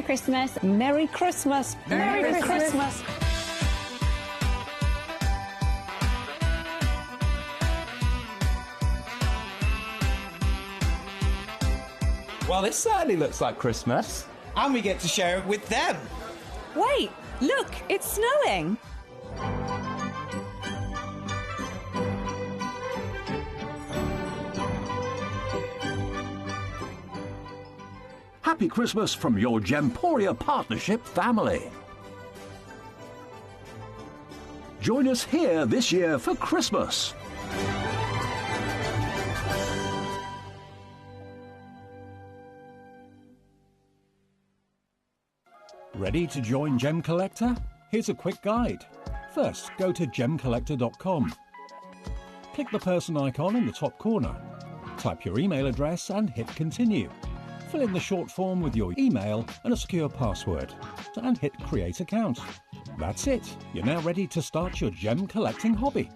Christmas. Merry Christmas. Merry Christmas. Well, this certainly looks like Christmas. And we get to share it with them. Wait, look, it's snowing. Happy Christmas from your Gemporia Partnership family. Join us here this year for Christmas. Ready to join Gemcollector? Here's a quick guide. First, go to gemcollector.com. Click the person icon in the top corner. Type your email address and hit continue. Fill in the short form with your email and a secure password, and hit Create Account. That's it. You're now ready to start your gem collecting hobby.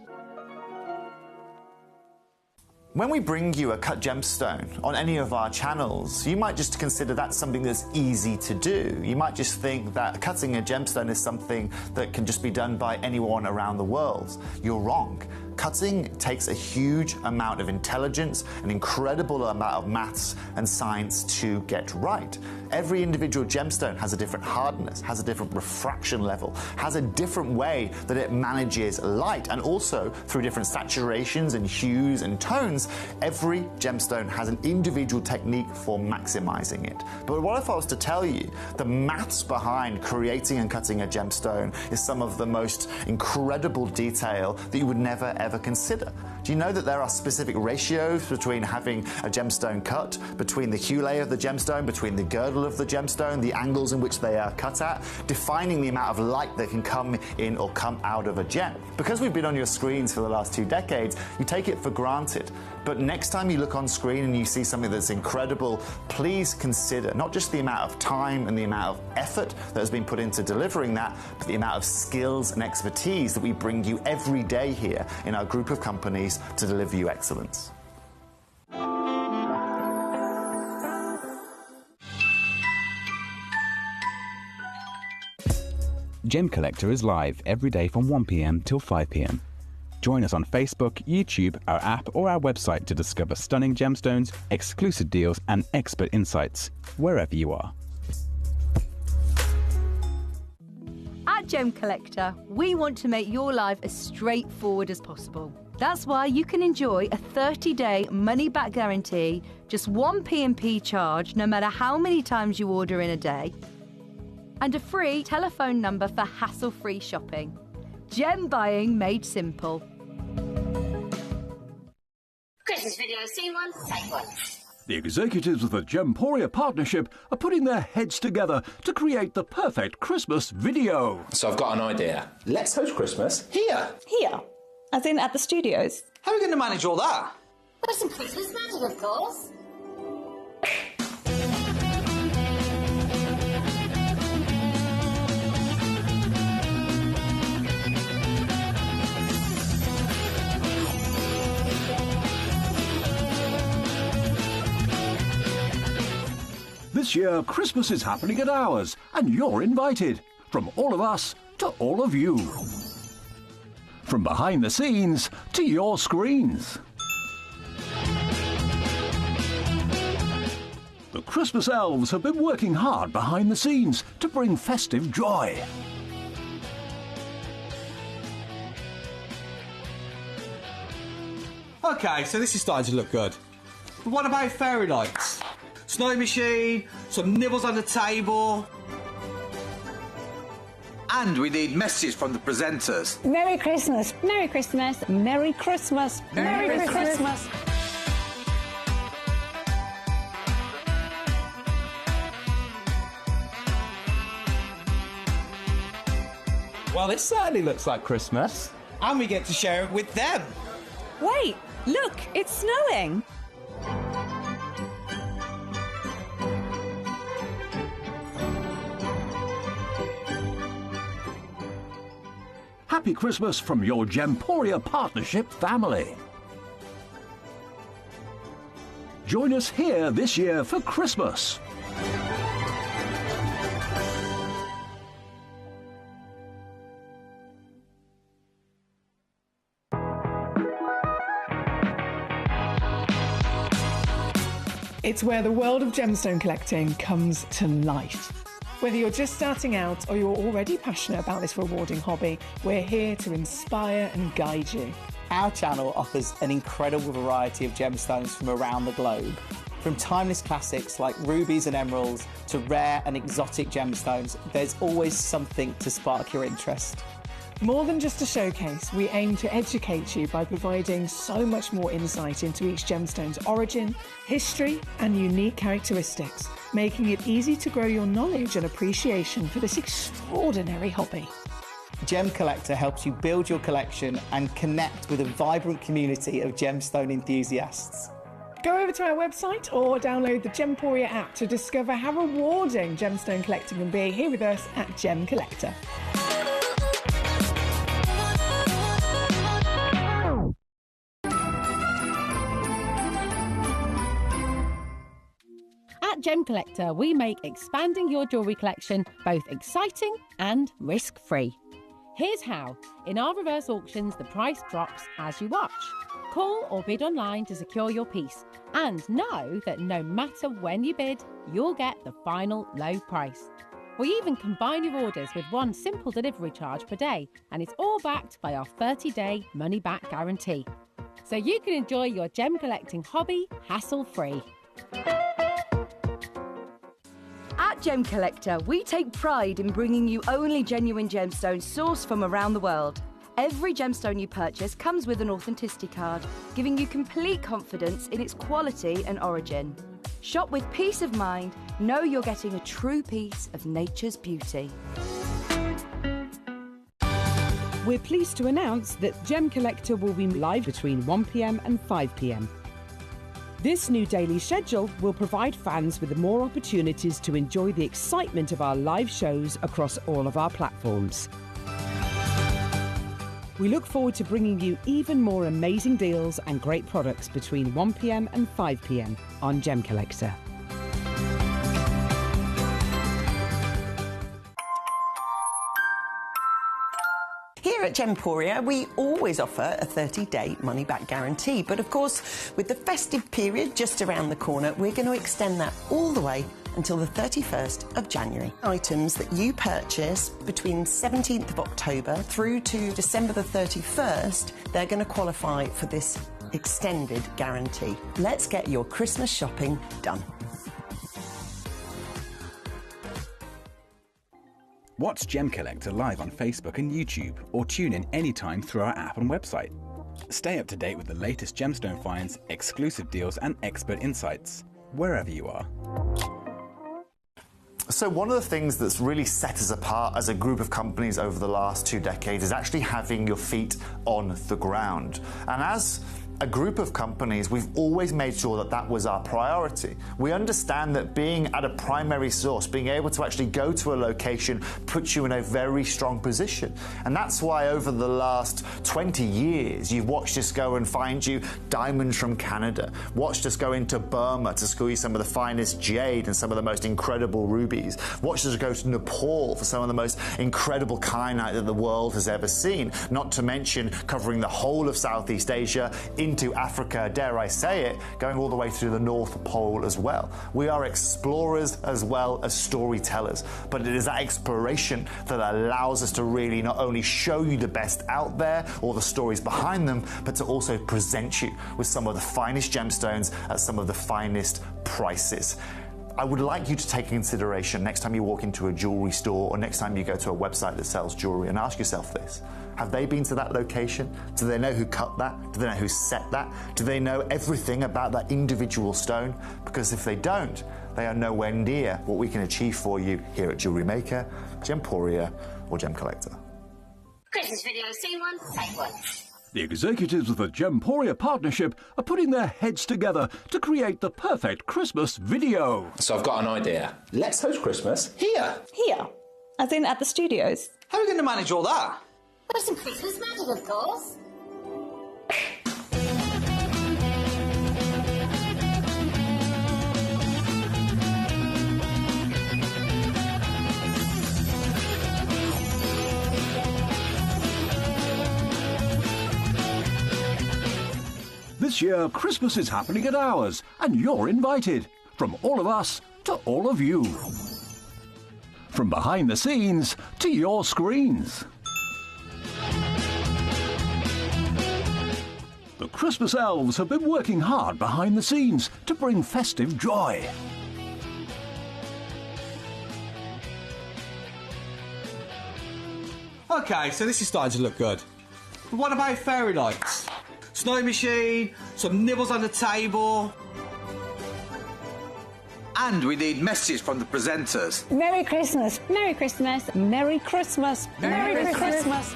When we bring you a cut gemstone on any of our channels, you might just consider that something that's easy to do. You might just think that cutting a gemstone is something that can just be done by anyone around the world. You're wrong. Cutting takes a huge amount of intelligence, an incredible amount of maths and science to get right. Every individual gemstone has a different hardness, has a different refraction level, has a different way that it manages light, and also through different saturations and hues and tones, every gemstone has an individual technique for maximizing it. But what if I was to tell you the maths behind creating and cutting a gemstone is some of the most incredible detail that you would never ever consider? Do you know that there are specific ratios between having a gemstone cut, between the hue layer of the gemstone, between the girdle of the gemstone, the angles in which they are cut at, defining the amount of light that can come in or come out of a gem? Because we've been on your screens for the last 2 decades, you take it for granted. But next time you look on screen and you see something that's incredible, please consider not just the amount of time and the amount of effort that has been put into delivering that, but the amount of skills and expertise that we bring you every day here in our group of companies to deliver you excellence. Gemcollector is live every day from 1 p.m. till 5 p.m. Join us on Facebook, YouTube, our app or our website to discover stunning gemstones, exclusive deals and expert insights wherever you are. At Gemcollector, we want to make your life as straightforward as possible. That's why you can enjoy a 30-day money-back guarantee, just 1 P&P charge no matter how many times you order in a day, and a free telephone number for hassle-free shopping. Gem buying made simple. Christmas video, scene 1, take 1. The executives of the Gemporia Partnership are putting their heads together to create the perfect Christmas video. So I've got an idea. Let's host Christmas here. Here? As in at the studios? How are we going to manage all that? With some Christmas magic, of course. This year, Christmas is happening at ours, and you're invited. From all of us to all of you. From behind the scenes to your screens. The Christmas elves have been working hard behind the scenes to bring festive joy. Okay, so this is starting to look good. But what about fairy lights? Snow machine, some nibbles on the table. And we need messages from the presenters. Merry Christmas. Merry Christmas. Merry Christmas. Merry Christmas. Well, this certainly looks like Christmas. And we get to share it with them. Wait, look, it's snowing. Happy Christmas from your Gemporia Partnership family. Join us here this year for Christmas. It's where the world of gemstone collecting comes to life. Whether you're just starting out or you're already passionate about this rewarding hobby, we're here to inspire and guide you. Our channel offers an incredible variety of gemstones from around the globe. From timeless classics like rubies and emeralds to rare and exotic gemstones, there's always something to spark your interest. More than just a showcase, we aim to educate you by providing so much more insight into each gemstone's origin, history, and unique characteristics, making it easy to grow your knowledge and appreciation for this extraordinary hobby. Gemcollector helps you build your collection and connect with a vibrant community of gemstone enthusiasts. Go over to our website or download the Gemporia app to discover how rewarding gemstone collecting can be here with us at Gemcollector. At Gemcollector, we make expanding your jewellery collection both exciting and risk-free. Here's how. In our reverse auctions, the price drops as you watch. Call or bid online to secure your piece, and know that no matter when you bid, you'll get the final low price. We even combine your orders with one simple delivery charge per day, and it's all backed by our 30-day money-back guarantee. So you can enjoy your gem collecting hobby hassle-free. At Gemcollector, we take pride in bringing you only genuine gemstones sourced from around the world. Every gemstone you purchase comes with an authenticity card, giving you complete confidence in its quality and origin. Shop with peace of mind, know you're getting a true piece of nature's beauty. We're pleased to announce that Gemcollector will be live between 1 p.m. and 5 p.m. This new daily schedule will provide fans with more opportunities to enjoy the excitement of our live shows across all of our platforms. We look forward to bringing you even more amazing deals and great products between 1 p.m. and 5 p.m. on Gemcollector. Here at Gemporia, we always offer a 30-day money-back guarantee. But of course, with the festive period just around the corner, we're going to extend that all the way until the 31st of January. Items that you purchase between 17th of October through to December the 31st, they're going to qualify for this extended guarantee. Let's get your Christmas shopping done. Watch Gemcollector live on Facebook and YouTube, or tune in anytime through our app and website. Stay up to date with the latest gemstone finds, exclusive deals and expert insights, wherever you are. So one of the things that's really set us apart as a group of companies over the last 2 decades is actually having your feet on the ground. And as a group of companies, we've always made sure that that was our priority. We understand that being at a primary source, being able to actually go to a location, puts you in a very strong position. And that's why over the last 20 years, you've watched us go and find you diamonds from Canada, watched us go into Burma to school you some of the finest jade and some of the most incredible rubies, watched us go to Nepal for some of the most incredible kyanite that the world has ever seen, not to mention covering the whole of Southeast Asia, into Africa, dare I say it, going all the way to the North Pole as well. We are explorers as well as storytellers, but it is that exploration that allows us to really not only show you the best out there or the stories behind them, but to also present you with some of the finest gemstones at some of the finest prices. I would like you to take into consideration next time you walk into a jewelry store or next time you go to a website that sells jewelry and ask yourself this. Have they been to that location? Do they know who cut that? Do they know who set that? Do they know everything about that individual stone? Because if they don't, they are nowhere near what we can achieve for you here at Jewelry Maker, Gemporia or Gemcollector. Christmas video, see one, take one. The executives of the Gemporia partnership are putting their heads together to create the perfect Christmas video. So I've got an idea. Let's host Christmas here. Here? As in at the studios? How are we going to manage all that? There's some Christmas magic, of course. This year, Christmas is happening at ours, and you're invited. From all of us to all of you. From behind the scenes to your screens. The Christmas elves have been working hard behind the scenes to bring festive joy. Okay, so this is starting to look good. But what about fairy lights? Snow machine, some nibbles on the table. And we need messages from the presenters. Merry Christmas. Merry Christmas. Merry Christmas. Merry Christmas.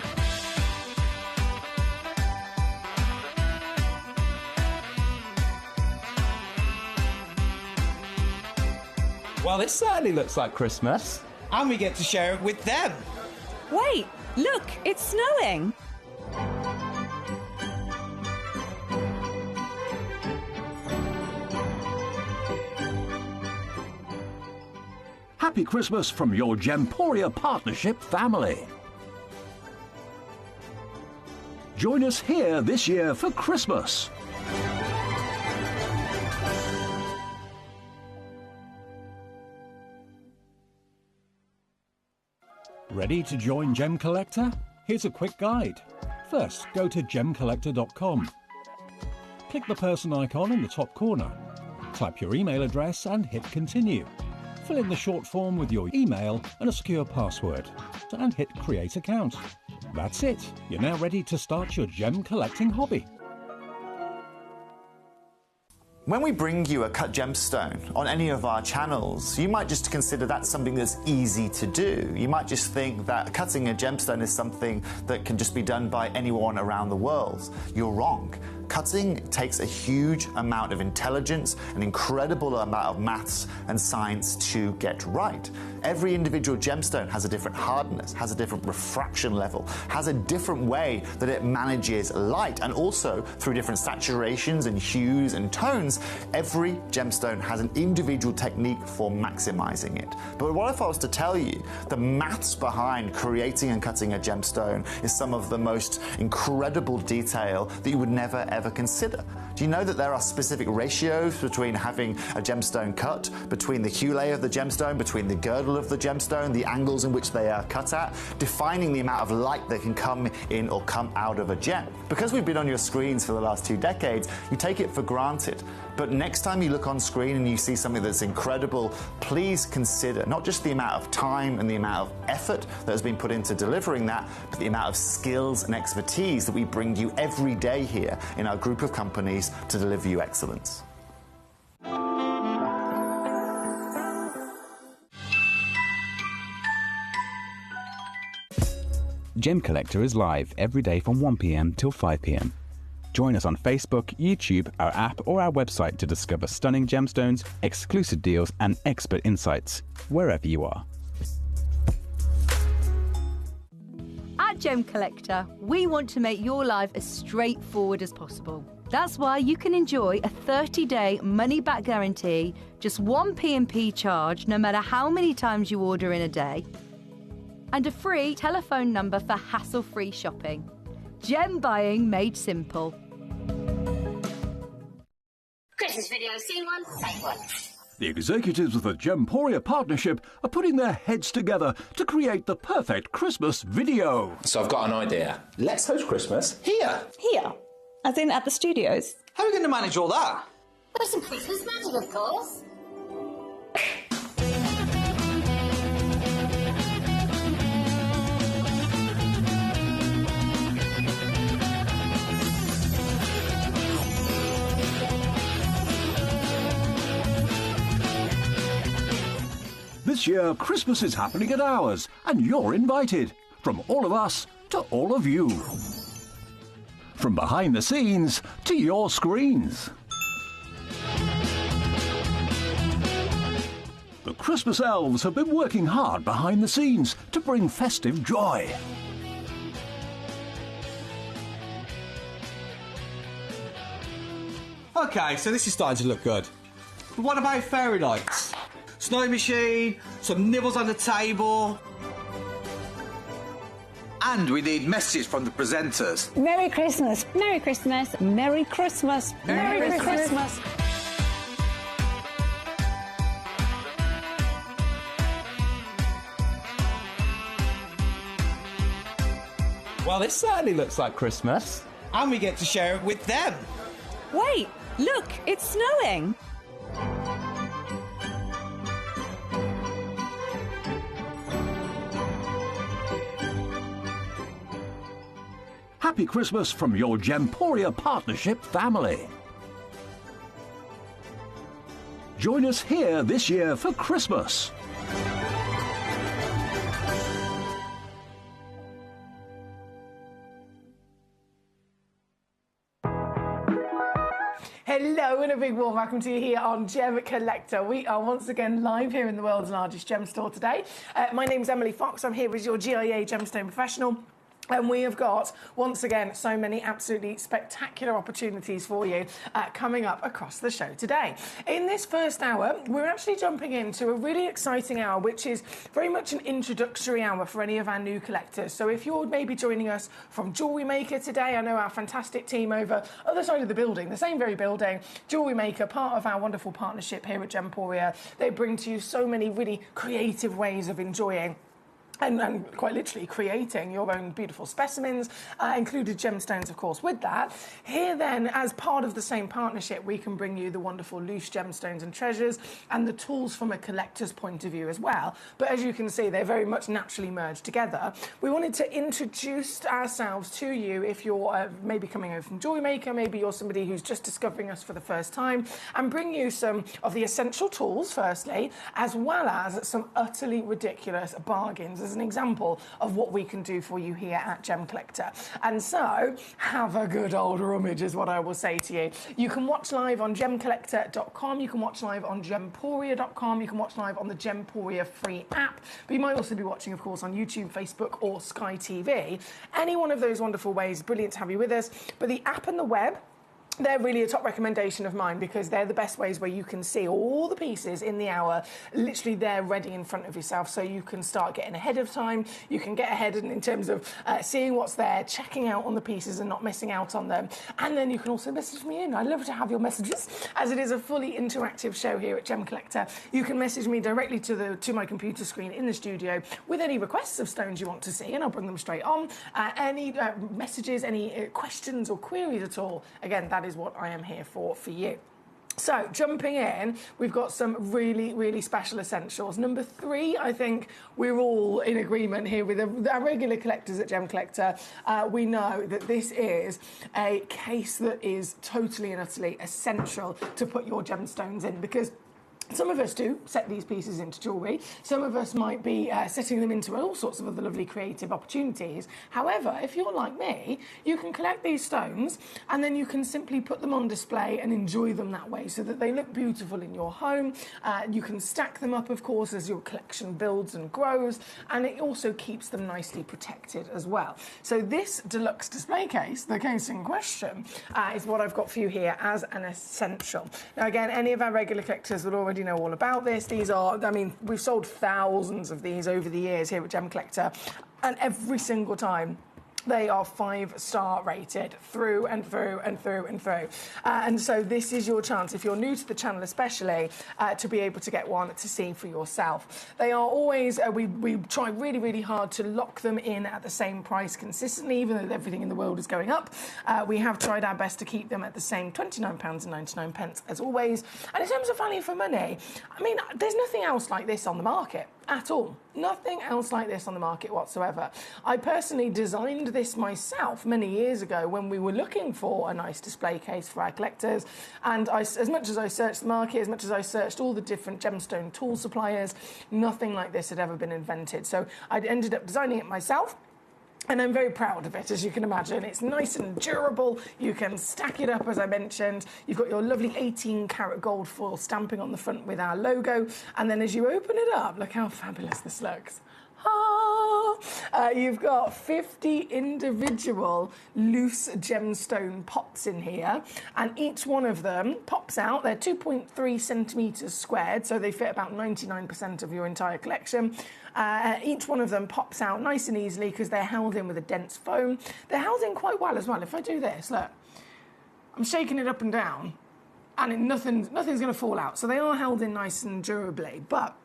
Well, this certainly looks like Christmas. And we get to share it with them. Wait, look, it's snowing. Happy Christmas from your Gemporia Partnership family. Join us here this year for Christmas. Ready to join Gemcollector? Here's a quick guide. First, go to Gemcollector.com. Click the person icon in the top corner. Type your email address and hit continue. Fill in the short form with your email and a secure password, and hit Create Account. That's it. You're now ready to start your gem collecting hobby. When we bring you a cut gemstone on any of our channels, you might just consider that something that's easy to do. You might just think that cutting a gemstone is something that can just be done by anyone around the world. You're wrong. Cutting takes a huge amount of intelligence, an incredible amount of maths and science to get right. Every individual gemstone has a different hardness, has a different refraction level, has a different way that it manages light, and also through different saturations and hues and tones, every gemstone has an individual technique for maximizing it. But what if I was to tell you the maths behind creating and cutting a gemstone is some of the most incredible detail that you would never ever consider? Do you know that there are specific ratios between having a gemstone cut, between the hue layer of the gemstone, between the girdle of the gemstone, the angles in which they are cut at, defining the amount of light that can come in or come out of a gem? Because we've been on your screens for the last 2 decades, you take it for granted. But next time you look on screen and you see something that's incredible, please consider not just the amount of time and the amount of effort that has been put into delivering that, but the amount of skills and expertise that we bring you every day here in our group of companies to deliver you excellence. Gemcollector is live every day from 1 p.m. till 5 p.m. Join us on Facebook, YouTube, our app or our website to discover stunning gemstones, exclusive deals and expert insights, wherever you are. At Gemcollector, we want to make your life as straightforward as possible. That's why you can enjoy a 30-day money-back guarantee, just one P&P charge no matter how many times you order in a day, and a free telephone number for hassle-free shopping. Gem buying made simple. Christmas video, seen one, take one. The executives of the Gemporia Partnership are putting their heads together to create the perfect Christmas video. So I've got an idea. Let's host Christmas here. Here? As in at the studios? How are we going to manage all that? There's some Christmas magic, of course. This year, Christmas is happening at ours, and you're invited. From all of us to all of you. From behind the scenes to your screens. The Christmas elves have been working hard behind the scenes to bring festive joy. Okay, so this is starting to look good. But what about fairy lights? Snow machine, some nibbles on the table. And we need messages from the presenters. Merry Christmas. Merry Christmas. Merry Christmas. Merry Christmas. Well, this certainly looks like Christmas. And we get to share it with them. Wait, look, it's snowing. Happy Christmas from your Gemporia Partnership family. Join us here this year for Christmas. Hello and a big warm welcome to you here on Gemcollector. We are once again live here in the world's largest gem store today. My name's Emily Fox. I'm here as your GIA gemstone professional. And we have got, once again, so many absolutely spectacular opportunities for you coming up across the show today. In this first hour, we're actually jumping into a really exciting hour, which is very much an introductory hour for any of our new collectors. So if you're maybe joining us from Jewellery Maker today, I know our fantastic team over other side of the building, the same very building, Jewellery Maker, part of our wonderful partnership here at Gemporia. They bring to you so many really creative ways of enjoying and quite literally creating your own beautiful specimens, included gemstones, of course, with that. Here, then, as part of the same partnership, we can bring you the wonderful loose gemstones and treasures and the tools from a collector's point of view as well. But as you can see, they're very much naturally merged together. We wanted to introduce ourselves to you if you're maybe coming over from Jewellery Maker, maybe you're somebody who's just discovering us for the first time, and bring you some of the essential tools, firstly, as well as some utterly ridiculous bargains as an example of what we can do for you here at Gemcollector. And so, have a good old rummage is what I will say to you. You can watch live on gemcollector.com, you can watch live on gemporia.com, you can watch live on the Gemporia free app, but you might also be watching, of course, on YouTube, Facebook or Sky TV. Any one of those wonderful ways, brilliant to have you with us. But the app and the web, they're really a top recommendation of mine because they're the best ways where you can see all the pieces in the hour, literally there ready in front of yourself, so you can start getting ahead of time. You can get ahead in terms of seeing what's there, checking out on the pieces and not missing out on them. And then you can also message me in. I love to have your messages, as it is a fully interactive show here at Gemcollector. You can message me directly to my computer screen in the studio with any requests of stones you want to see, and I'll bring them straight on. Any messages, any questions or queries at all, again, that is what I am here for you. So, jumping in, we've got some really, really special essentials. Number 3, I think we're all in agreement here with our regular collectors at Gemcollector. We know that this is a case that is totally and utterly essential to put your gemstones in, because some of us do set these pieces into jewellery. Some of us might be setting them into all sorts of other lovely creative opportunities. However, if you're like me, you can collect these stones and then you can simply put them on display and enjoy them that way so that they look beautiful in your home. You can stack them up, of course, as your collection builds and grows, and it also keeps them nicely protected as well. So this deluxe display case, the case in question, is what I've got for you here as an essential. Now, again, any of our regular collectors will already know all about this. These are, I mean, we've sold thousands of these over the years here at Gemcollector, and every single time they are 5-star rated through and through and through and through. And so this is your chance, if you're new to the channel especially, to be able to get one to see for yourself. They are always, we try really, really hard to lock them in at the same price consistently, even though everything in the world is going up. We have tried our best to keep them at the same £29.99 as always. And in terms of value for money, I mean, there's nothing else like this on the market at all. Nothing else like this on the market whatsoever. I personally designed this myself many years ago when we were looking for a nice display case for our collectors, and as much as I searched the market, as much as I searched all the different gemstone tool suppliers, nothing like this had ever been invented. So I ended up designing it myself. And I'm very proud of it, as you can imagine. It's nice and durable. You can stack it up, as I mentioned. You've got your lovely 18-karat gold foil stamping on the front with our logo. And then as you open it up, look how fabulous this looks. You've got 50 individual loose gemstone pots in here, and each one of them pops out. They're 2.3 centimetres squared, so they fit about 99% of your entire collection. Each one of them pops out nice and easily because they're held in with a dense foam. They're held in quite well as well. If I do this, look, I'm shaking it up and down, and nothing's going to fall out. So they are held in nice and durably, but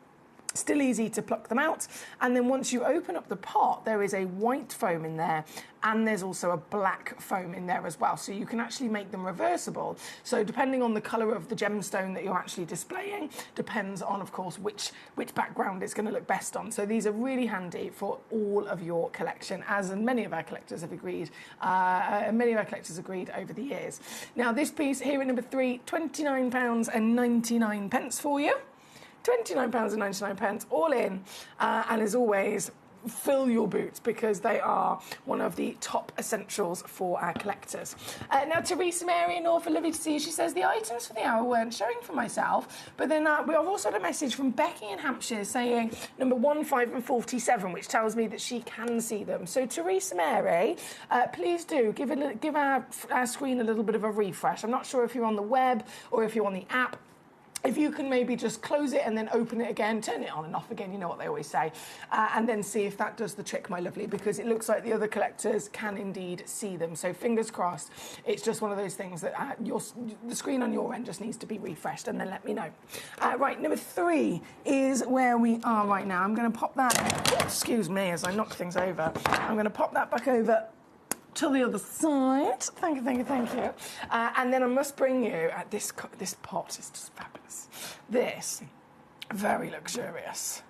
Still easy to pluck them out. And then once you open up the pot, there is a white foam in there, and there's also a black foam in there as well. So you can actually make them reversible. So depending on the colour of the gemstone that you're actually displaying, depends on, of course, which background it's going to look best on. So these are really handy for all of your collection, as many of our collectors have agreed. Over the years. Now this piece here at number 3, £29.99 for you. £29.99 all in, and as always, fill your boots because they are one of the top essentials for our collectors. Now, Teresa Mary in Norfolk, lovely to see you. She says the items for the hour weren't showing for myself, but then we have also had a message from Becky in Hampshire saying number 1, 5 and 47, which tells me that she can see them. So Teresa Mary, please do give our screen a little bit of a refresh. I'm not sure if you're on the web or if you're on the app. If you can maybe just close it and then open it again, turn it on and off again, you know what they always say, and then see if that does the trick, my lovely, because it looks like the other collectors can indeed see them. So fingers crossed. It's just one of those things that the screen on your end just needs to be refreshed, and then let me know. Right, number 3 is where we are right now. I'm going to pop that, excuse me as I knock things over, I'm going to pop that back over to the other side. Thank you. And then I must bring you at this pot is just fabulous. This, very luxurious.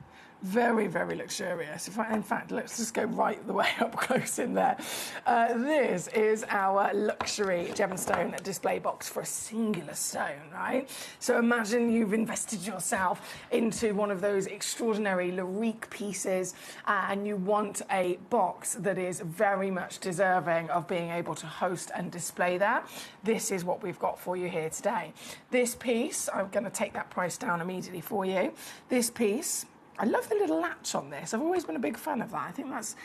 Very, very luxurious. In fact, let's just go right the way up close in there. This is our luxury gemstone display box for a singular stone, right? So imagine you've invested yourself into one of those extraordinary Larique pieces and you want a box that is very much deserving of being able to host and display that. This is what we've got for you here today. This piece, I'm going to take that price down immediately for you. This piece, I love the little latch on this. I've always been a big fan of that. I think it's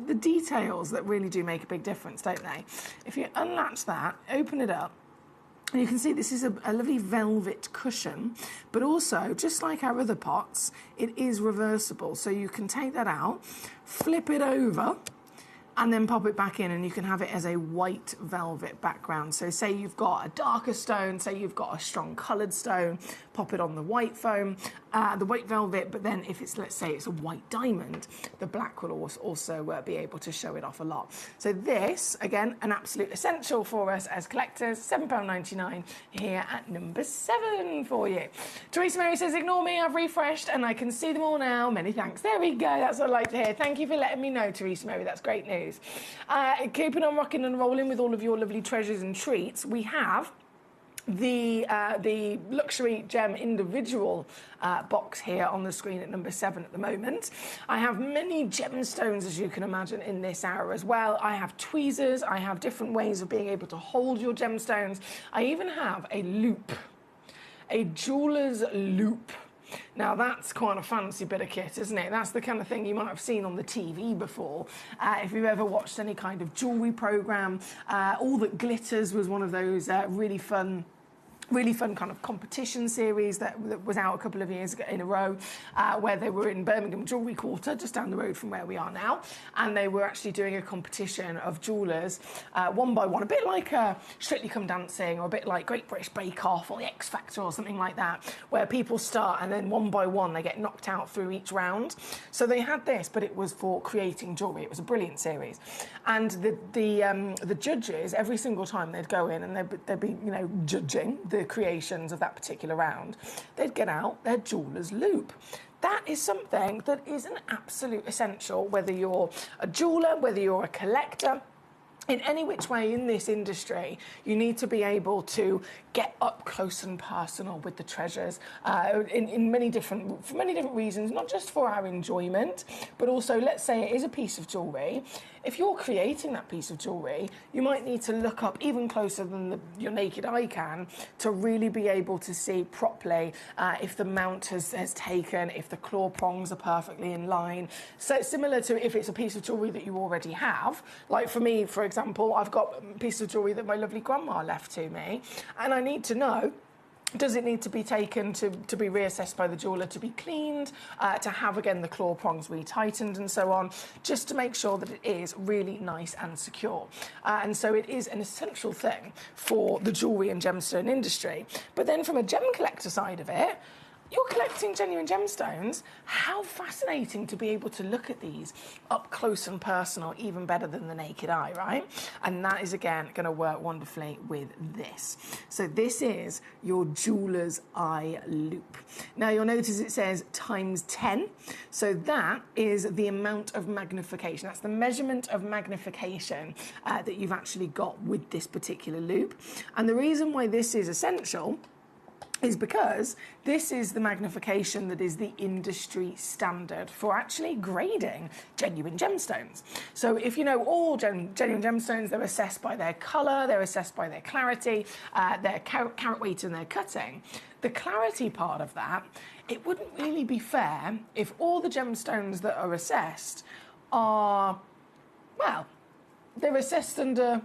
the details that really do make a big difference, don't they? If you unlatch that, open it up, and you can see this is a lovely velvet cushion, but also, just like our other pots, it is reversible. So you can take that out, flip it over, and then pop it back in, and you can have it as a white velvet background. So say you've got a darker stone, say you've got a strong coloured stone, pop it on the white foam, the white velvet, but then if it's, let's say it's a white diamond, the black will also be able to show it off a lot. So this, again, an absolute essential for us as collectors, £7.99 here at number 7 for you. Teresa Mary says, ignore me, I've refreshed and I can see them all now. Many thanks. There we go, that's what I like to hear. Thank you for letting me know, Teresa Mary, that's great news. Keeping on rocking and rolling with all of your lovely treasures and treats, we have the luxury gem individual box here on the screen at number 7 at the moment. I have many gemstones, as you can imagine, in this hour as well. I have tweezers, I have different ways of being able to hold your gemstones. I even have a loop, a jeweller's loop. Now that's quite a fancy bit of kit, isn't it? That's the kind of thing you might have seen on the TV before. If you've ever watched any kind of jewellery programme, All That Glitters was one of those really fun kind of competition series that was out a couple of years ago in a row, where they were in Birmingham Jewellery Quarter, just down the road from where we are now, and they were actually doing a competition of jewellers, one by one, a bit like Strictly Come Dancing, or a bit like Great British Bake Off or the X Factor or something like that, where people start and then one by one they get knocked out through each round. So they had this, but it was for creating jewellery. It was a brilliant series, and the judges, every single time they'd go in and they'd be judging the creations of that particular round, they'd get out their jeweller's loop. That is something that is an absolute essential, whether you're a jeweller, whether you're a collector. In any which way in this industry, you need to be able to get up close and personal with the treasures for many different reasons, not just for our enjoyment, but also, let's say it is a piece of jewellery. If you're creating that piece of jewellery, you might need to look up even closer than your naked eye can to really be able to see properly if the mount has taken, if the claw prongs are perfectly in line. So it's similar to if it's a piece of jewellery that you already have. Like for me, for example, I've got a piece of jewellery that my lovely grandma left to me, and I need to know, does it need to be taken to be reassessed by the jeweller, to be cleaned, to have, again, the claw prongs retightened and so on, just to make sure that it is really nice and secure. And so it is an essential thing for the jewellery and gemstone industry. But then from a gem collector side of it, you're collecting genuine gemstones, how fascinating to be able to look at these up close and personal, even better than the naked eye, right? And that is, again, going to work wonderfully with this. So this is your jeweler's eye loop. Now, you'll notice it says times 10. So that is the amount of magnification. That's the measurement of magnification that you've actually got with this particular loop. And the reason why this is essential is because this is the magnification that is the industry standard for actually grading genuine gemstones. So if you know all genuine gemstones, they're assessed by their colour, they're assessed by their clarity, their carat weight and their cutting. The clarity part of that, it wouldn't really be fair if all the gemstones that are assessed are, well, they're assessed under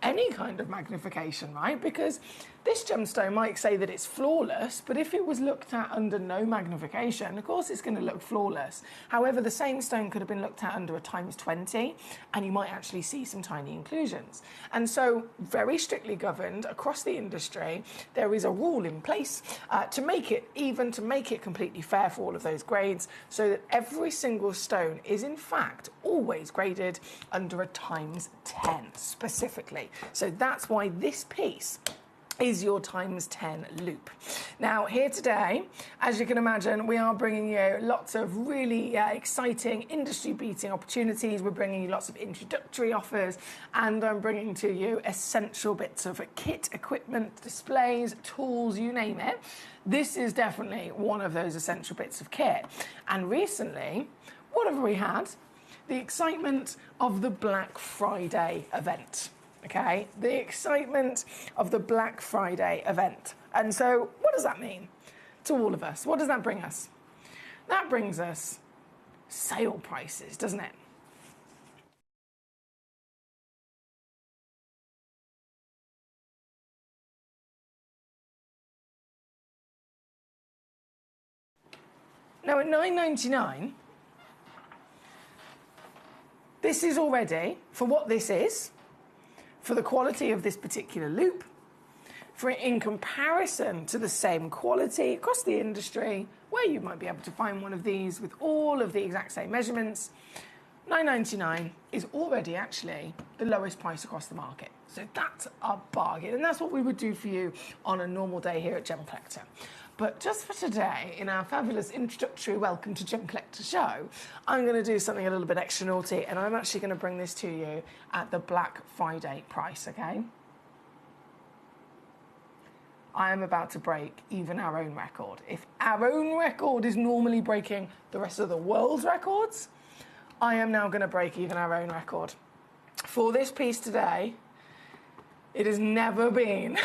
any kind of magnification, right? Because this gemstone might say that it's flawless, but if it was looked at under no magnification, of course it's going to look flawless. However, the same stone could have been looked at under a times 20, and you might actually see some tiny inclusions. And so, very strictly governed across the industry, there is a rule in place to make it completely fair for all of those grades, so that every single stone is in fact always graded under a times 10 specifically. So that's why this piece is your times 10 loop. Now, here today, as you can imagine, we are bringing you lots of really exciting industry-beating opportunities. We're bringing you lots of introductory offers, and I'm bringing to you essential bits of kit, equipment, displays, tools, you name it. This is definitely one of those essential bits of kit. And recently, what have we had? The excitement of the Black Friday event. Okay, the excitement of the Black Friday event. And so what does that mean to all of us? What does that bring us? That brings us sale prices, doesn't it? Now at $9.99, this is already, for what this is, for the quality of this particular loop, for in comparison to the same quality across the industry, where you might be able to find one of these with all of the exact same measurements, $9.99 is already actually the lowest price across the market. So that's a bargain, and that's what we would do for you on a normal day here at Gemcollector. But just for today, in our fabulous introductory Welcome to Gemcollector show, I'm going to do something a little bit extra naughty, and I'm actually going to bring this to you at the Black Friday price, okay? I am about to break even our own record. If our own record is normally breaking the rest of the world's records, I am now going to break even our own record. For this piece today, it has never been...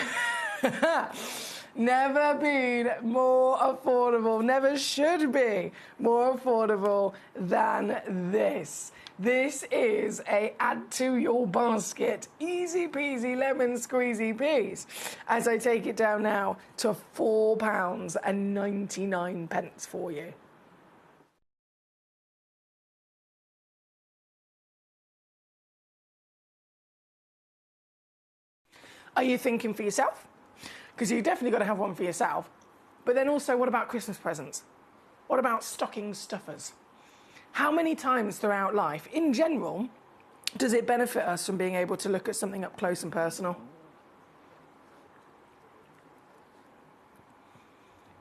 never been more affordable, never should be more affordable than this. This is a add to your basket, easy peasy lemon squeezy piece, as I take it down now to £4.99 for you. Are you thinking for yourself? Because you've definitely got to have one for yourself. But then also, what about Christmas presents? What about stocking stuffers? How many times throughout life, in general, does it benefit us from being able to look at something up close and personal?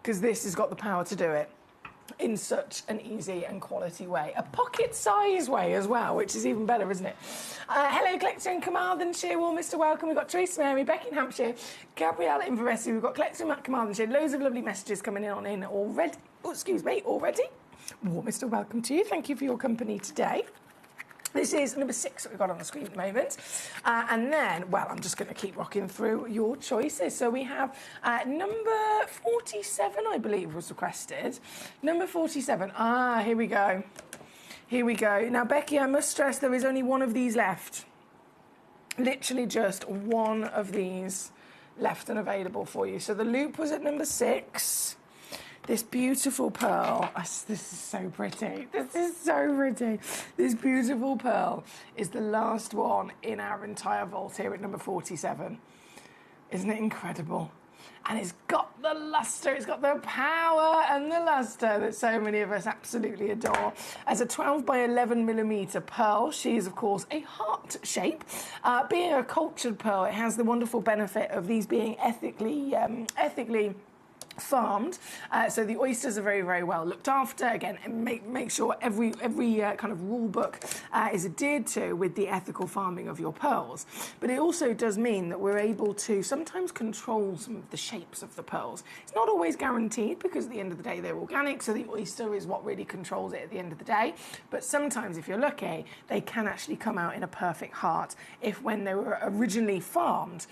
Because this has got the power to do it in such an easy and quality way. A pocket-size way as well, which is even better, isn't it? Hello, Collector in Carmarthenshire. Well, Mr. Welcome. We've got Teresa Mary, Becky in Hampshire, Gabriella in Veresi. We've got Collector in Carmarthenshire. Loads of lovely messages coming in already. Oh, excuse me, already. Well, Mr. Welcome to you. Thank you for your company today. This is number 6 that we've got on the screen at the moment. And then, well, I'm just going to keep rocking through your choices. So we have number 47, I believe, was requested. Number 47. Ah, here we go. Here we go. Now, Becky, I must stress there is only one of these left. Literally just one of these left and available for you. So the loop was at number 6. This beautiful pearl, this is so pretty. This is so pretty. This beautiful pearl is the last one in our entire vault here at number 47. Isn't it incredible? and it's got the lustre, it's got the power and the lustre that so many of us absolutely adore. As a 12 by 11 millimetre pearl, she is of course a heart shape. Being a cultured pearl, it has the wonderful benefit of these being ethically farmed, so the oysters are very, very well looked after. Again, make sure every kind of rule book is adhered to with the ethical farming of your pearls. But it also does mean that we're able to sometimes control some of the shapes of the pearls. It's not always guaranteed because at the end of the day they're organic, so the oyster is what really controls it at the end of the day. But sometimes, if you're lucky, they can actually come out in a perfect heart. If when they were originally farmed,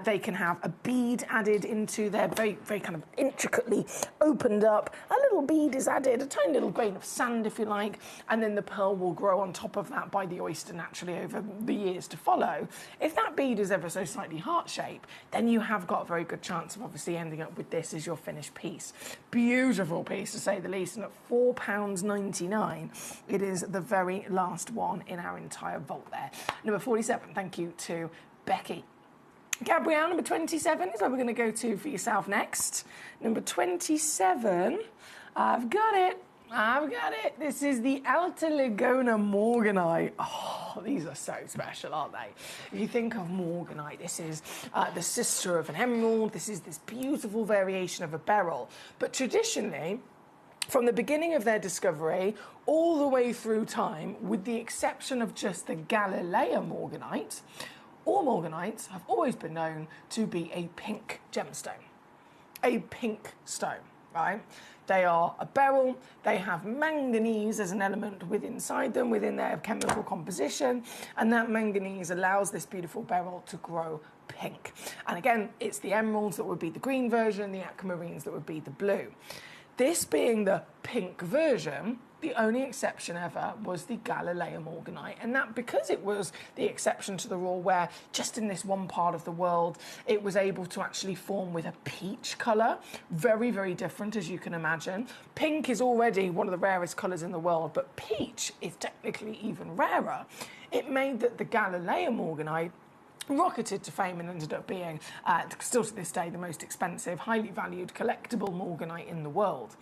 they can have a bead added into their very, very kind of intricately opened up. A little bead is added, a tiny little grain of sand, if you like, and then the pearl will grow on top of that by the oyster naturally over the years to follow. If that bead is ever so slightly heart-shaped, then you have got a very good chance of obviously ending up with this as your finished piece. Beautiful piece, to say the least, and at £4.99, it is the very last one in our entire vault there. Number 47, thank you to Becky. Gabrielle, number 27 is where we're going to go to for yourself next. Number 27, I've got it. This is the Alta Ligona Morganite. Oh, these are so special, aren't they? If you think of Morganite, this is the sister of an emerald. This is this beautiful variation of a beryl. But traditionally, from the beginning of their discovery all the way through time, with the exception of just the Galilea Morganite, all Morganites have always been known to be a pink gemstone. A pink stone, right? They are a beryl, they have manganese as an element inside them, within their chemical composition, and that manganese allows this beautiful beryl to grow pink. And again, it's the emeralds that would be the green version, the aquamarines that would be the blue. This being the pink version, the only exception ever was the Galilea Morganite, and that because it was the exception to the rule where just in this one part of the world it was able to actually form with a peach colour, very, very different as you can imagine. Pink is already one of the rarest colours in the world, but peach is technically even rarer. It made that the Galilea Morganite rocketed to fame and ended up being, still to this day, the most expensive, highly valued, collectible Morganite in the world.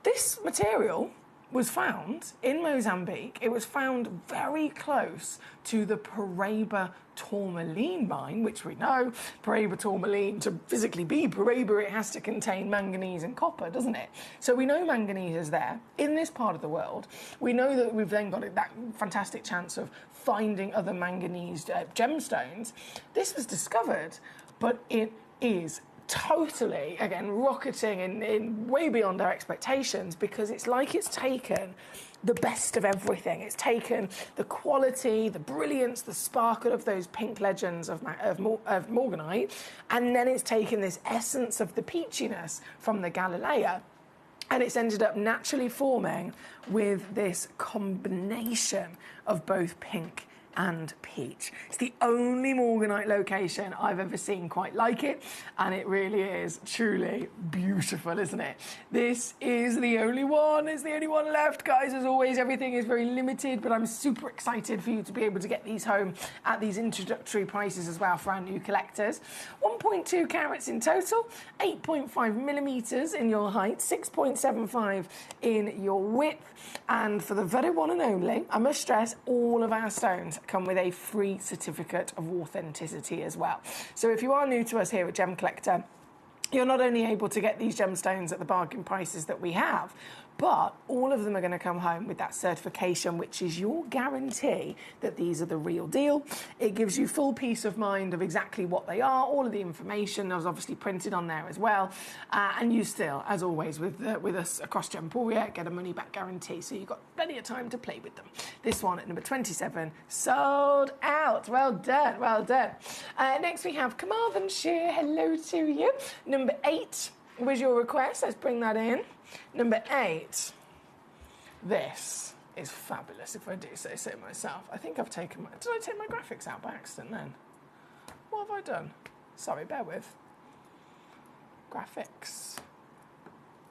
This material was found in Mozambique. It was found very close to the Paraíba tourmaline mine, which we know, Paraíba tourmaline, to physically be Paraíba, it has to contain manganese and copper, doesn't it? So we know manganese is there in this part of the world. We know that we've then got that fantastic chance of finding other manganese gemstones. This was discovered, but it is totally, again, rocketing in way beyond our expectations, because it's like it's taken the best of everything. It's taken the quality, the brilliance, the sparkle of those pink legends of Morganite, and then it's taken this essence of the peachiness from the Galilea, and it's ended up naturally forming with this combination of both pink and peach. It's the only Morganite location I've ever seen quite like it, and it really is truly beautiful, isn't it? This is the only one. It's the only one left, guys. As always, everything is very limited, but I'm super excited for you to be able to get these home at these introductory prices as well for our new collectors. 1.2 carats in total, 8.5 millimeters in your height, 6.75 in your width, and for the very one and only, I must stress, all of our stones come with a free certificate of authenticity as well. So if you are new to us here at Gem Collector, you're not only able to get these gemstones at the bargain prices that we have, but all of them are going to come home with that certification, which is your guarantee that these are the real deal. It gives you full peace of mind of exactly what they are. All of the information is obviously printed on there as well. And you still, as always, with us across Gemporia, get a money-back guarantee. So you've got plenty of time to play with them. This one at number 27, sold out. Well done, well done. Next we have Carmarthenshire. Hello to you. Number 8 was your request. Let's bring that in. Number 8. This is fabulous, if I do say so myself. I think I've taken did I take my graphics out by accident then? What have I done? Sorry, bear with. Graphics.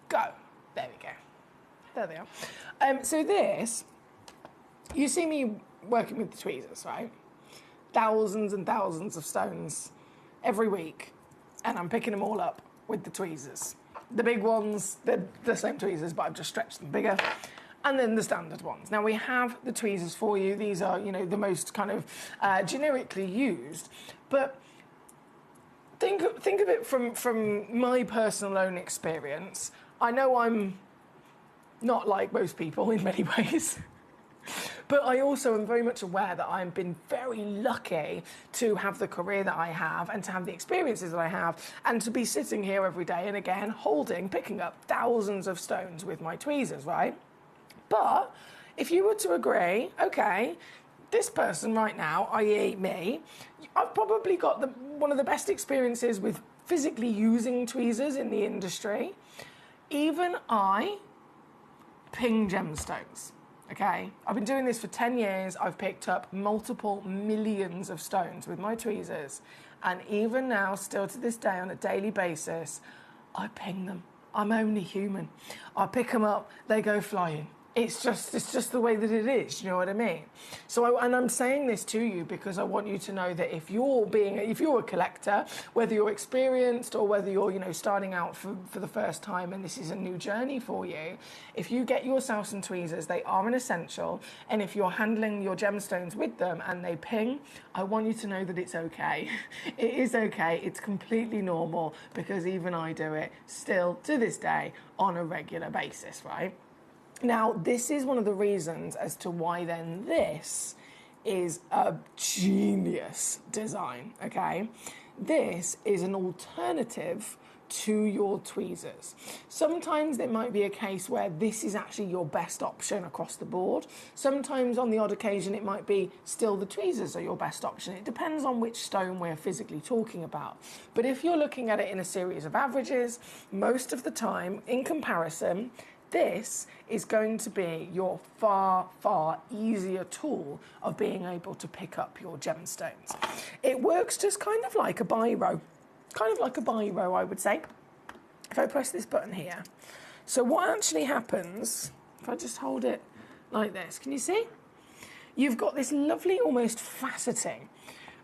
Go. There we go. There they are. So this, you see me working with the tweezers, right? Thousands and thousands of stones every week. and I'm picking them all up with the tweezers. The big ones, they're the same tweezers, but I've just stretched them bigger. And then the standard ones. Now we have the tweezers for you. These are, you know, the most kind of generically used. But think of it from my personal own experience. I know I'm not like most people in many ways. But I also am very much aware that I've been very lucky to have the career that I have and to have the experiences that I have and to be sitting here every day and again picking up thousands of stones with my tweezers, right? But if you were to agree, okay, this person right now, i.e. me, I've probably got one of the best experiences with physically using tweezers in the industry. Even I ping gemstones. Okay, I've been doing this for 10 years. I've picked up multiple millions of stones with my tweezers. And even now, still to this day, on a daily basis, I ping them. I'm only human. I pick them up, they go flying. It's just the way that it is, you know what I mean? So, and I'm saying this to you because I want you to know that if you're a collector, whether you're experienced or whether you're, you know, starting out for the first time and this is a new journey for you, if you get yourself some tweezers, they are an essential. And if you're handling your gemstones with them and they ping, I want you to know that it's okay. It is okay. It's completely normal because even I do it still to this day on a regular basis, right? Now, this is one of the reasons as to why then this is a genius design, okay? This is an alternative to your tweezers. Sometimes it might be a case where this is actually your best option across the board. Sometimes on the odd occasion it might be still the tweezers are your best option. It depends on which stone we're physically talking about. But if you're looking at it in a series of averages, most of the time, in comparison, this is going to be your far, far easier tool of being able to pick up your gemstones. It works just kind of like a biro. Kind of like a biro, I would say. If I press this button here. So what actually happens, if I just hold it like this, can you see? You've got this lovely almost faceting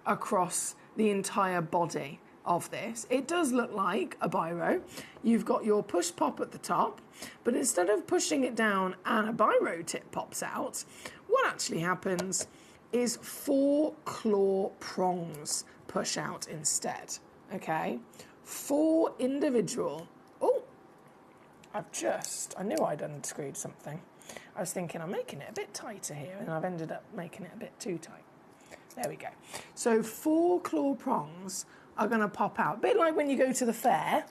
across the entire body of this. It does look like a biro. You've got your push pop at the top, but instead of pushing it down and a biro tip pops out, what actually happens is 4 claw prongs push out instead, okay? 4 individual, I knew I'd unscrewed something. I was thinking I'm making it a bit tighter here and I've ended up making it a bit too tight. There we go. So 4 claw prongs are going to pop out. A bit like when you go to the fair.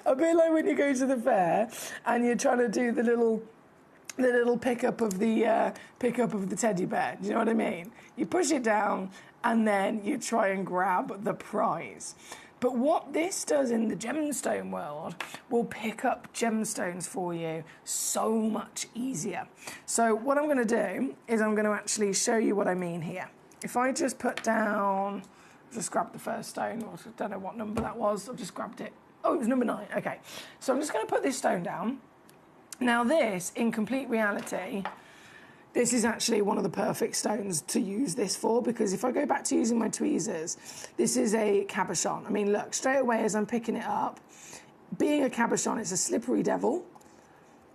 A bit like when you go to the fair and you're trying to do the little pickup of the teddy bear. Do you know what I mean? You push it down and then you try and grab the prize. But what this does in the gemstone world will pick up gemstones for you so much easier. So what I'm going to do is I'm going to actually show you what I mean here. If I just put down, just grab the first stone, I don't know what number that was, I've just grabbed it. Oh, it was number 9, okay. So I'm just going to put this stone down. Now this, in complete reality, this is actually one of the perfect stones to use this for, because if I go back to using my tweezers, this is a cabochon. I mean, look, straight away as I'm picking it up, being a cabochon, it's a slippery devil.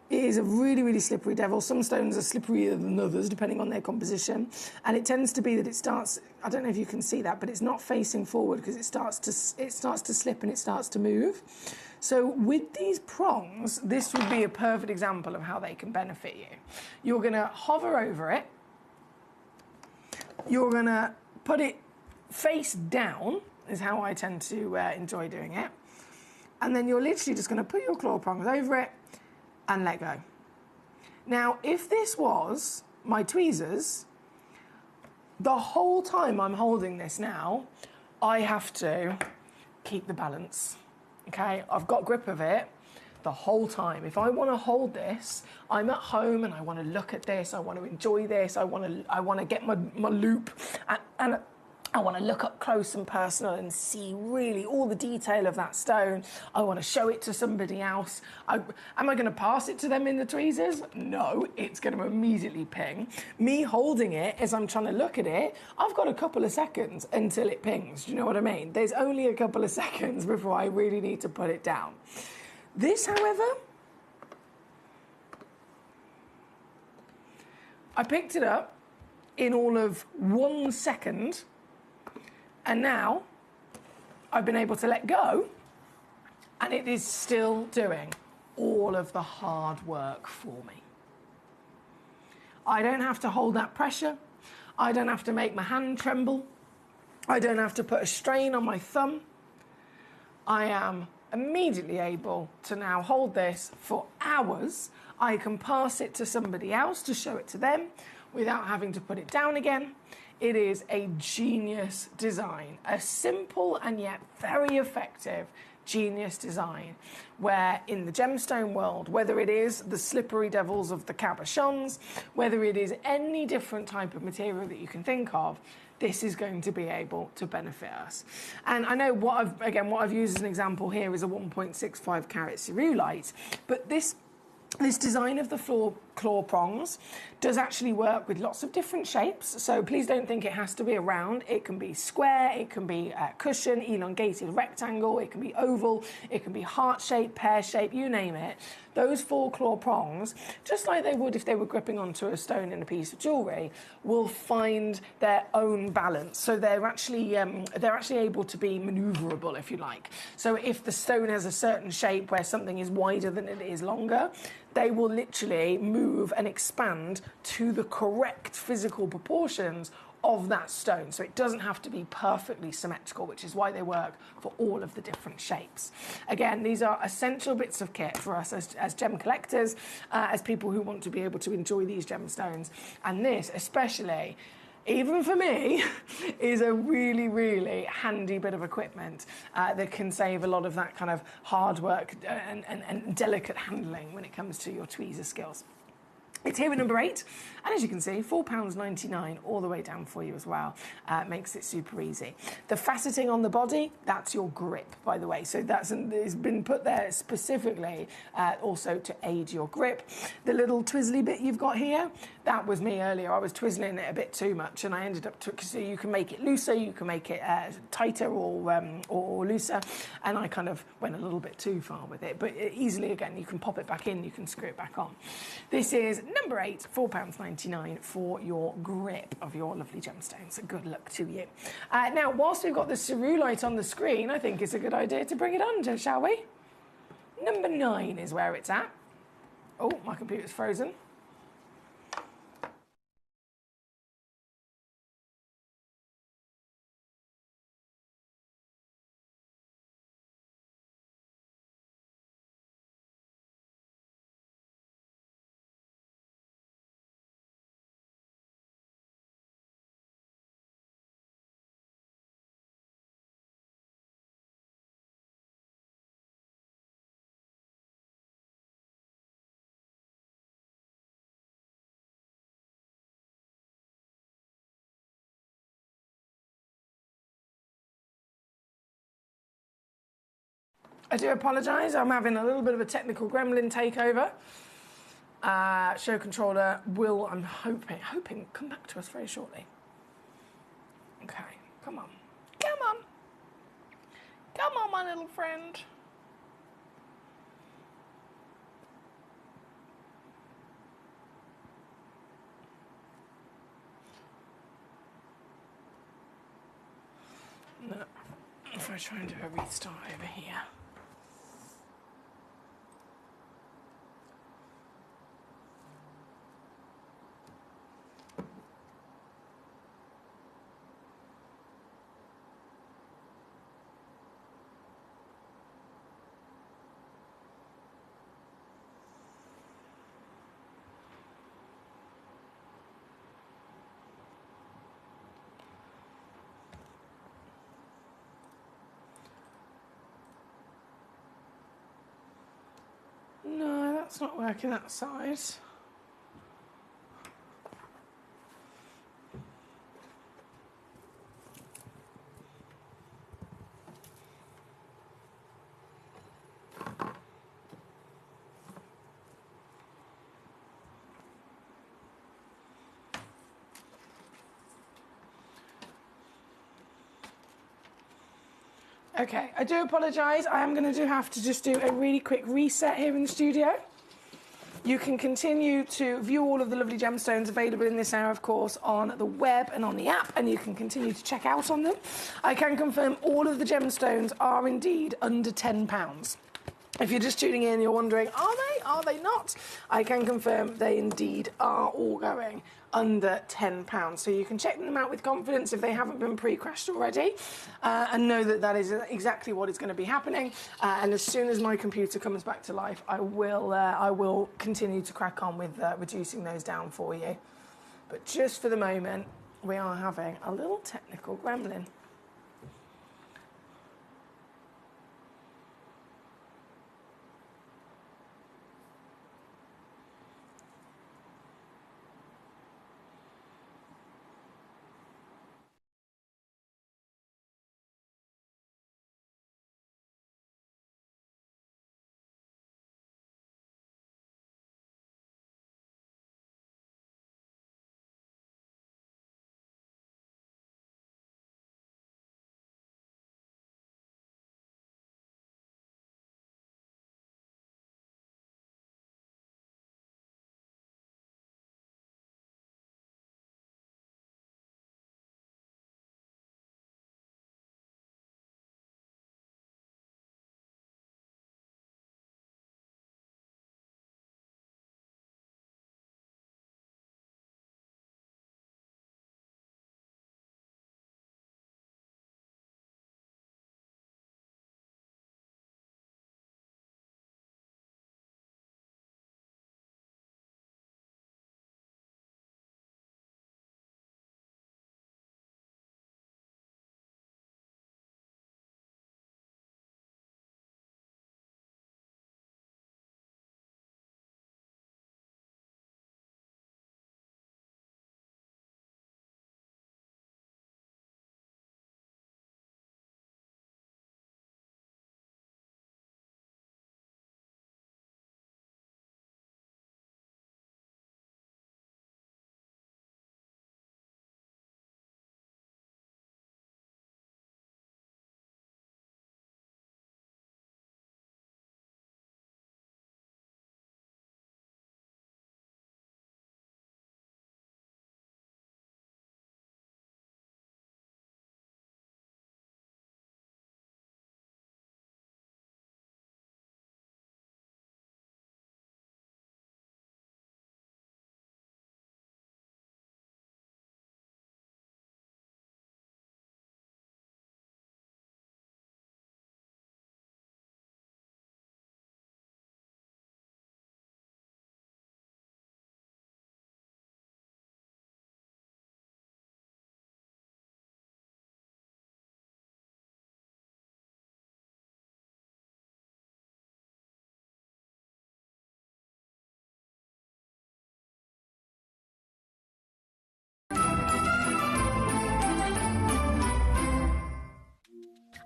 It is a really, really slippery devil. Some stones are slipperier than others, depending on their composition. And it tends to be that it starts, I don't know if you can see that, but it's not facing forward because it starts to slip and it starts to move. So with these prongs, this would be a perfect example of how they can benefit you. You're going to hover over it. You're going to put it face down, is how I tend to enjoy doing it. And then you're literally just going to put your claw prongs over it and let go. Now, if this was my tweezers, the whole time I'm holding this now, I have to keep the balance, okay? I've got grip of it the whole time. If I want to hold this, I'm at home and I want to look at this, I want to enjoy this, I want to get my loop, and I want to look up close and personal and see really all the detail of that stone. I want to show it to somebody else. Am I going to pass it to them in the tweezers? No, it's going to immediately ping. Me holding it as I'm trying to look at it, I've got a couple of seconds until it pings. Do you know what I mean? There's only a couple of seconds before I really need to put it down. This, however, I picked it up in all of 1 second. And now I've been able to let go, and it is still doing all of the hard work for me. I don't have to hold that pressure. I don't have to make my hand tremble. I don't have to put a strain on my thumb. I am immediately able to now hold this for hours. I can pass it to somebody else to show it to them without having to put it down again. It is a genius design, a simple and yet very effective genius design, where in the gemstone world, whether it is the slippery devils of the cabochons, whether it is any different type of material that you can think of, this is going to be able to benefit us. And I know what I've used as an example here is a 1.65 carat cerulite, but this design of the claw prongs does actually work with lots of different shapes. So please don't think it has to be a round. It can be square, it can be a cushion, elongated rectangle, it can be oval, it can be heart shape, pear shape, you name it. Those 4 claw prongs, just like they would if they were gripping onto a stone in a piece of jewellery, will find their own balance. So they're actually able to be manoeuvrable, if you like. So if the stone has a certain shape where something is wider than it is longer, they will literally move and expand to the correct physical proportions of that stone. So it doesn't have to be perfectly symmetrical, which is why they work for all of the different shapes. Again, these are essential bits of kit for us as gem collectors, as people who want to be able to enjoy these gemstones. And this especially, even for me, is a really, really handy bit of equipment that can save a lot of that kind of hard work and delicate handling when it comes to your tweezer skills. It's here at number 8, and as you can see, £4.99 all the way down for you as well. Makes it super easy. The faceting on the body, that's your grip, by the way. So it's been put there specifically also to aid your grip. The little twizzly bit you've got here, that was me earlier. I was twizzling it a bit too much, and I ended up so you can make it looser, you can make it tighter or looser, and I kind of went a little bit too far with it. But easily, again, you can pop it back in, you can screw it back on. This is number 8, £4.99 for your grip of your lovely gemstones. Good luck to you. Now, whilst we've got the cerulite on the screen, I think it's a good idea to bring it under, shall we? Number 9 is where it's at. Oh, my computer's frozen. I do apologise, I'm having a little bit of a technical gremlin takeover. Show controller will, I'm hoping, come back to us very shortly. Okay, come on. Come on. Come on, my little friend. No, if I try and do a restart over here. No, that's not working that side. Okay, I do apologise. I am going to have to just do a really quick reset here in the studio. You can continue to view all of the lovely gemstones available in this hour, of course, on the web and on the app, and you can continue to check out on them. I can confirm all of the gemstones are indeed under £10. If you're just tuning in, you're wondering, are they not? I can confirm they indeed are all going under £10. So you can check them out with confidence if they haven't been pre-crashed already, and know that that is exactly what is going to be happening. And as soon as my computer comes back to life, I will continue to crack on with reducing those down for you. But just for the moment, we are having a little technical gremlin.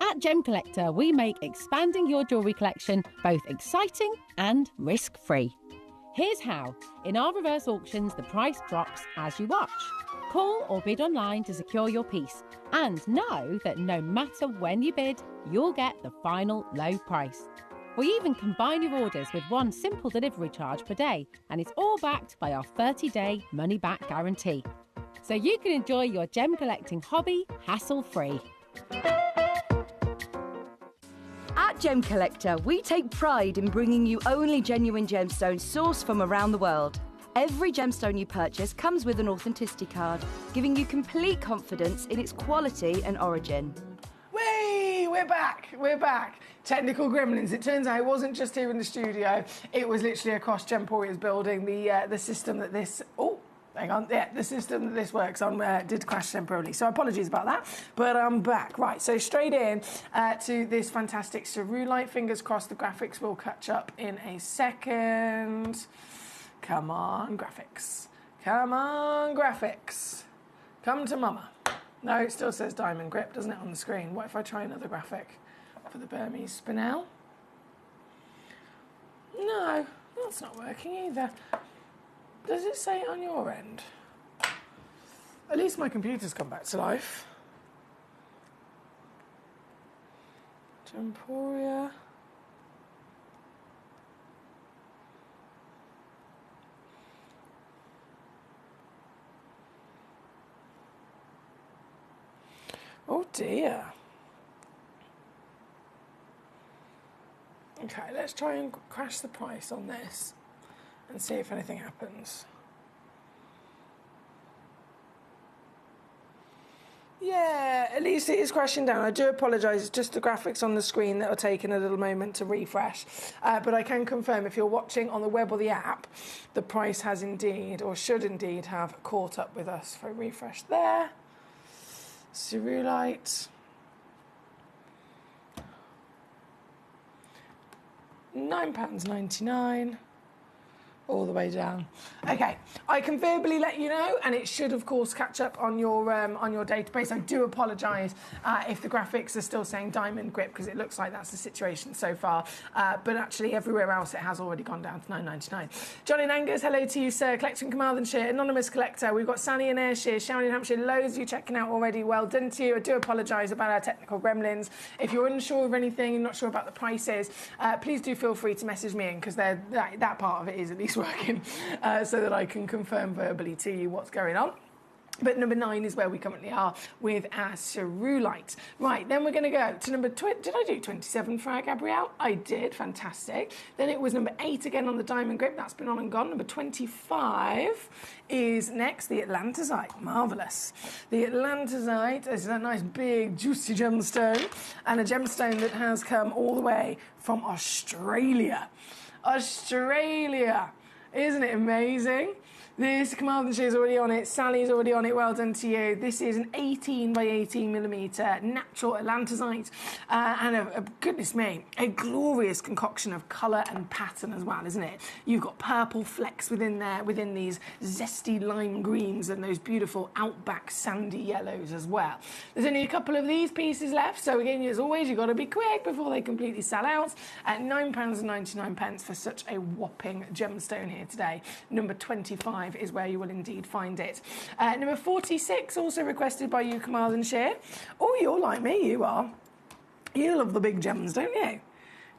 At Gemcollector, we make expanding your jewellery collection both exciting and risk-free. Here's how. In our reverse auctions, the price drops as you watch. Call or bid online to secure your piece, and know that no matter when you bid, you'll get the final low price. We even combine your orders with one simple delivery charge per day, and it's all backed by our 30-day money-back guarantee. So you can enjoy your gem collecting hobby hassle-free. At Gemcollector, we take pride in bringing you only genuine gemstones sourced from around the world. Every gemstone you purchase comes with an authenticity card, giving you complete confidence in its quality and origin. Whee! We're back. Technical gremlins. It turns out it wasn't just here in the studio. It was literally across Gemporia's building. The system that this... Oh, hang on. Yeah, the system that this works on did crash temporarily. So apologies about that. But I'm back. Right, so straight in to this fantastic cerulite. Fingers crossed the graphics will catch up in a second. Come on, graphics. Come on, graphics. Come to mama. No, it still says diamond grip, doesn't it, on the screen? What if I try another graphic for the Burmese spinel? No, that's not working either. Does it say it on your end? At least my computer's come back to life. Gemporia. Oh dear. Okay, let's try and crash the price on this and see if anything happens. Yeah, at least it is crashing down. I do apologise, it's just the graphics on the screen that are taking a little moment to refresh. But I can confirm if you're watching on the web or the app, the price has indeed, or should indeed have, caught up with us. If I refresh there. Cerulite. £9.99 all the way down. Okay, I can verbally let you know, and it should, of course, catch up on your database. I do apologise if the graphics are still saying diamond grip, because it looks like that's the situation so far. But actually, everywhere else, it has already gone down to £9.99. Johnny and Angus, hello to you, sir. Collector in Carmarthenshire, Anonymous Collector. We've got Sally in Ayrshire, Sharon in Hampshire. Loads of you checking out already. Well done to you. I do apologise about our technical gremlins. If you're unsure of anything, you're not sure about the prices, please do feel free to message me in, because that part of it is at least working, so that I can confirm verbally to you what's going on. But number 9 is where we currently are with our cerulite. Right, then we're going to go to number... Did I do 27 for our Gabrielle? I did, fantastic. Then it was number 8 again on the diamond grip. That's been on and gone. Number 25 is next, the Atlantazite. Marvellous. The Atlantazite is a nice big juicy gemstone, and a gemstone that has come all the way from Australia. Australia! Isn't it amazing? This Carmarthenshire is already on it. Sally's already on it. Well done to you. This is an 18 by 18 millimetre natural Atlantazite, and goodness me, a glorious concoction of colour and pattern as well, isn't it? You've got purple flecks within there, within these zesty lime greens and those beautiful outback sandy yellows as well. There's only a couple of these pieces left, so again, as always, you've got to be quick before they completely sell out. At £9.99 for such a whopping gemstone here today. Number 25 is where you will indeed find it. Number 46, also requested by you, Carmarthenshire. Oh, you're like me, you are. You love the big gems, don't you?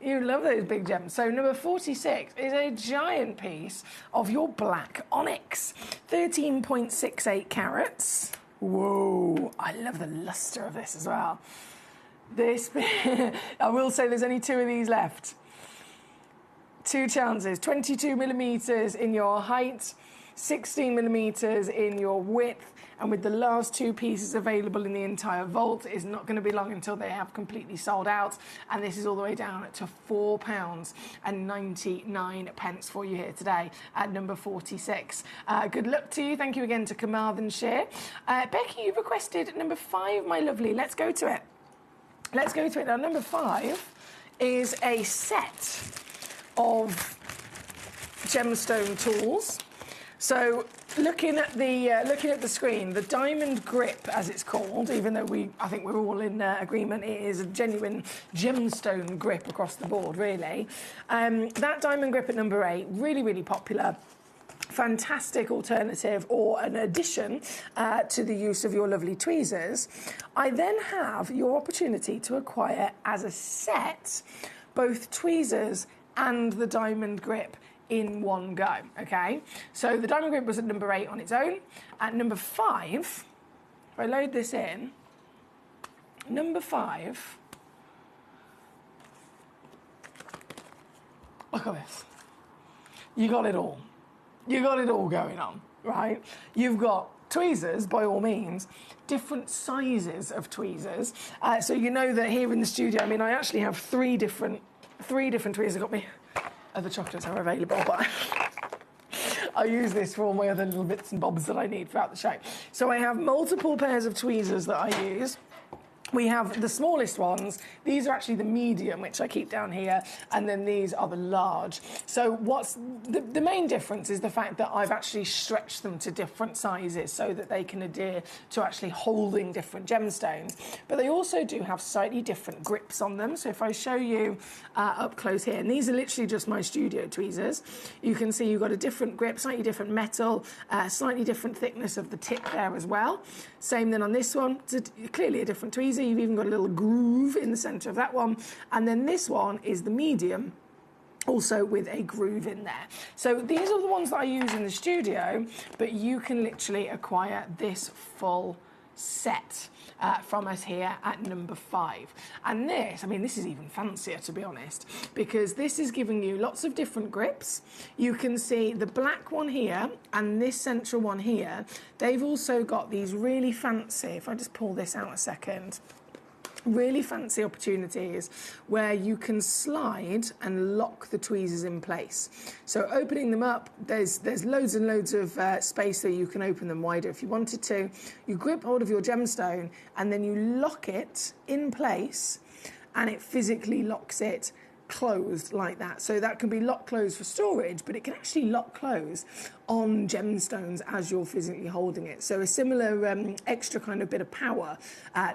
You love those big gems. So number 46 is a giant piece of your black onyx. 13.68 carats. Whoa, I love the lustre of this as well. This, I will say there's only 2 of these left. 2 chances, 22 millimetres in your height, 16 millimetres in your width, and with the last 2 pieces available in the entire vault, it's not going to be long until they have completely sold out, and this is all the way down to £4.99 for you here today at number 46. Good luck to you. Thank you again to Carmarthenshire. Becky, you've requested number 5, my lovely. Let's go to it. Let's go to it. Now, number 5 is a set of gemstone tools. So looking at the screen, the diamond grip, as it's called, even though I think we're all in agreement, it is a genuine gemstone grip across the board, really. That diamond grip at number 8, really, really popular. Fantastic alternative or an addition to the use of your lovely tweezers. I then have your opportunity to acquire as a set both tweezers and the diamond grip in one go, okay? So the diamond grip was at number 8 on its own. At number 5, if I load this in, number 5, look at this. You got it all. You got it all going on, right? You've got tweezers, by all means, different sizes of tweezers. So you know that here in the studio, I mean, I actually have 3 different tweezers. Got me. Other chocolates are available, but I use this for all my other little bits and bobs that I need throughout the show. So I have multiple pairs of tweezers that I use. We have the smallest ones. These are actually the medium, which I keep down here, and then these are the large. So what's the main difference is the fact that I've actually stretched them to different sizes so that they can adhere to actually holding different gemstones. But they also do have slightly different grips on them. So if I show you up close here, and these are literally just my studio tweezers, you can see you've got a different grip, slightly different metal, slightly different thickness of the tip there as well. Same then on this one, it's clearly a different tweezer. see you've even got a little groove in the centre of that one. And then this one is the medium, also with a groove in there. So these are the ones that I use in the studio, but you can literally acquire this full set from us here at number 5. And this, I mean, this is even fancier, to be honest, because this is giving you lots of different grips. You can see the black one here and this central one here. They've also got these really fancy, if I just pull this out a second, really fancy opportunities where you can slide and lock the tweezers in place. So opening them up, there's loads and loads of space so you can open them wider if you wanted to. You grip hold of your gemstone and then you lock it in place and it physically locks it closed like that. So that can be lock closed for storage, but it can actually lock close on gemstones as you're physically holding it. So a similar extra kind of bit of power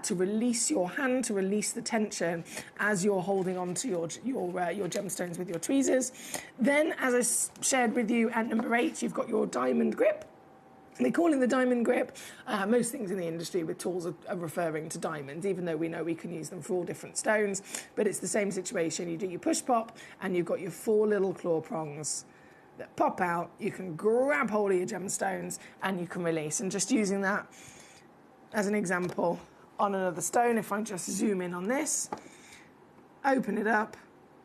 to release your hand, to release the tension as you're holding on to your gemstones with your tweezers. Then, as I shared with you at number 8, you've got your diamond grip. They call it the diamond grip. Most things in the industry with tools are referring to diamonds, even though we know we can use them for all different stones. But it's the same situation. You do your push pop and you've got your 4 little claw prongs that pop out. You can grab hold of your gemstones and you can release. And just using that as an example on another stone, if I just zoom in on this, open it up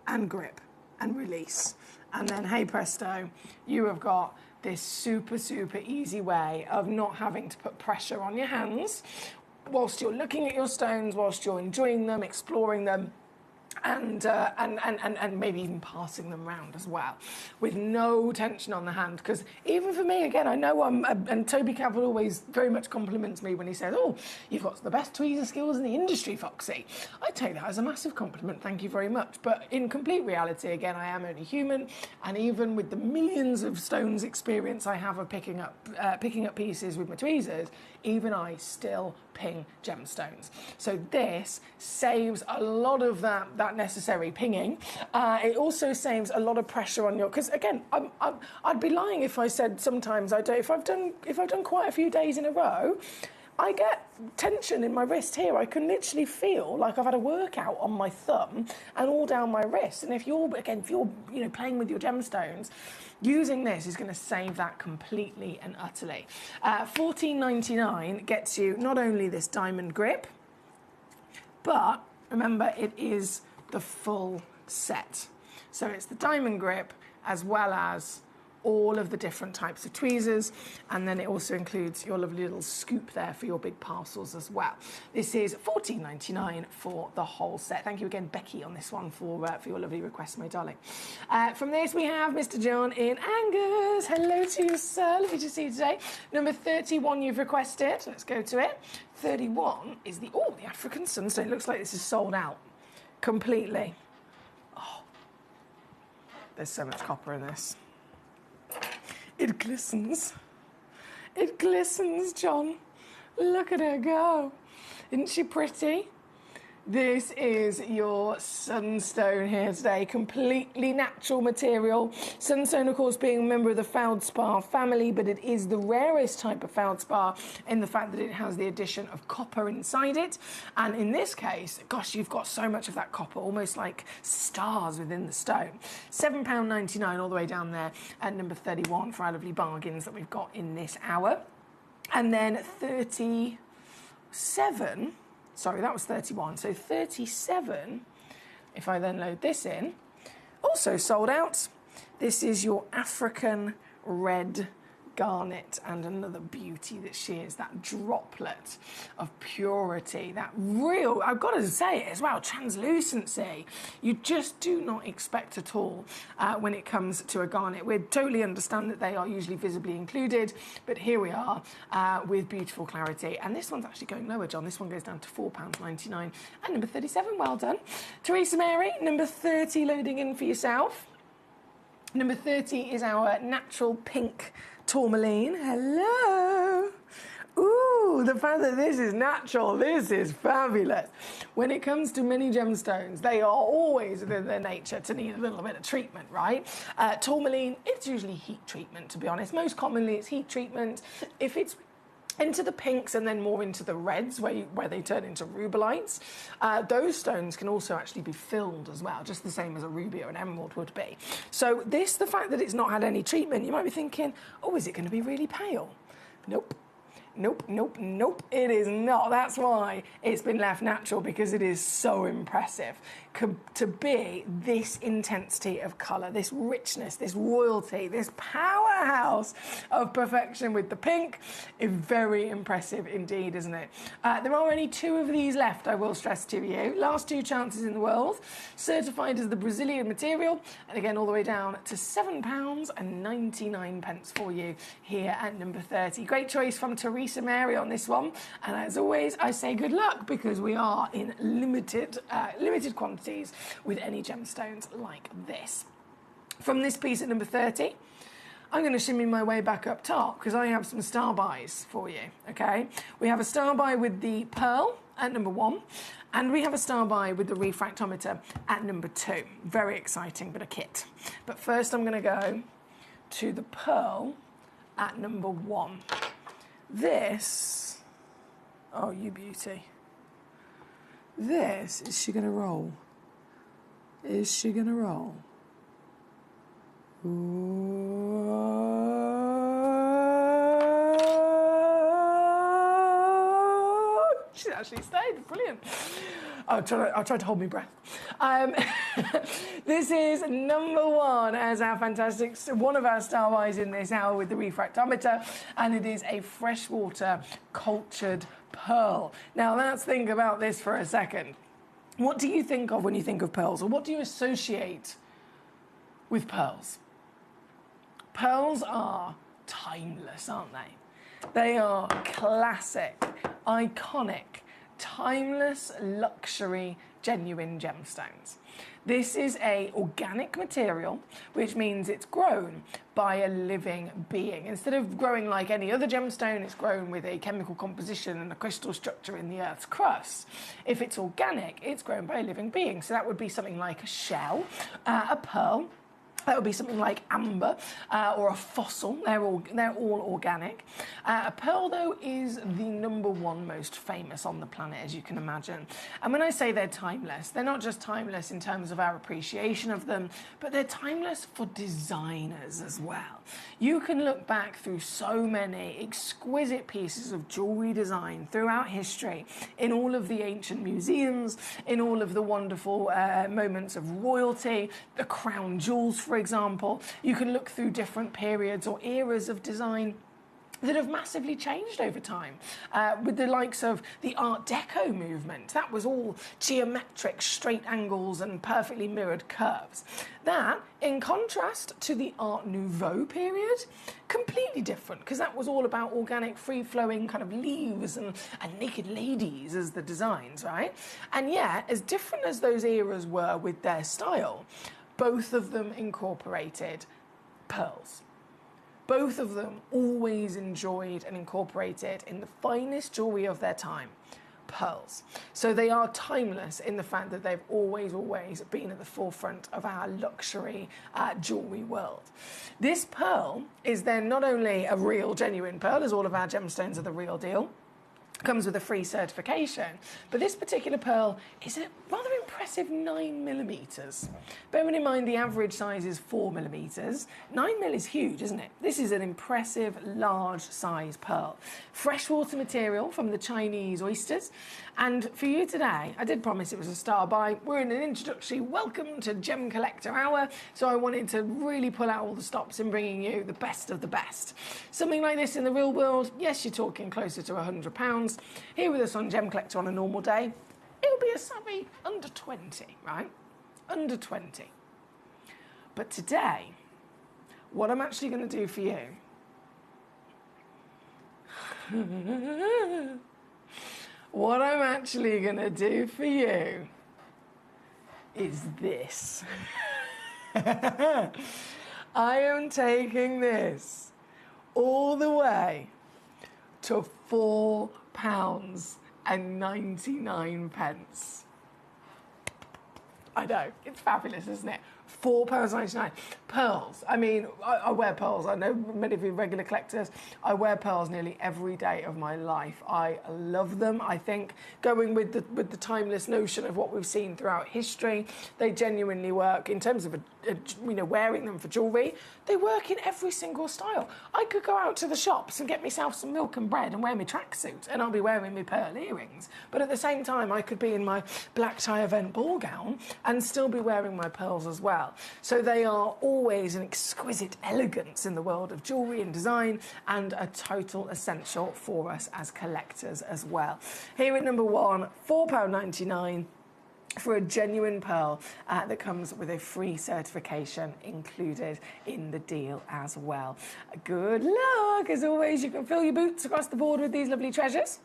and grip and release. And then, hey presto, you have got this super, super easy way of not having to put pressure on your hands whilst you're looking at your stones, whilst you're enjoying them, exploring them, and maybe even passing them around as well, with no tension on the hand. Because even for me, again, I know and Toby Cavill always very much compliments me when he says, "Oh, you've got the best tweezer skills in the industry, Foxy." I take that as a massive compliment, thank you very much. But in complete reality, again, I am only human, and even with the millions of stones experience I have of picking up pieces with my tweezers, even I still ping gemstones. So this saves a lot of that necessary pinging. It also saves a lot of pressure on your, because again, I'd be lying if I said sometimes I don't. If I've done quite a few days in a row, I get tension in my wrist here. I can literally feel like I've had a workout on my thumb and all down my wrist. And if you're playing with your gemstones, using this is going to save that completely and utterly. $14.99 gets you not only this diamond grip, but remember, it is the full set. So it's the diamond grip as well as all of the different types of tweezers, and then it also includes your lovely little scoop there for your big parcels as well. This is $14.99 for the whole set. Thank you again, Becky, on this one for your lovely request, my darling. From this, we have Mr. John in Angus. Hello to you, sir. Lovely to see you today. Number 31 you've requested. Let's go to it. 31 is the African Sunstone. Looks like this is sold out completely. Oh, there's so much copper in this. It glistens. It glistens, John. Look at her go. Isn't she pretty? This is your sunstone here today, completely natural material. Sunstone, of course, being a member of the feldspar family, but it is the rarest type of feldspar in the fact that it has the addition of copper inside it. And in this case, gosh, you've got so much of that copper, almost like stars within the stone. £7.99 all the way down there at number 31 for our lovely bargains that we've got in this hour. And then 37... Sorry, that was 31. So 37, if I then load this in, also sold out. This is your African red garnet, and another beauty that she is, that droplet of purity, that real, I've got to say it as well, translucency. You just do not expect at all when it comes to a garnet. We totally understand that they are usually visibly included, but here we are with beautiful clarity. And this one's actually going lower, John. This one goes down to £4.99. And number 37, well done. Teresa Mary, number 30 loading in for yourself. Number 30 is our natural pink tourmaline. Hello. Ooh, the fact that this is natural, this is fabulous. When it comes to mini gemstones, they are always within their nature to need a little bit of treatment, right? Tourmaline, it's usually heat treatment, to be honest. Most commonly, it's heat treatment. If it's into the pinks and then more into the reds where they turn into rubelites. Those stones can also actually be filled as well, just the same as a ruby or an emerald would be. So the fact that it's not had any treatment, you might be thinking, oh, is it going to be really pale? Nope. Nope, nope, nope, it is not. That's why it's been left natural, because it is so impressive. To be this intensity of colour, this richness, this royalty, this powerhouse of perfection with the pink is very impressive indeed, isn't it? There are only 2 of these left, I will stress to you. Last 2 chances in the world, certified as the Brazilian material, and again all the way down to £7.99 for you here at number 30. Great choice from Teresa Mary on this one, and as always I say good luck, because we are in limited quantities with any gemstones like this. From this piece at number 30, I'm going to shimmy my way back up top, because I have some star buys for you, okay? We have a star buy with the pearl at number 1, and we have a star buy with the refractometer at number 2. Very exciting bit of kit. But first I'm going to go to the pearl at number 1. This, oh, you beauty. This, is she going to roll? Is she going to roll? She actually stayed. Brilliant. I'll try to hold my breath. This is number 1 as our fantastic, one of our star buys in this hour with the refractometer, and it is a freshwater cultured pearl. Now let's think about this for a second. What do you think of when you think of pearls, or what do you associate with pearls? Pearls are timeless, aren't they? They are classic, iconic, timeless, luxury, genuine gemstones. This is an organic material, which means it's grown by a living being. Instead of growing like any other gemstone, it's grown with a chemical composition and a crystal structure in the Earth's crust. If it's organic, it's grown by a living being. So that would be something like a shell, a pearl. That would be something like amber or a fossil. They're all organic. A pearl, though, is the number 1 most famous on the planet, as you can imagine. And when I say they're timeless, they're not just timeless in terms of our appreciation of them, but they're timeless for designers as well. You can look back through so many exquisite pieces of jewellery design throughout history, in all of the ancient museums, in all of the wonderful moments of royalty, the crown jewels, for example. You can look through different periods or eras of design that have massively changed over time. With the likes of the Art Deco movement, that was all geometric, straight angles and perfectly mirrored curves. That, in contrast to the Art Nouveau period, completely different, because that was all about organic, free-flowing kind of leaves and naked ladies as the designs, right? And yet, as different as those eras were with their style, both of them incorporated pearls. Both of them always enjoyed and incorporated in the finest jewellery of their time, pearls. So they are timeless in the fact that they've always been at the forefront of our luxury jewellery world. This pearl is then not only a real, genuine pearl, as all of our gemstones are the real deal, comes with a free certification, but this particular pearl is a rather impressive 9mm. Bearing in mind the average size is 4mm, 9mm is huge, isn't it? This is an impressive large size pearl. Freshwater material from the Chinese oysters, and for you today, I did promise it was a star buy. We're in an introductory welcome to Gem Collector Hour, so I wanted to really pull out all the stops in bringing you the best of the best. Something like this in the real world, yes, you're talking closer to £100. Here with us on Gem Collector on a normal day, it'll be a savvy under 20, right? Under 20. But today, what I'm actually going to do for you what I'm actually going to do for you is this. I am taking this all the way to £4.99. I know, it's fabulous, isn't it? £4.99. Pearls. I mean, I wear pearls. I know many of you regular collectors. I wear pearls nearly every day of my life. I love them. I think going with the timeless notion of what we've seen throughout history, they genuinely work in terms of wearing them for jewellery. They work in every single style. I could go out to the shops and get myself some milk and bread and wear my tracksuit, and I'll be wearing my pearl earrings. But at the same time, I could be in my black tie event ball gown and still be wearing my pearls as well. So they are always an exquisite elegance in the world of jewellery and design, and a total essential for us as collectors as well. Here at number one, £4.99 for a genuine pearl that comes with a free certification included in the deal as well. Good luck. As always, you can fill your boots across the board with these lovely treasures.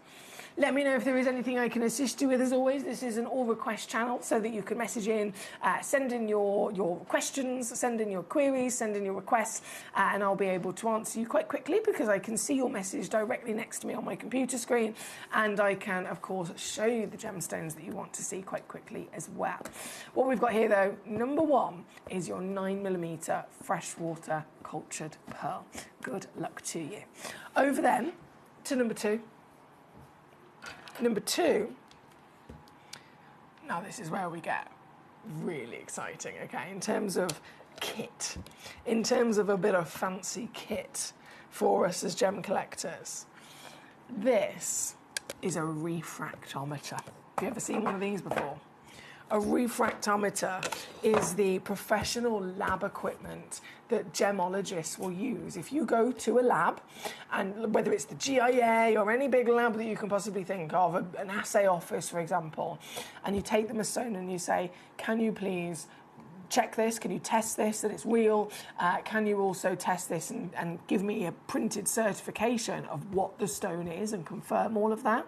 Let me know if there is anything I can assist you with. As always, this is an all request channel so that you can message in, send in your questions, send in your queries, send in your requests, and I'll be able to answer you quite quickly because I can see your message directly next to me on my computer screen, and I can, of course, show you the gemstones that you want to see quite quickly as well. What we've got here, though, number one is your 9mm freshwater cultured pearl. Good luck to you. Over then to number two. Number two, now this is where we get really exciting, okay, in terms of kit, in terms of a bit of fancy kit for us as gem collectors. This is a refractometer. Have you ever seen one of these before? A refractometer is the professional lab equipment that gemologists will use. If you go to a lab, and whether it's the GIA or any big lab that you can possibly think of, an assay office, for example, and you take them a stone and you say, can you please check this? Can you test this, that it's real? Can you also test this and give me a printed certification of what the stone is and confirm all of that?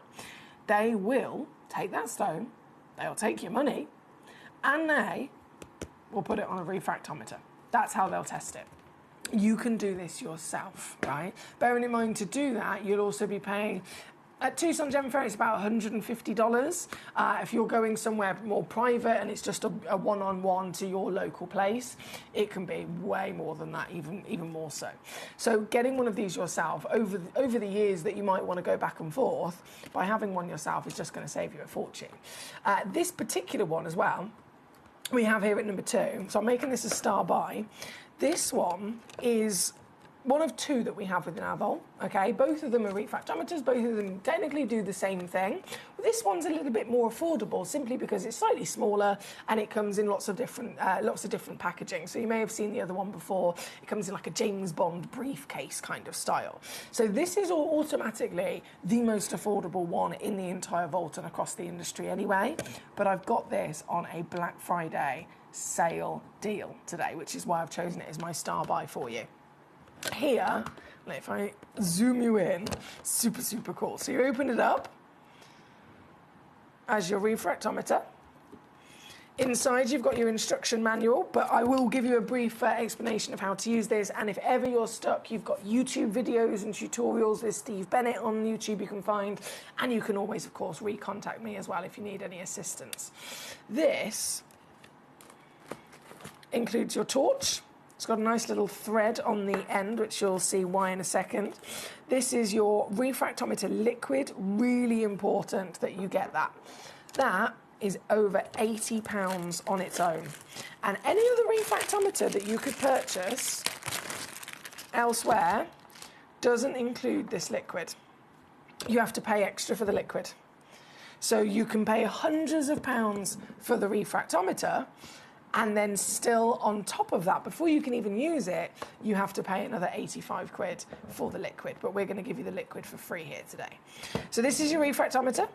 They will take that stone, they'll take your money, and they will put it on a refractometer. That's how they'll test it. You can do this yourself, right? Bearing in mind, to do that, you'll also be paying, at Tucson Gem Fair, it's about $150. If you're going somewhere more private and it's just a one-on-one to your local place, it can be way more than that, even more so. So getting one of these yourself, over the years that you might want to go back and forth, by having one yourself is just going to save you a fortune. This particular one as well, we have here at number two. So I'm making this a star buy. This one is one of two that we have within our vault, okay? Both of them are refractometers, both of them technically do the same thing. This one's a little bit more affordable simply because it's slightly smaller and it comes in lots of different packaging. So you may have seen the other one before. It comes in like a James Bond briefcase kind of style. So this is automatically the most affordable one in the entire vault and across the industry anyway. But I've got this on a Black Friday sale deal today, which is why I've chosen it as my star buy for you. Here, if I zoom you in, super, super cool. So you open it up as your refractometer. Inside, you've got your instruction manual, but I will give you a brief explanation of how to use this. And if ever you're stuck, you've got YouTube videos and tutorials. There's Steve Bennett on YouTube you can find. And you can always, of course, recontact me as well if you need any assistance. This includes your torch. It's got a nice little thread on the end, which you'll see why in a second. This is your refractometer liquid. Really important that you get that. That is over £80 on its own. And any other refractometer that you could purchase elsewhere doesn't include this liquid. You have to pay extra for the liquid. So you can pay hundreds of pounds for the refractometer, and then still on top of that, before you can even use it, you have to pay another 85 quid for the liquid. But we're going to give you the liquid for free here today. So this is your refractometer.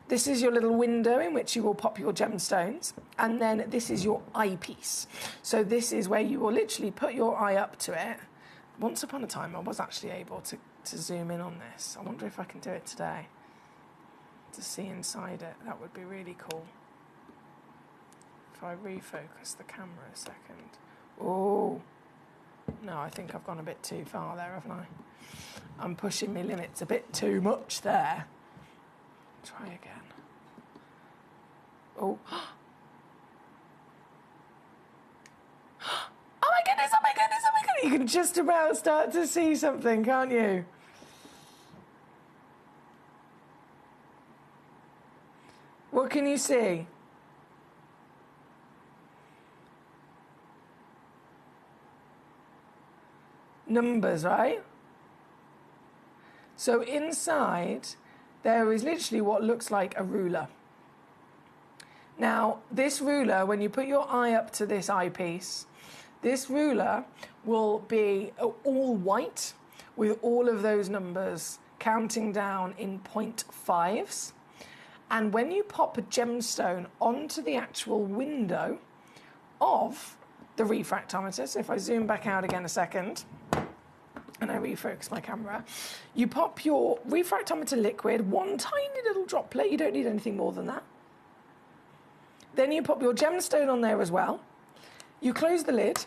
This is your little window in which you will pop your gemstones. And then this is your eyepiece. So this is where you will literally put your eye up to it. Once upon a time, I was actually able to zoom in on this. I wonder if I can do it today to see inside it. That would be really cool. If I refocus the camera a second. Oh, no, I think I've gone a bit too far there, haven't I? I'm pushing my limits a bit too much there. Try again. Oh. can just about start to see something, can't you? What can you see? Numbers, right? So inside, there is literally what looks like a ruler. Now, this ruler, when you put your eye up to this eyepiece, this ruler will be all white with all of those numbers counting down in 0.5s. And when you pop a gemstone onto the actual window of the refractometer, so if I zoom back out again a second, and I refocus my camera, you pop your refractometer liquid, one tiny little droplet, you don't need anything more than that. Then you pop your gemstone on there as well. You close the lid.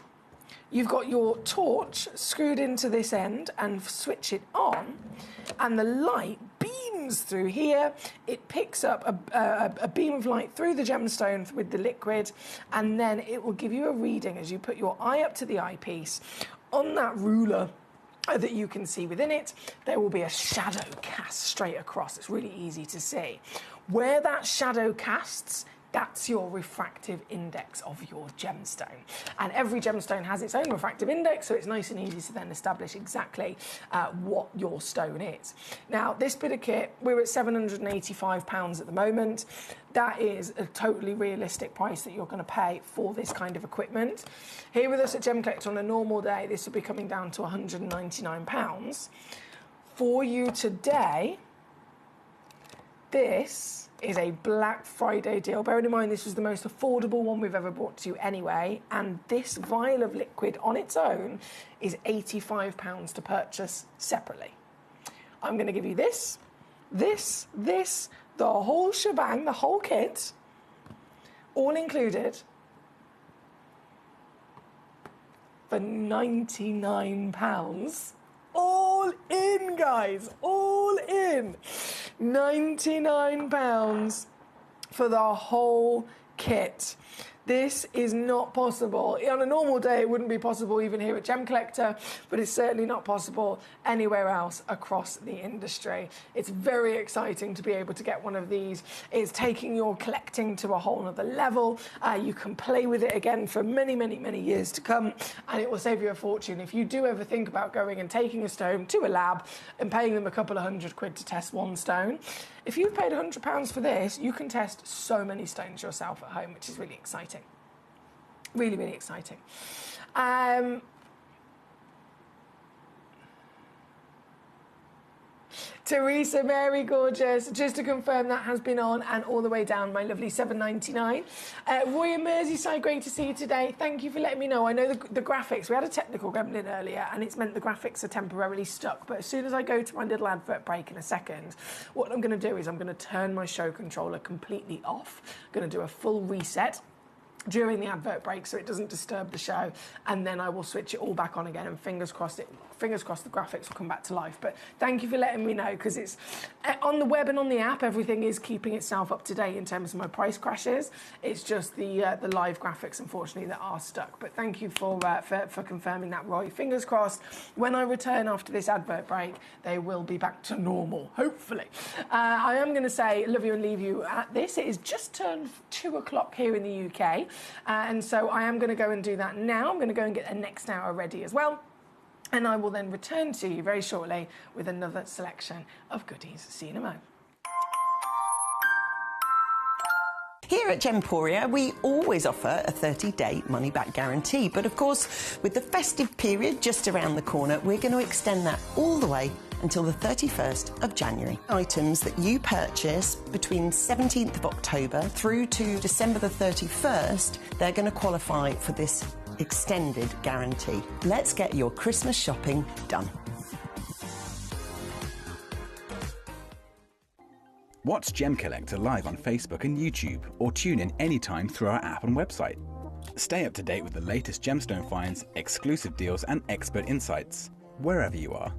You've got your torch screwed into this end and switch it on, and the light beams through here. It picks up a beam of light through the gemstone with the liquid, and then it will give you a reading as you put your eye up to the eyepiece. On that ruler that you can see within it, there will be a shadow cast straight across. It's really easy to see. Where that shadow casts, that's your refractive index of your gemstone. And every gemstone has its own refractive index, so it's nice and easy to then establish exactly what your stone is. Now, this bit of kit, we're at £785 at the moment. That is a totally realistic price that you're going to pay for this kind of equipment. Here with us at Gemcollector on a normal day, this will be coming down to £199. For you today, this is a Black Friday deal. Bearing in mind this was the most affordable one we've ever brought to you anyway, and this vial of liquid on its own is £85 to purchase separately. I'm going to give you this, the whole shebang, the whole kit, all included, for £99. All in, guys, all in. £99 for the whole kit. This is not possible. On a normal day, it wouldn't be possible even here at Gemcollector, but it's certainly not possible anywhere else across the industry. It's very exciting to be able to get one of these. It's taking your collecting to a whole other level. You can play with it again for many, many, many years to come, and it will save you a fortune. If you do ever think about going and taking a stone to a lab and paying them a couple of £100 to test one stone, if you've paid £100 for this, you can test so many stones yourself at home, which is really exciting. Really, really exciting. Teresa, Mary, gorgeous. Just to confirm, that has been on and all the way down, my lovely £7.99. Roy in Merseyside, great to see you today. Thank you for letting me know. I know the graphics, we had a technical gremlin earlier and it's meant the graphics are temporarily stuck. But as soon as I go to my little advert break in a second, what I'm going to do is I'm going to turn my show controller completely off. I'm going to do a full reset during the advert break so it doesn't disturb the show, and then I will switch it all back on again, and fingers crossed the graphics will come back to life. But thank you for letting me know, because it's on the web and on the app, everything is keeping itself up to date in terms of my price crashes. It's just the live graphics, unfortunately, that are stuck. But thank you for confirming that, Roy. Fingers crossed, when I return after this advert break, they will be back to normal, hopefully. I am going to say love you and leave you at this. It is just turned 2 o'clock here in the UK. And so I am going to go and do that now. I'm going to go and get the next hour ready as well. And I will then return to you very shortly with another selection of goodies. See you in a moment. Here at Gemporia, we always offer a 30-day money-back guarantee. But of course, with the festive period just around the corner, we're going to extend that all the way until the 31st of January. Items that you purchase between 17th of October through to December the 31st, they're going to qualify for this extended guarantee. Let's get your Christmas shopping done. Watch Gemcollector live on Facebook and YouTube, or tune in anytime through our app and website. Stay up to date with the latest gemstone finds, exclusive deals and expert insights, wherever you are.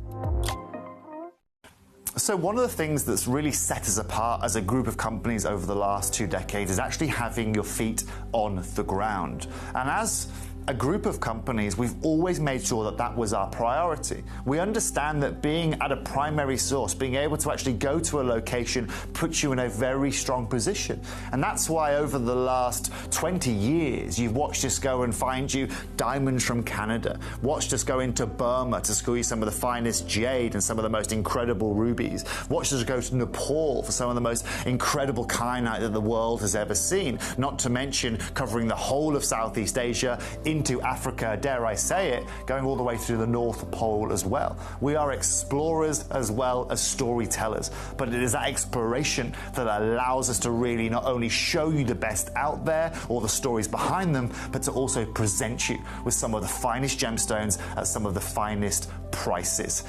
So one of the things that's really set us apart as a group of companies over the last 2 decades is actually having your feet on the ground. And as a group of companies, we've always made sure that that was our priority. We understand that being at a primary source, being able to actually go to a location, puts you in a very strong position. And that's why over the last 20 years, you've watched us go and find you diamonds from Canada, watched us go into Burma to school you some of the finest jade and some of the most incredible rubies, watched us go to Nepal for some of the most incredible kyanite that the world has ever seen, not to mention covering the whole of Southeast Asia into Africa, dare I say it, going all the way through the North Pole as well. We are explorers as well as storytellers, but it is that exploration that allows us to really not only show you the best out there or the stories behind them, but to also present you with some of the finest gemstones at some of the finest prices.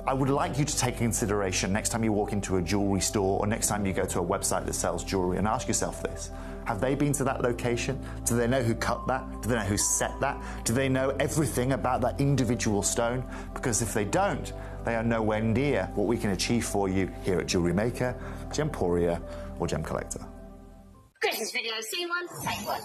I would like you to take consideration next time you walk into a jewelry store or next time you go to a website that sells jewelry and ask yourself this. Have they been to that location? Do they know who cut that? Do they know who set that? Do they know everything about that individual stone? Because if they don't, they are nowhere near what we can achieve for you here at Jewelry Maker, Gemporia, or Gemcollector. Christmas video, see one, take one.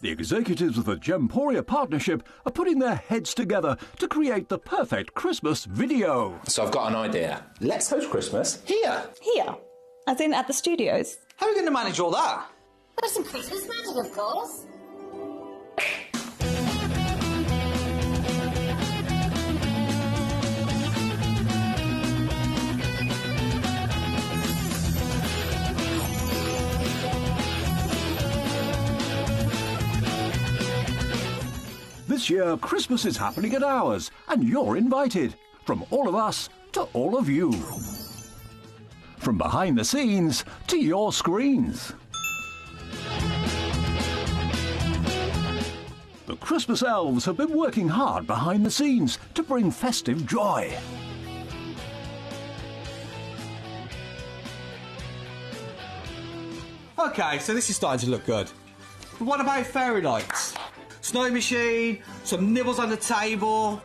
The executives of the Gemporia partnership are putting their heads together to create the perfect Christmas video. So I've got an idea. Let's host Christmas here. Here? As in at the studios? How are we going to manage all that? There's some Christmas magic, of course. This year, Christmas is happening at ours, and you're invited. From all of us to all of you. From behind the scenes to your screens. The Christmas elves have been working hard behind the scenes to bring festive joy. Okay, so this is starting to look good. But what about fairy lights? Snow machine, some nibbles on the table.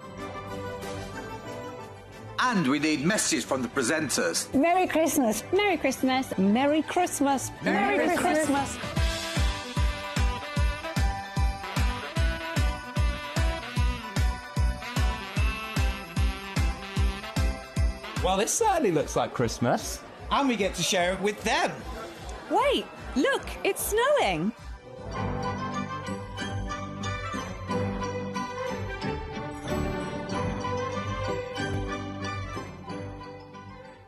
And we need messages from the presenters. Merry Christmas. Merry Christmas. Merry Christmas. Merry Christmas. Well, this certainly looks like Christmas. And we get to share it with them. Wait, look, it's snowing.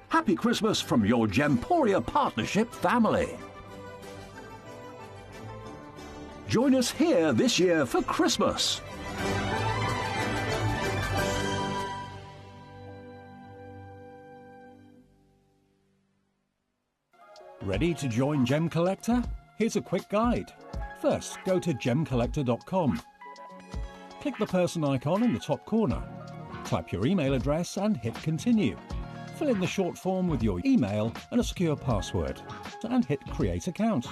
Happy Christmas from your Gemporia partnership family. Join us here this year for Christmas. Ready to join Gemcollector? Here's a quick guide. First, go to Gemcollector.com. Click the person icon in the top corner. Type your email address and hit continue. Fill in the short form with your email and a secure password, and hit Create Account.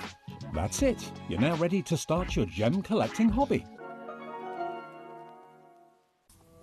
That's it. You're now ready to start your gem collecting hobby.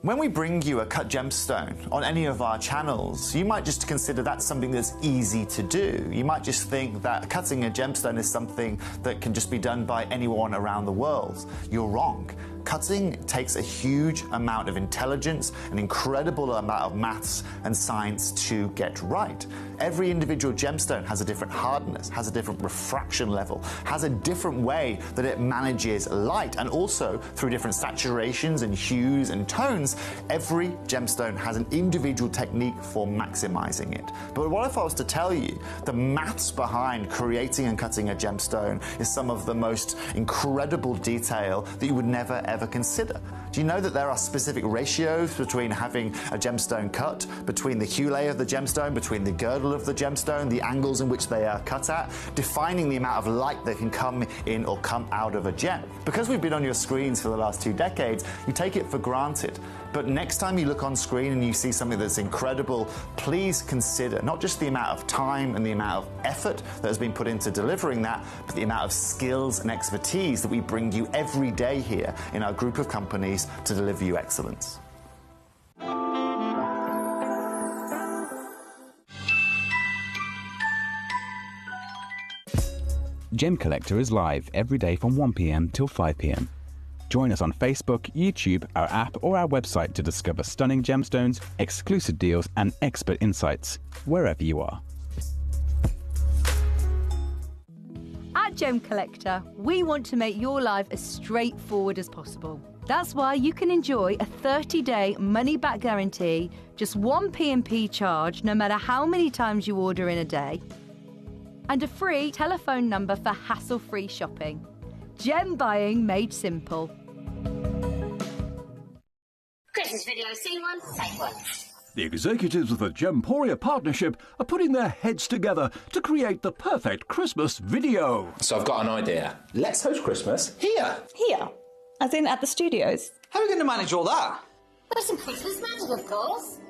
When we bring you a cut gemstone on any of our channels, you might just consider that something that's easy to do. You might just think that cutting a gemstone is something that can just be done by anyone around the world. You're wrong. Cutting takes a huge amount of intelligence, an incredible amount of maths and science to get right. Every individual gemstone has a different hardness, has a different refraction level, has a different way that it manages light, and also through different saturations and hues and tones, every gemstone has an individual technique for maximizing it. But what if I was to tell you the maths behind creating and cutting a gemstone is some of the most incredible detail that you would never ever consider? Do you know that there are specific ratios between having a gemstone cut, between the hue layer of the gemstone, between the girdle of the gemstone, the angles in which they are cut at, defining the amount of light that can come in or come out of a gem? Because we've been on your screens for the last 2 decades, you take it for granted. But next time you look on screen and you see something that's incredible, please consider not just the amount of time and the amount of effort that has been put into delivering that, but the amount of skills and expertise that we bring you every day here in our group of companies to deliver you excellence. Gemcollector is live every day from 1 p.m. till 5 p.m. Join us on Facebook, YouTube, our app, or our website to discover stunning gemstones, exclusive deals, and expert insights, wherever you are. At Gemcollector, we want to make your life as straightforward as possible. That's why you can enjoy a 30-day money-back guarantee, just one P&P charge, no matter how many times you order in a day, and a free telephone number for hassle-free shopping. Gem buying made simple. Christmas video, see one, take one. The executives of the Gemporia partnership are putting their heads together to create the perfect Christmas video. So I've got an idea. Let's host Christmas here. Here? As in at the studios? How are we going to manage all that? With some Christmas magic, of course.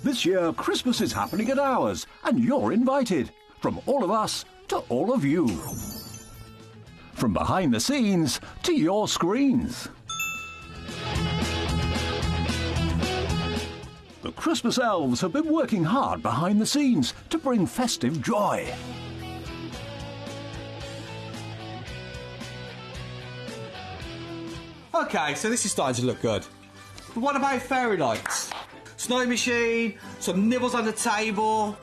This year, Christmas is happening at ours, and you're invited. From all of us to all of you. From behind the scenes to your screens. The Christmas elves have been working hard behind the scenes to bring festive joy. Okay, so this is starting to look good. But what about fairy lights? Snow machine, some nibbles on the table.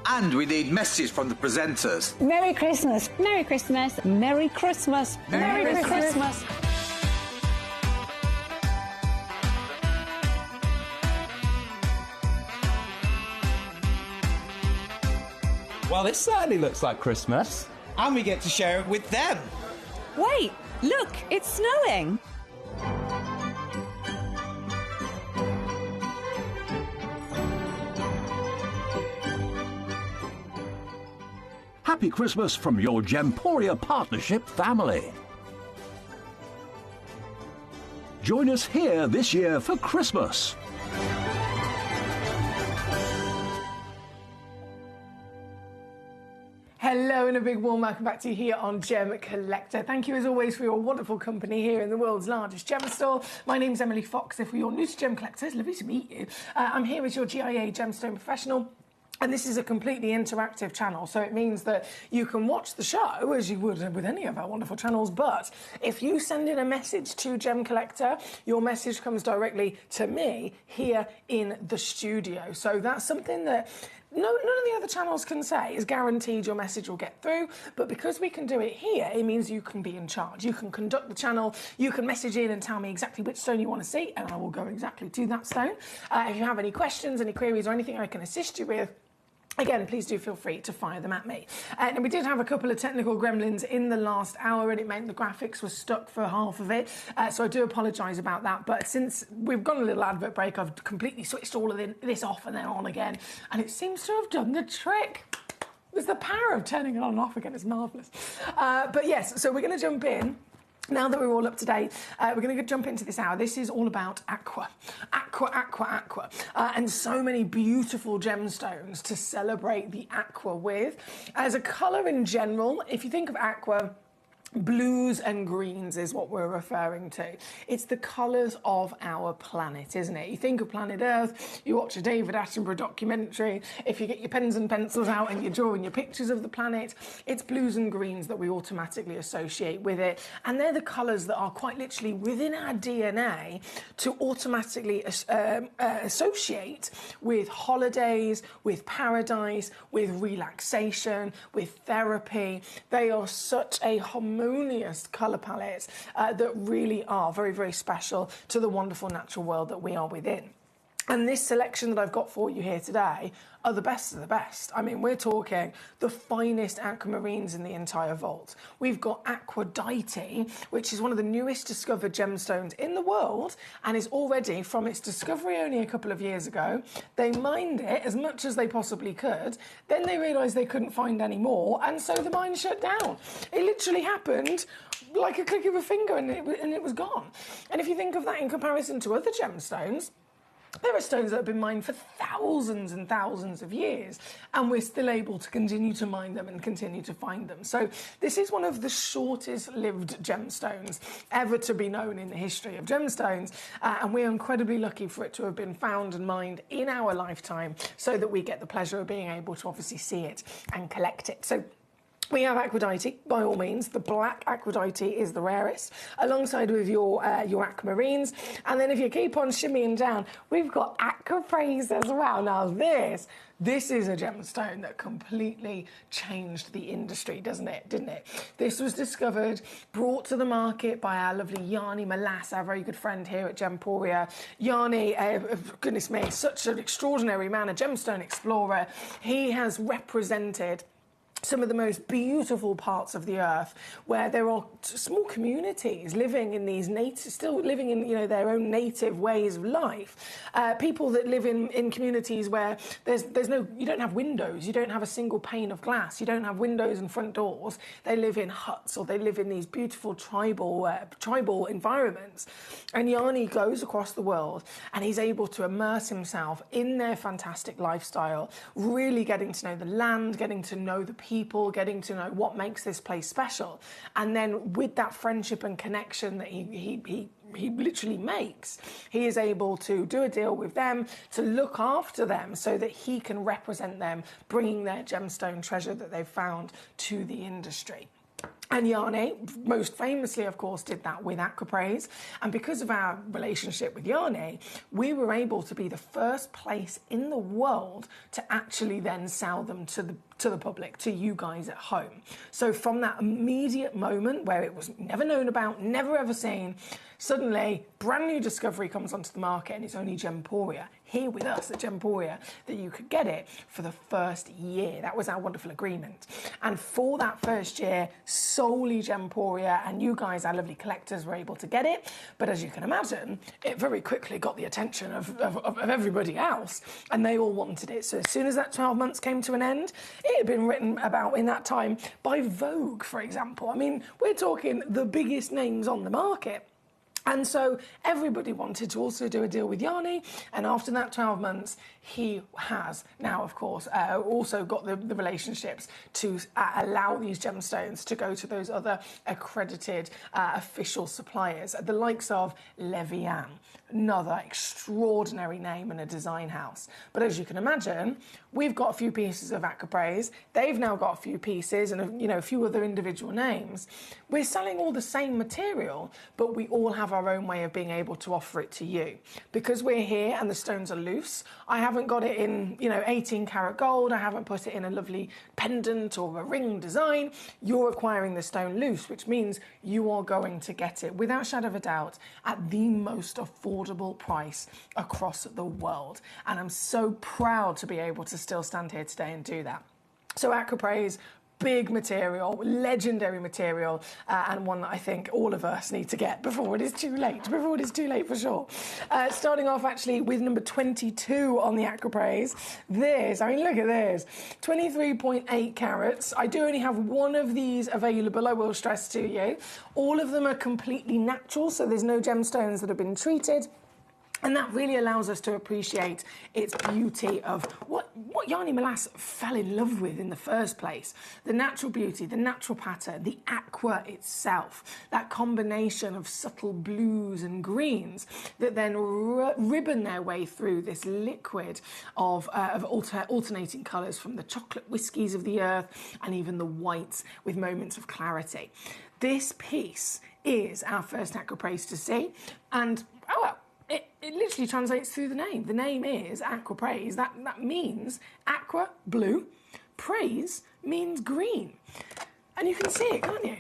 And we need messages from the presenters. Merry Christmas. Merry Christmas. Merry Christmas. Merry Christmas. Well, this certainly looks like Christmas. And we get to share it with them. Wait, look, it's snowing. Happy Christmas from your Gemporia partnership family. Join us here this year for Christmas. Hello and a big warm welcome back to you here on Gem Collector. Thank you as always for your wonderful company here in the world's largest gem store. My name's Emily Fox. If you're new to Gem Collector, it's lovely to meet you. I'm here as your GIA gemstone professional. And this is a completely interactive channel, so it means that you can watch the show as you would with any of our wonderful channels, but if you send in a message to Gem Collector, your message comes directly to me here in the studio. So that's something that none of the other channels can say is guaranteed your message will get through, but because we can do it here, it means you can be in charge. You can conduct the channel, you can message in and tell me exactly which stone you want to see, and I will go exactly to that stone. If you have any questions, any queries, or anything I can assist you with, again, please do feel free to fire them at me. And we did have a couple of technical gremlins in the last hour, and it meant the graphics were stuck for half of it. So I do apologise about that. But since we've gone a little advert break, I've completely switched all of this off and then on again. And it seems to have done the trick. There's the power of turning it on and off again. It's marvellous. But yes, so we're going to jump in. Now that we're all up to date, we're going to jump into this hour. This is all about aqua. Aqua. And so many beautiful gemstones to celebrate the aqua with. As a colour in general, if you think of aqua, blues and greens is what we're referring to. It's the colours of our planet, isn't it? You think of planet Earth, you watch a David Attenborough documentary, if you get your pens and pencils out and you're drawing your pictures of the planet, it's blues and greens that we automatically associate with it. And they're the colours that are quite literally within our DNA to automatically associate with holidays, with paradise, with relaxation, with therapy. They are such a harmonious colour palettes that really are very, very special to the wonderful natural world that we are within. And this selection that I've got for you here today are the best of the best. I mean, we're talking the finest aquamarines in the entire vault. We've got Aquadite, which is one of the newest discovered gemstones in the world and is already, from its discovery only a couple of years ago, they mined it as much as they possibly could. Then they realised they couldn't find any more, and so the mine shut down. It literally happened like a click of a finger and it was gone. And if you think of that in comparison to other gemstones, There are stones that have been mined for thousands and thousands of years, and we're still able to continue to mine them and continue to find them. So this is one of the shortest lived gemstones ever to be known in the history of gemstones, and we're incredibly lucky for it to have been found and mined in our lifetime so that we get the pleasure of being able to obviously see it and collect it. So we have aquadite, by all means. The black aquadite is the rarest, alongside with your aquamarines. And then if you keep on shimmying down, we've got aquapraise as well. Now this is a gemstone that completely changed the industry, didn't it? This was discovered, brought to the market by our lovely Yanni Malas, our very good friend here at Gemporia. Yanni, goodness me, such an extraordinary man, a gemstone explorer. He has represented some of the most beautiful parts of the earth, where there are small communities living in these still living in their own native ways of life. People that live in communities where you don't have windows, you don't have a single pane of glass, you don't have windows and front doors. They live in huts, or they live in these beautiful tribal environments. And Yanni goes across the world, and he's able to immerse himself in their fantastic lifestyle, really getting to know the land, getting to know the people, getting to know what makes this place special. And then with that friendship and connection that he literally makes, he is able to do a deal with them to look after them so that he can represent them, bringing their gemstone treasure that they've found to the industry. And Yanni, most famously, of course, did that with aquapraise. And because of our relationship with Yanni, we were able to be the first place in the world to actually then sell them to the public, to you guys at home. So from that immediate moment where it was never known about, never ever seen, suddenly brand new discovery comes onto the market, and it's only Gemporia here with us at Gemporia that you could get it for the first year. That was our wonderful agreement. And for that first year, solely Gemporia and you guys, our lovely collectors, were able to get it. But as you can imagine, it very quickly got the attention of everybody else, and they all wanted it. So as soon as that 12 months came to an end, it had been written about in that time by Vogue, for example. I mean, we're talking the biggest names on the market. And so everybody wanted to also do a deal with Yanni, and after that 12 months, he has now, of course, also got the relationships to allow these gemstones to go to those other accredited official suppliers, the likes of Levian, another extraordinary name and a design house. But as you can imagine, we've got a few pieces of aquapraise. They've now got a few pieces and a few other individual names. We're selling all the same material, but we all have our own way of being able to offer it to you. Because we're here and the stones are loose, I haven't got it in 18 karat gold, I haven't put it in a lovely pendant or a ring design. You're acquiring the stone loose, which means you are going to get it without shadow of a doubt at the most affordable price across the world. And I'm so proud to be able to still stand here today and do that. So aquapraise, big material, legendary material, and one that I think all of us need to get before it is too late. Before it is too late, for sure. Starting off actually with number 22 on the aquapraise. Look at this, 23.8 carats. I do only have one of these available, I will stress to you. All of them are completely natural, so there's no gemstones that have been treated. And that really allows us to appreciate its beauty of what Yanni Malas fell in love with in the first place. The natural beauty, the natural pattern, the aqua itself, that combination of subtle blues and greens that then ribbon their way through this liquid of alternating colours from the chocolate whiskies of the earth and even the whites with moments of clarity. This piece is our first aquapraise to see, and it literally translates through the name. The name is aquapraise. That means aqua, blue, praise means green. And you can see it, can't you?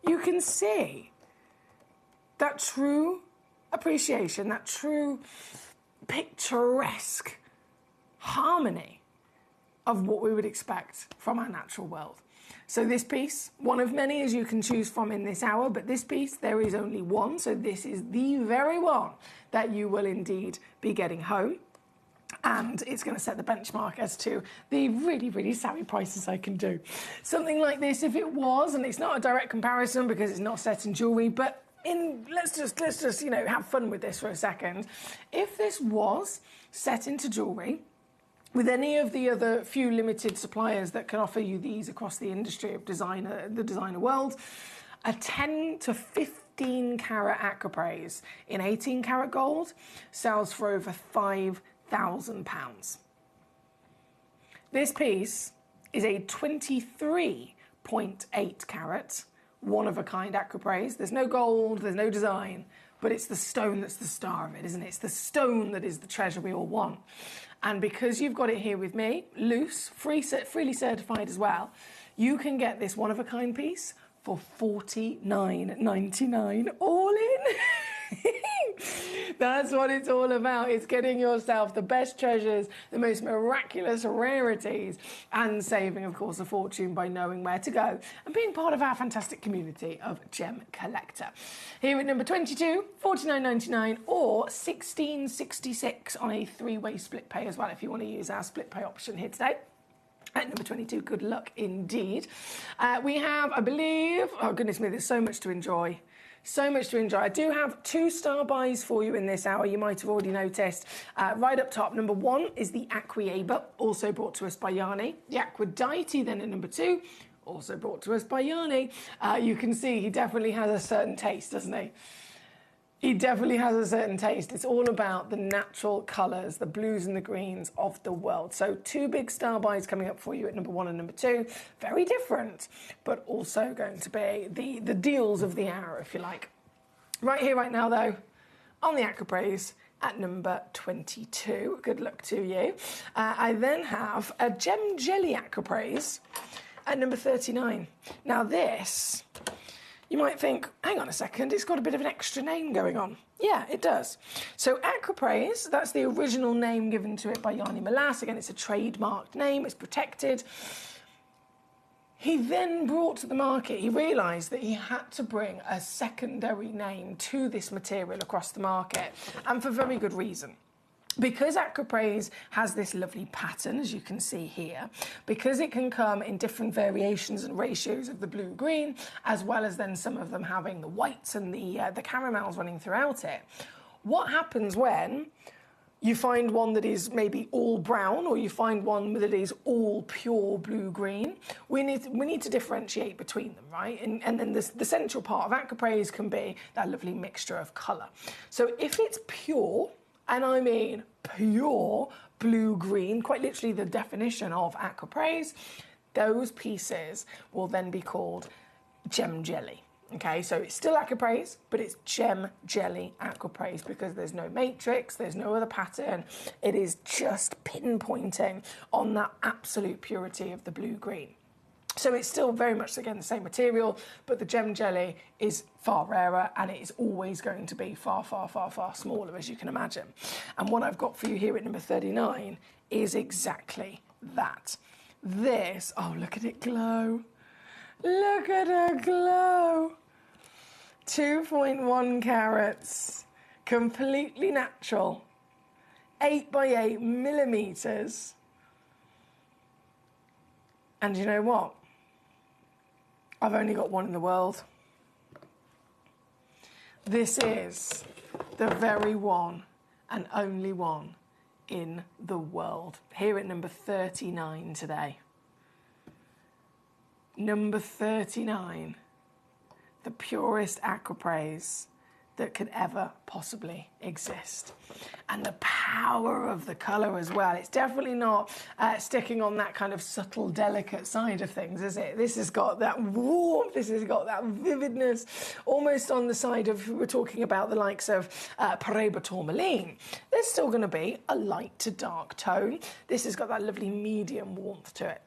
You can see that true appreciation, that true picturesque harmony of what we would expect from our natural world. So this piece, one of many as you can choose from in this hour, but this piece, there is only one, so this is the very one that you will indeed be getting home. And it's going to set the benchmark as to the really, really savvy prices I can do. Something like this, if it was, and it's not a direct comparison because it's not set in jewellery, but let's just have fun with this for a second. If this was set into jewellery with any of the other few limited suppliers that can offer you these across the industry of the designer world, a 10 to 15 carat Acropraise in 18 carat gold sells for over £5,000. This piece is a 23.8 carat, one-of-a-kind Acropraise. There's no gold, there's no design, but it's the stone that's the star of it, isn't it? It's the stone that is the treasure we all want. And because you've got it here with me, loose, freely certified as well, you can get this one-of-a-kind piece for $49.99 all in. That's what it's all about. It's getting yourself the best treasures, the most miraculous rarities, and saving, of course, a fortune by knowing where to go and being part of our fantastic community of Gem Collector. Here at number 22, $49.99 or $16.66 on a three-way split pay as well, if you want to use our split pay option here today. At number 22, good luck indeed. We have, I believe, oh goodness me, there's so much to enjoy. So much to enjoy. I do have 2 star buys for you in this hour, you might have already noticed. Right up top, number 1 is the Aquiaba, also brought to us by Yanni. The Aquadite then at number 2, also brought to us by Yanni. You can see he definitely has a certain taste, doesn't he? He definitely has a certain taste. It's all about the natural colours, the blues and the greens of the world. So 2 big star buys coming up for you at number 1 and number 2. Very different, but also going to be the deals of the hour, if you like. Right here, right now, though, on the Acropraise at number 22. Good luck to you. I then have a Gem Jelly Acropraise at number 39. Now this, you might think, hang on a second, it's got a bit of an extra name going on. Yeah, it does. So Acropraise, that's the original name given to it by Yanni Malas. Again, it's a trademarked name, it's protected. He then brought to the market, he realised that he had to bring a secondary name to this material across the market, and for very good reason. Because Acropraise has this lovely pattern, as you can see here, because it can come in different variations and ratios of the blue-green, as well as then some of them having the whites and the caramels running throughout it, what happens when you find one that is maybe all brown or you find one that is all pure blue-green, we need to differentiate between them, right? And then the central part of Acropraise can be that lovely mixture of colour. So if it's pure, and I mean pure blue-green, quite literally the definition of Acropraise, those pieces will then be called Gem Jelly. Okay, so it's still Acropraise, but it's Gem Jelly Acropraise because there's no matrix, there's no other pattern. It is just pinpointing on that absolute purity of the blue-green. So it's still very much, again, the same material, but the Gem Jelly is far rarer and it is always going to be far, far, far, far smaller, as you can imagine. And what I've got for you here at number 39 is exactly that. This, oh, look at it glow. Look at her glow. 2.1 carats, completely natural, 8 by 8 millimetres. And you know what? I've only got one in the world. This is the very one and only one in the world. Here at number 39 today. Number 39. The purest Acropraise that could ever possibly exist. And the power of the colour as well. It's definitely not sticking on that kind of subtle, delicate side of things, is it? This has got that warmth, this has got that vividness, almost on the side of, we're talking about the likes of Paraiba Tourmaline. There's still going to be a light to dark tone. This has got that lovely medium warmth to it.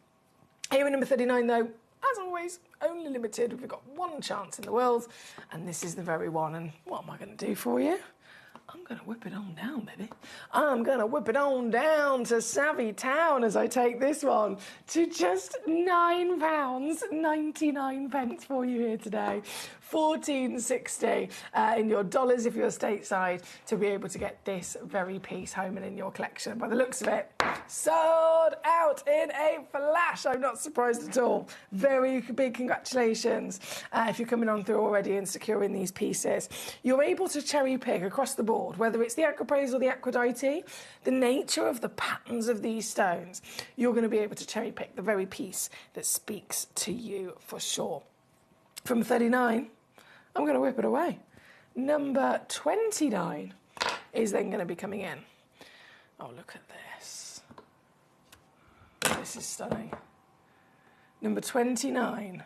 Here at number 39 though, as always, only limited. We've got one chance in the world, and this is the very one. And what am I going to do for you? I'm going to whip it on down, baby. I'm going to whip it on down to Savvy Town as I take this one to just £9.99 for you here today $14.60 in your dollars if you're stateside to be able to get this very piece home and in your collection. By the looks of it, sold out in a flash. I'm not surprised at all. Very big congratulations if you're coming on through already and securing these pieces. You're able to cherry pick across the board, whether it's the Aquapraise or the Aquadite, the nature of the patterns of these stones, you're going to be able to cherry pick the very piece that speaks to you for sure. From 39, I'm going to whip it away. Number 29 is then going to be coming in. Oh, look at this. This is stunning. Number 29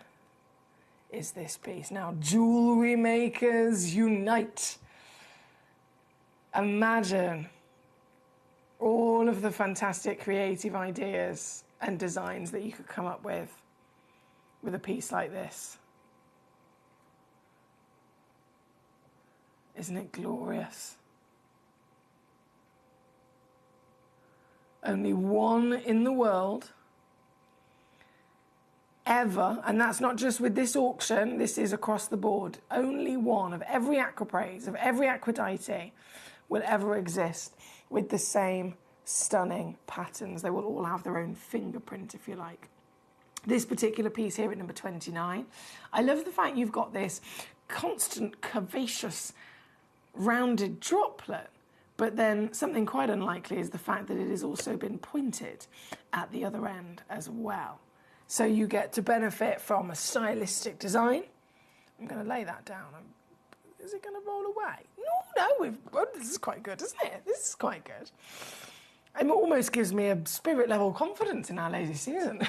is this piece. Now, jewellery makers unite. Imagine all of the fantastic creative ideas and designs that you could come up with a piece like this. Isn't it glorious? Only one in the world ever, and that's not just with this auction, this is across the board, only one of every Aquapraise, of every Aquadite will ever exist with the same stunning patterns. They will all have their own fingerprint, if you like. This particular piece here at number 29, I love the fact you've got this constant curvaceous rounded droplet, but then something quite unlikely is the fact that it has also been pointed at the other end as well. So you get to benefit from a stylistic design. I'm going to lay that down. Is it going to roll away? No, this is quite good, isn't it? This is quite good. It almost gives me a spirit level confidence in our lazy season.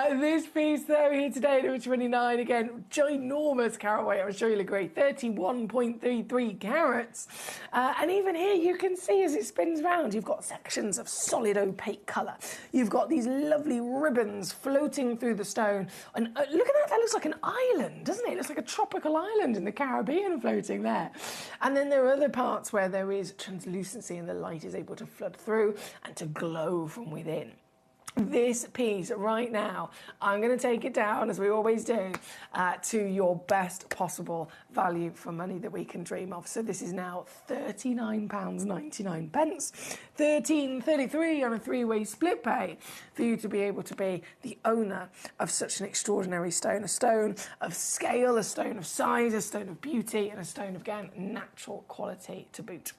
This piece though here today, number 29, again, ginormous carat weight, I'm sure you'll agree, 31.33 carats. And even here you can see as it spins round, you've got sections of solid opaque colour. You've got these lovely ribbons floating through the stone. And look at that, that looks like an island, doesn't it? It looks like a tropical island in the Caribbean floating there. And then there are other parts where there is translucency and the light is able to flood through and to glow from within. This piece right now, I'm going to take it down, as we always do, to your best possible value for money that we can dream of. So this is now £39.99, £13.33 on a three-way split pay for you to be able to be the owner of such an extraordinary stone. A stone of scale, a stone of size, a stone of beauty, and a stone of, again, natural quality to boot.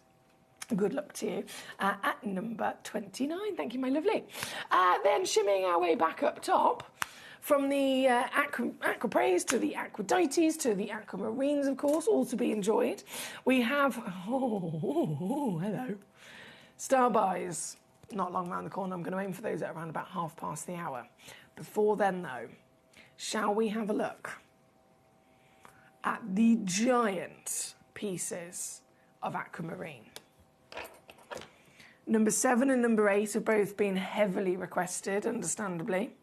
Good luck to you at number 29. Thank you, my lovely. Then shimmying our way back up top, from the Aquapraise to the Aquadites to the Aquamarines, of course, all to be enjoyed. We have, hello, Star Buys. Not long round the corner. I'm going to aim for those at around about 1/2 the hour. Before then, though, shall we have a look at the giant pieces of Aquamarine? Number 7 and number 8 have both been heavily requested, understandably.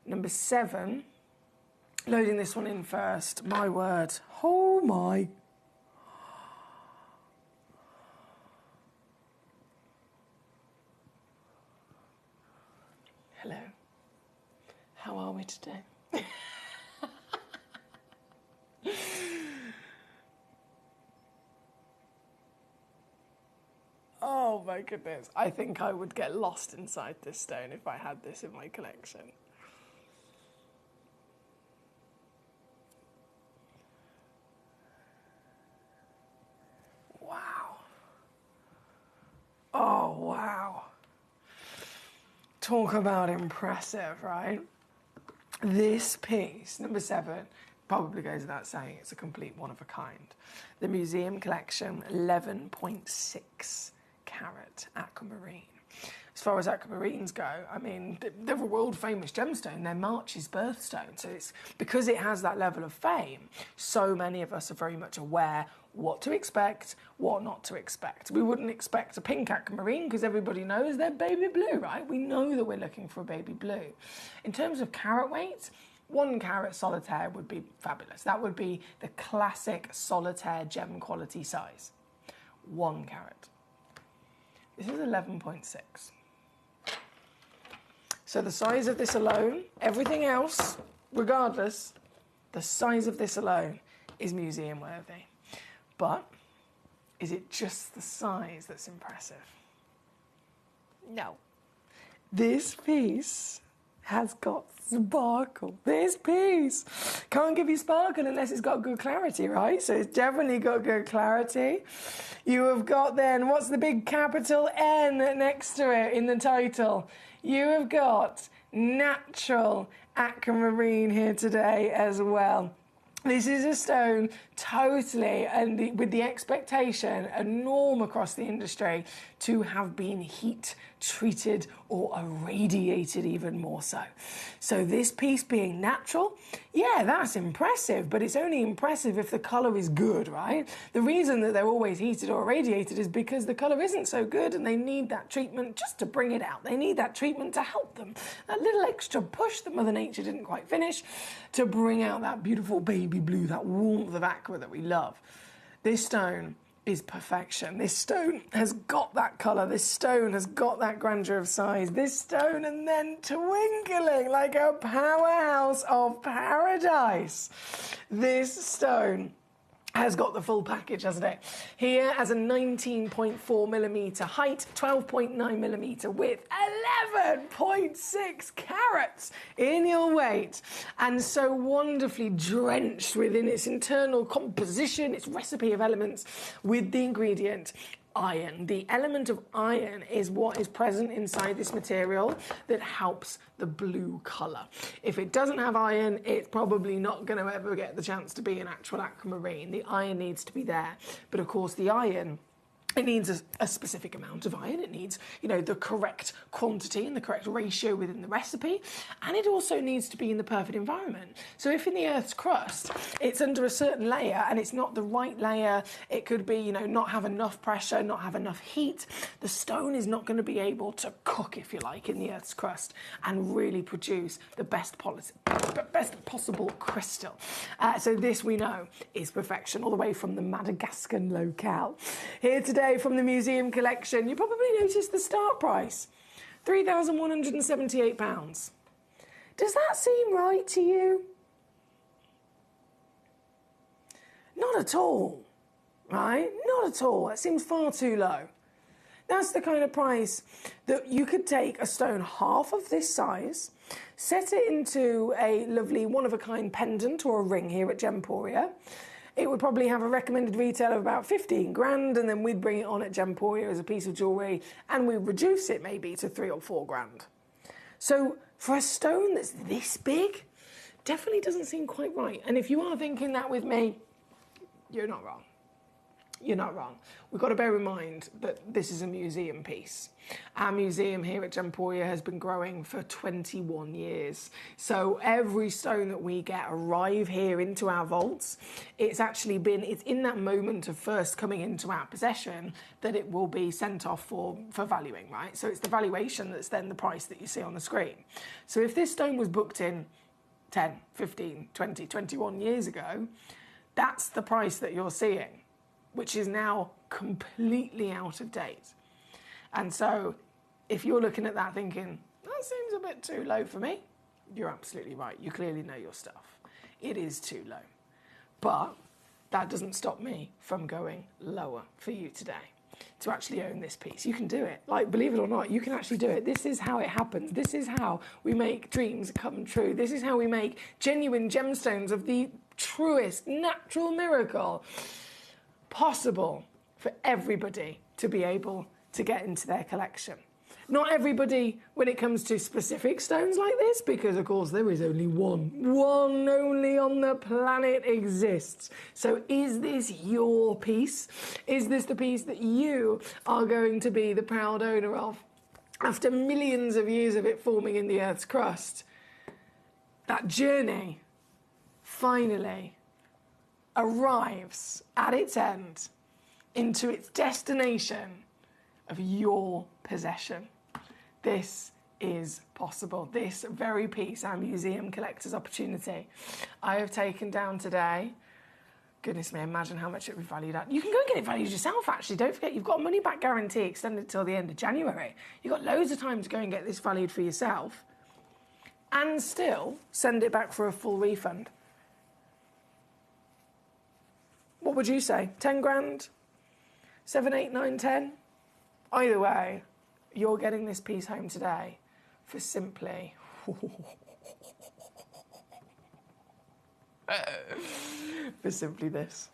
Number 7, loading this one in first. My word. Oh my. Hello. How are we today? Oh my goodness. I think I would get lost inside this stone if I had this in my collection. Wow. Oh, wow. Talk about impressive, right? This piece, number 7, probably goes without saying, it's a complete one of a kind. The museum collection, 11.6 carat aquamarine. As far as aquamarines go, I mean, they're a world famous gemstone. They're March's birthstone. So it's because it has that level of fame, so many of us are very much aware what to expect, what not to expect. We wouldn't expect a pink aquamarine because everybody knows they're baby blue, right? We know that we're looking for a baby blue. In terms of carat weight, 1 carat solitaire would be fabulous. That would be the classic solitaire gem quality size. 1 carat. This is 11.6. So the size of this alone, everything else regardless, the size of this alone is museum worthy. But is it just the size that's impressive? No. This piece has got sparkle. This piece can't give you sparkle unless it's got good clarity, right? So it's definitely got good clarity. You have got then, what's the big capital N next to it in the title? You have got natural aquamarine here today as well. This is a stone totally, and with the expectation, a norm across the industry, to have been heat treated or irradiated even more so. So this piece being natural, yeah, that's impressive, but it's only impressive if the colour is good, right? The reason that they're always heated or irradiated is because the colour isn't so good and they need that treatment just to bring it out. They need that treatment to help them. That little extra push that Mother Nature didn't quite finish to bring out that beautiful baby blue, that warmth of aqua that we love. This stone is perfection. This stone has got that colour. This stone has got that grandeur of size. This stone, and then twinkling like a powerhouse of paradise. This stone has got the full package, hasn't it? Here as a 19.4mm height, 12.9mm width, 11.6 carats in your weight, and so wonderfully drenched within its internal composition, its recipe of elements, with the ingredient iron. The element of iron is what is present inside this material that helps the blue colour. If it doesn't have iron, it's probably not going to ever get the chance to be an actual aquamarine. The iron needs to be there. But of course, the iron, it needs a specific amount of iron. It needs, you know, the correct quantity and the correct ratio within the recipe. And it also needs to be in the perfect environment. So if in the Earth's crust, it's under a certain layer and it's not the right layer, it could be, you know, not have enough pressure, not have enough heat, the stone is not going to be able to cook, if you like, in the Earth's crust and really produce the best possible crystal. So this, we know, is perfection, all the way from the Madagascan locale. Here today, from the museum collection, you probably noticed the start price, £3,178. Does that seem right to you? Not at all, right? Not at all. That seems far too low. That's the kind of price that you could take a stone half of this size, set it into a lovely one-of-a-kind pendant or a ring here at Gemporia. It would probably have a recommended retail of about 15 grand, and then we'd bring it on at Gemporia as a piece of jewellery, and we'd reduce it maybe to 3 or 4 grand. So for a stone that's this big, definitely doesn't seem quite right. And if you are thinking that with me, you're not wrong. You're not wrong. We've got to bear in mind that this is a museum piece. Our museum here at Gemporia has been growing for 21 years. So every stone that we get arrive here into our vaults, it's in that moment of first coming into our possession that it will be sent off for valuing, right? So it's the valuation that's then the price that you see on the screen. So if this stone was booked in 10, 15, 20, 21 years ago, that's the price that you're seeing, which is now completely out of date. And so if you're looking at that thinking, that seems a bit too low for me, you're absolutely right. You clearly know your stuff. It is too low. But that doesn't stop me from going lower for you today to actually own this piece. You can do it. Like, believe it or not, you can actually do it. This is how it happens. This is how we make dreams come true. This is how we make genuine gemstones of the truest natural miracle possible for everybody to be able to get into their collection. Not everybody when it comes to specific stones like this, because of course there is only one only on the planet exists. So is this your piece? Is this the piece that you are going to be the proud owner of after millions of years of it forming in the Earth's crust? That journey finally arrives at its end into its destination of your possession. This is possible. This very piece, our museum collector's opportunity, I have taken down today. Goodness me, imagine how much it would be valued at. You can go and get it valued yourself, actually. Don't forget, you've got a money-back guarantee extended till the end of January. You've got loads of time to go and get this valued for yourself. and still send it back for a full refund. What would you say? 10 grand? 7, 8, 9, 10? Either way, you're getting this piece home today for simply... for simply this.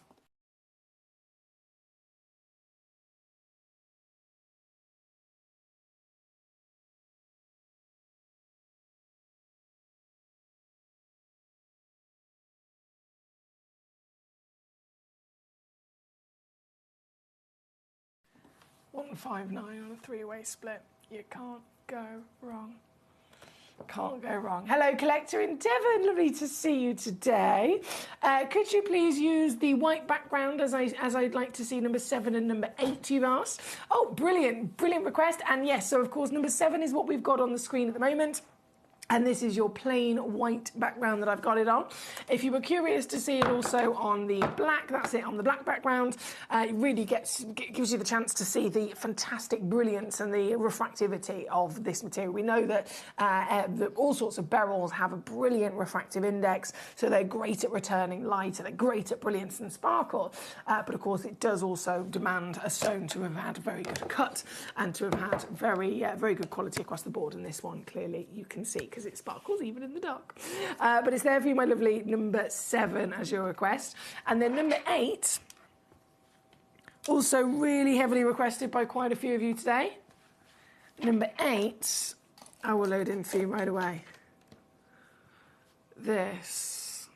$159 on a three-way split. You can't go wrong. Can't go wrong. Hello, Collector in Devon. Lovely to see you today. Could you please use the white background as I'd like to see number 7 and number 8 you've asked? Oh, brilliant. Brilliant request. And yes, so of course, number 7 is what we've got on the screen at the moment. And this is your plain white background that I've got it on. If you were curious to see it also on the black, that's it, on the black background. It really gives you the chance to see the fantastic brilliance and the refractivity of this material. We know that all sorts of beryls have a brilliant refractive index, so they're great at returning light, they're great at brilliance and sparkle. But of course, it does also demand a stone to have had a very good cut and to have had very good quality across the board. And this one, clearly, you can see, because it sparkles even in the dark. But it's there for you, my lovely number 7 as your request. And then number 8, also really heavily requested by quite a few of you today. Number 8, I will load in for you right away. This,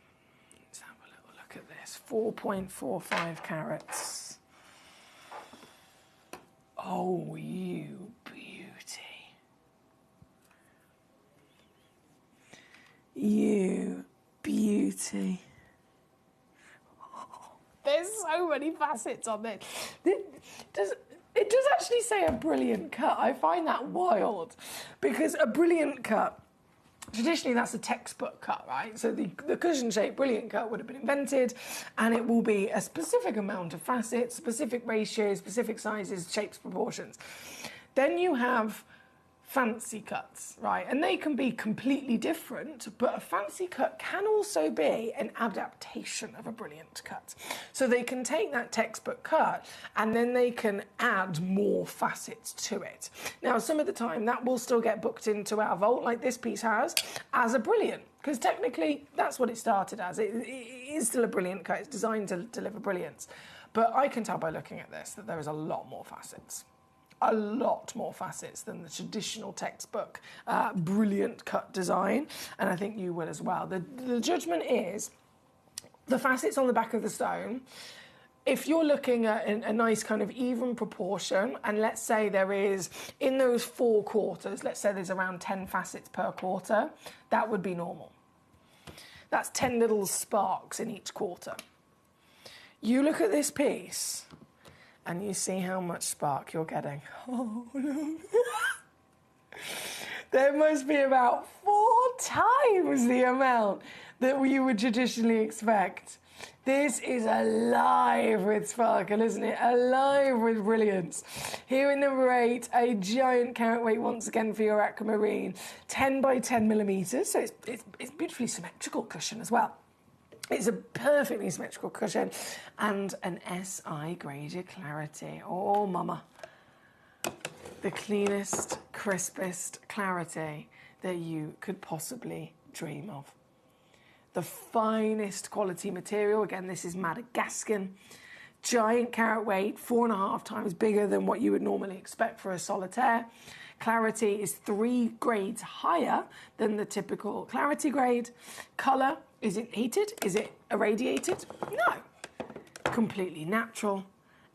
let's have a little look at this, 4.45 carats. Oh, you beauty. You beauty. Oh, there's so many facets on this. It does actually say a brilliant cut. I find that wild, because a brilliant cut, traditionally that's a textbook cut, right? So the cushion shape brilliant cut would have been invented, and it will be a specific amount of facets, specific ratios, specific sizes, shapes, proportions. Then you have fancy cuts, right? And they can be completely different, but a fancy cut can also be an adaptation of a brilliant cut. So they can take that textbook cut and then they can add more facets to it. Now, some of the time that will still get booked into our vault, like this piece has, as a brilliant, because technically that's what it started as. It is still a brilliant cut. It's designed to deliver brilliance. But I can tell by looking at this that there is a lot more facets. A lot more facets than the traditional textbook brilliant cut design, and I think you will as well. The judgment is the facets on the back of the stone. If you're looking at a nice kind of even proportion, and let's say there is, in those 4 quarters, let's say there's around 10 facets per quarter, that would be normal. That's 10 little sparks in each quarter. You look at this piece, and you see how much spark you're getting. Oh, no. There must be about 4 times the amount that you would traditionally expect. This is alive with sparkle, isn't it? Alive with brilliance. Here in number 8, a giant carat weight once again for your aquamarine. 10 by 10 millimetres, so it's beautifully symmetrical cushion as well. It's a perfectly symmetrical cushion and an SI graded clarity. Oh, mama. The cleanest, crispest clarity that you could possibly dream of. The finest quality material. Again, this is Madagascan. Giant carat weight, 4.5 times bigger than what you would normally expect for a solitaire. Clarity is 3 grades higher than the typical clarity grade. Colour, is it heated? Is it irradiated? No. Completely natural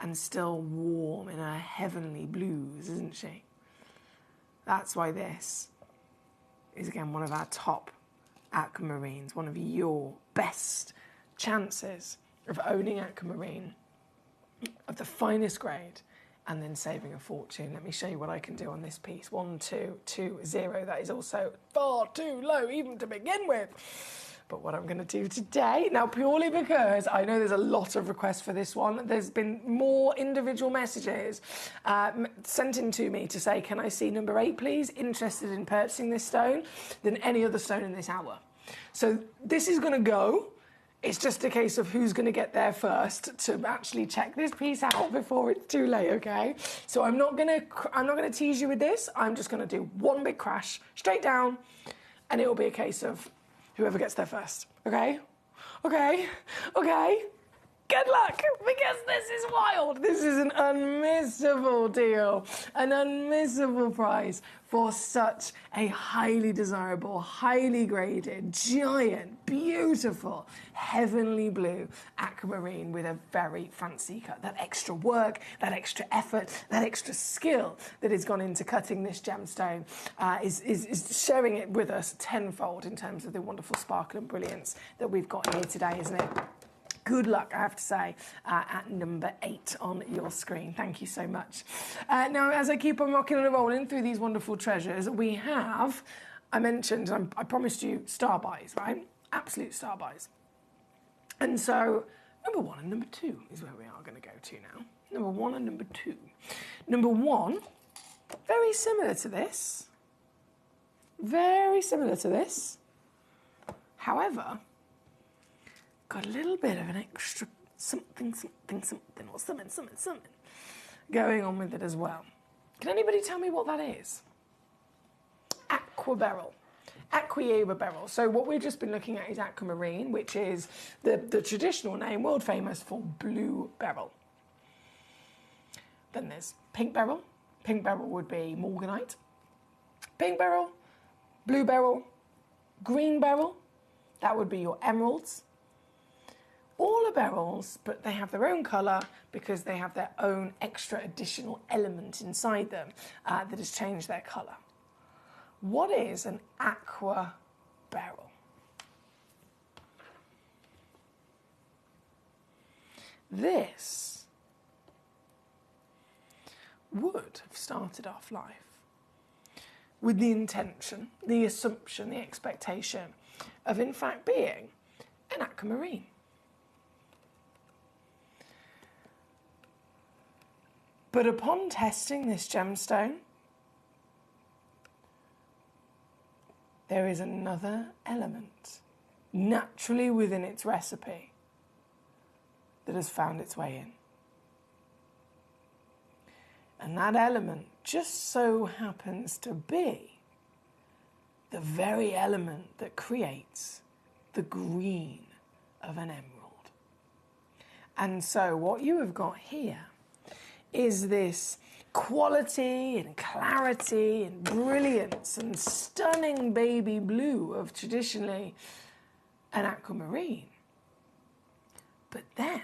and still warm in her heavenly blues, isn't she? That's why this is, again, one of our top aquamarines, one of your best chances of owning aquamarine of the finest grade and then saving a fortune. Let me show you what I can do on this piece. 1, 2, 2, 0. That is also far too low even to begin with. But what I'm going to do today, now purely because I know there's a lot of requests for this one, there's been more individual messages sent in to me to say, can I see number 8 please, interested in purchasing this stone, than any other stone in this hour. So this is going to go. It's just a case of who's going to get there first to actually check this piece out before it's too late, okay? So I'm not going to tease you with this. I'm just going to do one big crash straight down, and it will be a case of whoever gets there first, okay? Okay, okay. Good luck, because this is wild. This is an unmissable deal, an unmissable price for such a highly desirable, highly graded, giant, beautiful, heavenly blue aquamarine with a very fancy cut. That extra work, that extra effort, that extra skill that has gone into cutting this gemstone is sharing it with us tenfold in terms of the wonderful sparkle and brilliance that we've got here today, isn't it? Good luck, I have to say, at number 8 on your screen. Thank you so much. Now, as I keep on rocking and rolling through these wonderful treasures, we have, I mentioned, I promised you star buys, right? Absolute star buys. And so, number 1 and number 2 is where we are going to go to now. Number 1 and number 2. Number 1, very similar to this. Very similar to this. However, got a little bit of an extra something going on with it as well. Can anybody tell me what that is? Aqua beryl. Aqua beryl. So what we've just been looking at is aquamarine, which is the traditional name, world famous for blue beryl. Then there's pink beryl. Pink beryl would be morganite. Pink beryl, blue beryl, green beryl, that would be your emeralds. All are beryls, but they have their own colour because they have their own extra additional element inside them that has changed their colour. What is an aqua beryl? This would have started off life with the intention, the assumption, the expectation of in fact being an aquamarine. But upon testing this gemstone, there is another element naturally within its recipe that has found its way in. And that element just so happens to be the very element that creates the green of an emerald. And so what you have got here is this quality and clarity and brilliance and stunning baby blue of traditionally an aquamarine. But then,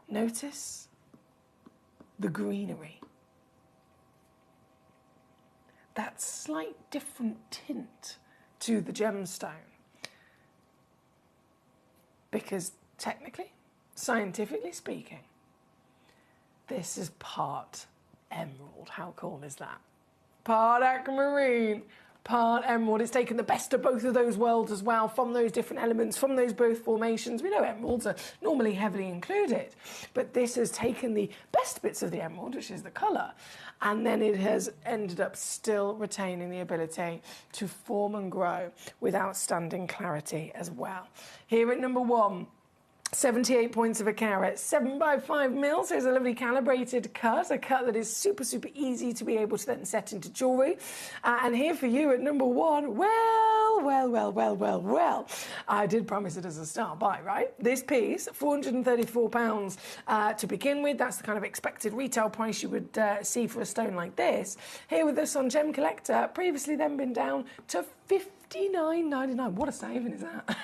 notice the greenery. That slight different tint to the gemstone. Because technically, scientifically speaking, this is part emerald. How cool is that? Part aquamarine, part emerald. It's taken the best of both of those worlds as well, from those different elements, from those both formations. We know emeralds are normally heavily included, but this has taken the best bits of the emerald, which is the colour, and then it has ended up still retaining the ability to form and grow with outstanding clarity as well. Here at number 1, 78 points of a carat, 7 by 5 mils. There's a lovely calibrated cut, a cut that is super, super easy to be able to then set into jewellery. And here for you at number 1, well, I did promise it as a start buy, right? This piece, £434 to begin with. That's the kind of expected retail price you would see for a stone like this. Here with us on Gemcollector, previously then been down to $59.99. What a saving is that?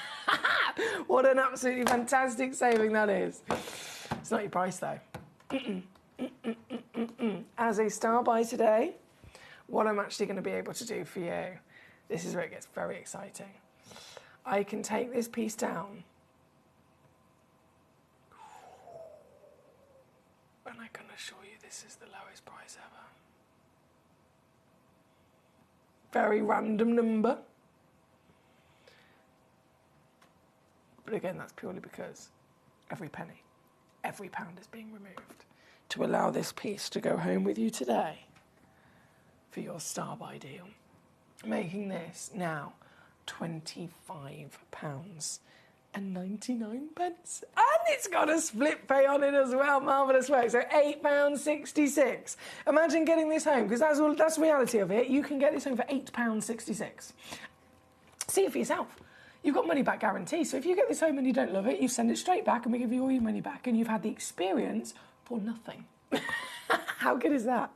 What an absolutely fantastic saving that is. It's not your price though. As a star buy today, what I'm actually going to be able to do for you, this is where it gets very exciting. I can take this piece down and I can assure you this is the lowest price ever. Very random number. But again, that's purely because every penny, every pound is being removed to allow this piece to go home with you today for your star buy deal, making this now £25.99. And it's got a split pay on it as well. Marvellous work. So £8.66. Imagine getting this home, because that's the reality of it. You can get this home for £8.66. See it for yourself. You've got money back guarantee. So if you get this home and you don't love it, you send it straight back and we give you all your money back, and you've had the experience for nothing. How good is that?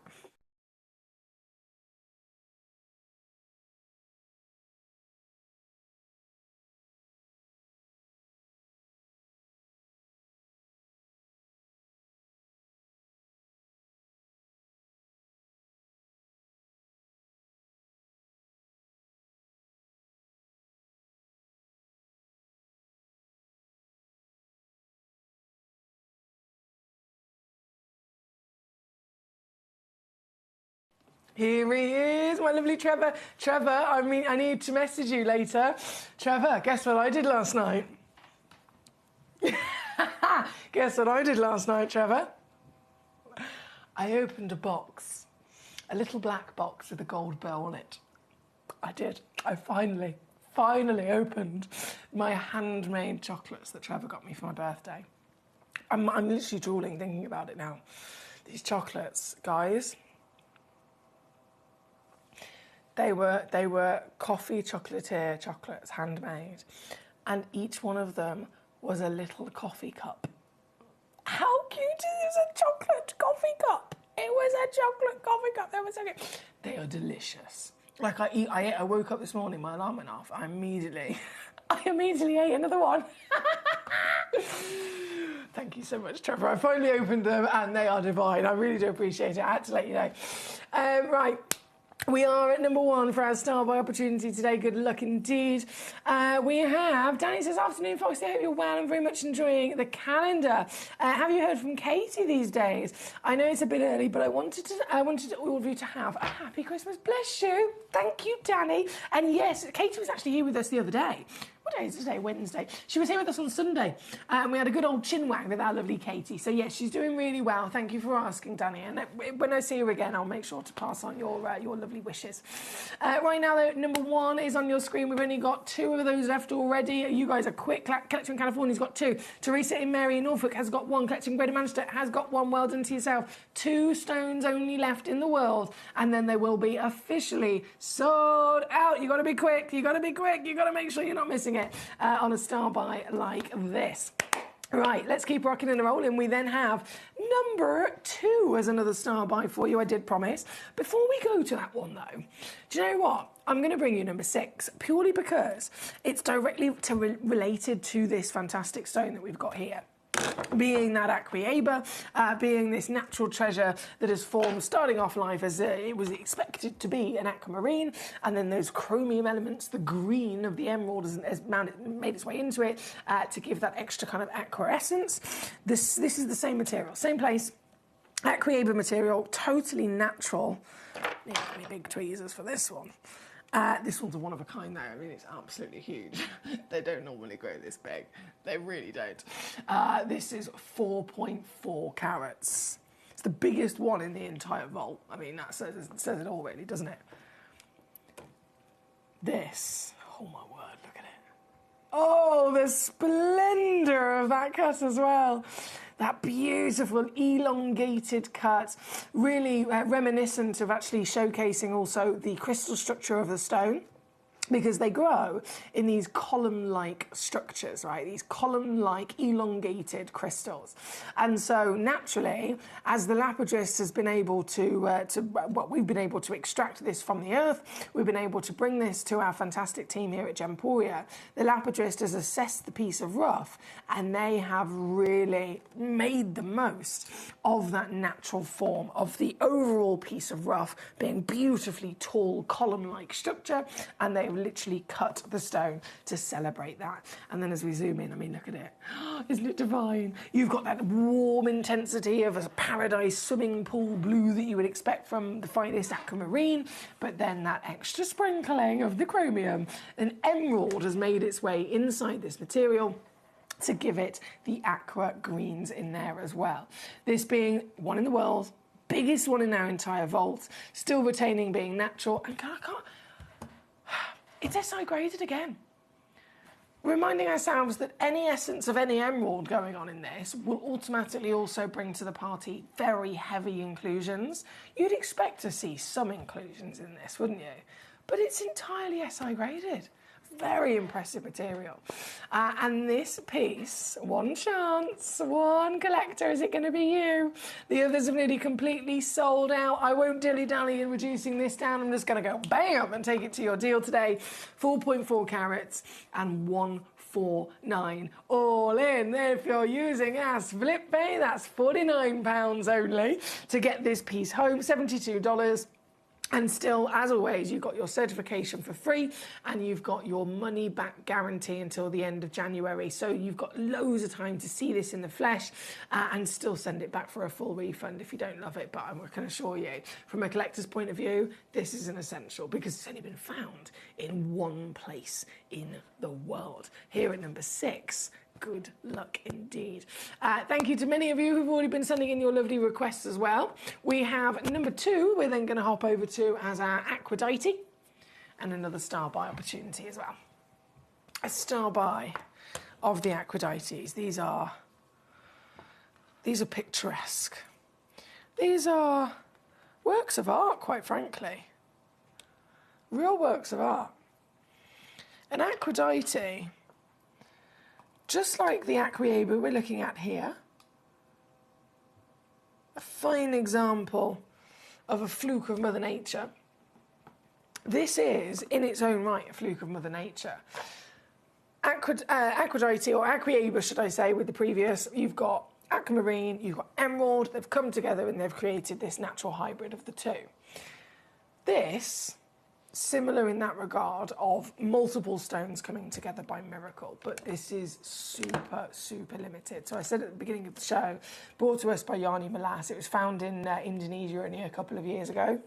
Here he is, my lovely Trevor. Trevor, I need to message you later. Trevor, guess what I did last night? Guess what I did last night, Trevor? I opened a box, a little black box with a gold bow on it. I did. I finally opened my handmade chocolates that Trevor got me for my birthday. I'm literally drooling thinking about it now. These chocolates, guys. They were coffee chocolatier chocolates, handmade, and each one of them was a little coffee cup. How cute is a chocolate coffee cup? It was a chocolate coffee cup. They were so good. They are delicious. Like I woke up this morning, my alarm went off. I immediately ate another one. Thank you so much, Trevor. I finally opened them and they are divine. I really do appreciate it. I had to let you know. Right. We are at number 1 for our Star Buy opportunity today. Good luck indeed. We have, Danny says, afternoon, Foxy. I hope you're well and very much enjoying the calendar. Have you heard from Katie these days? I know it's a bit early, but I wanted all of you to have a happy Christmas. Bless you. Thank you, Danny. And yes, Katie was actually here with us the other day. What day is it today? Wednesday. She was here with us on Sunday, and we had a good old chinwag with our lovely Katie. So yes, she's doing really well. Thank you for asking, Danny. And when I see her again, I'll make sure to pass on your lovely wishes. Right now, though, number 1 is on your screen. We've only got 2 of those left already. You guys are quick. Collector in California's got 2. Teresa in Mary in Norfolk has got 1. Collector in Greater Manchester has got 1. Well done to yourself. 2 stones only left in the world, and then they will be officially sold out. You got to be quick. You got to be quick. You got to make sure you're not missing it on a Star Buy like this. Right, let's keep rocking and rolling. We then have number 2 as another Star Buy for you, I did promise. Before we go to that one, though, do you know what? I'm going to bring you number 6, purely because it's directly related to this fantastic stone that we've got here. Being that Aquaeba, being this natural treasure that has formed, starting off life as it was expected to be an aquamarine, and then those chromium elements, the green of the emerald has made its way into it to give that extra kind of aqua essence. This is the same material, same place, Aquaeba material, totally natural. Need any big tweezers for this one. This one's a one of a kind though. I mean, it's absolutely huge. They don't normally grow this big. They really don't. This is 4.4 carats. It's the biggest one in the entire vault. I mean, that says it all really, doesn't it? This, oh my word, look at it. Oh, the splendour of that cut as well. That beautiful elongated cut, really reminiscent of actually showcasing also the crystal structure of the stone, because they grow in these column-like structures, right? These column-like elongated crystals. And so naturally, as the lapidrist has been able we've been able to extract this from the earth, we've been able to bring this to our fantastic team here at Gemporia. The lapidrist has assessed the piece of rough, and they have really made the most of that natural form of the overall piece of rough being beautifully tall, column-like structure, and they literally cut the stone to celebrate that. And then as we zoom in, I mean, look at it. Isn't it divine? You've got that warm intensity of a paradise swimming pool blue that you would expect from the finest aquamarine, but then that extra sprinkling of the chromium. An emerald has made its way inside this material. to give it the aqua greens in there as well. This being one in the world, biggest one in our entire vault, still retaining being natural, and it's SI graded again. Reminding ourselves that any essence of any emerald going on in this will automatically also bring to the party very heavy inclusions. You'd expect to see some inclusions in this, wouldn't you? But it's entirely SI graded. Very impressive material. And this piece, one chance, one collector, is it going to be you? The others have nearly completely sold out. I won't dilly-dally in reducing this down. I'm just going to go bam and take it to your deal today. 4.4 carats and 149 all in. If you're using Ask Flip Pay, that's £49 only to get this piece home, $72. And still, as always, you've got your certification for free and you've got your money back guarantee until the end of January. So you've got loads of time to see this in the flesh and still send it back for a full refund if you don't love it. But I can assure you, from a collector's point of view, this is an essential because it's only been found in one place in the world. Here at number 6. Good luck indeed. Thank you to many of you who've already been sending in your lovely requests as well. We have number 2 we're then going to hop over to as our Aquadite and another star buy opportunity as well. A star buy of the Aquadites. These are picturesque. These are works of art, quite frankly. Real works of art. An Aquadite, just like the Aquieba we're looking at here, a fine example of a fluke of Mother Nature. This is, in its own right, a fluke of Mother Nature. Aquadite, or Aquieba, should I say, with the previous, you've got aquamarine, you've got emerald, they've come together and they've created this natural hybrid of the two. This, similar in that regard of multiple stones coming together by miracle, but this is super, super limited. So I said at the beginning of the show, brought to us by Yanni Malas. It was found in Indonesia only a couple of years ago.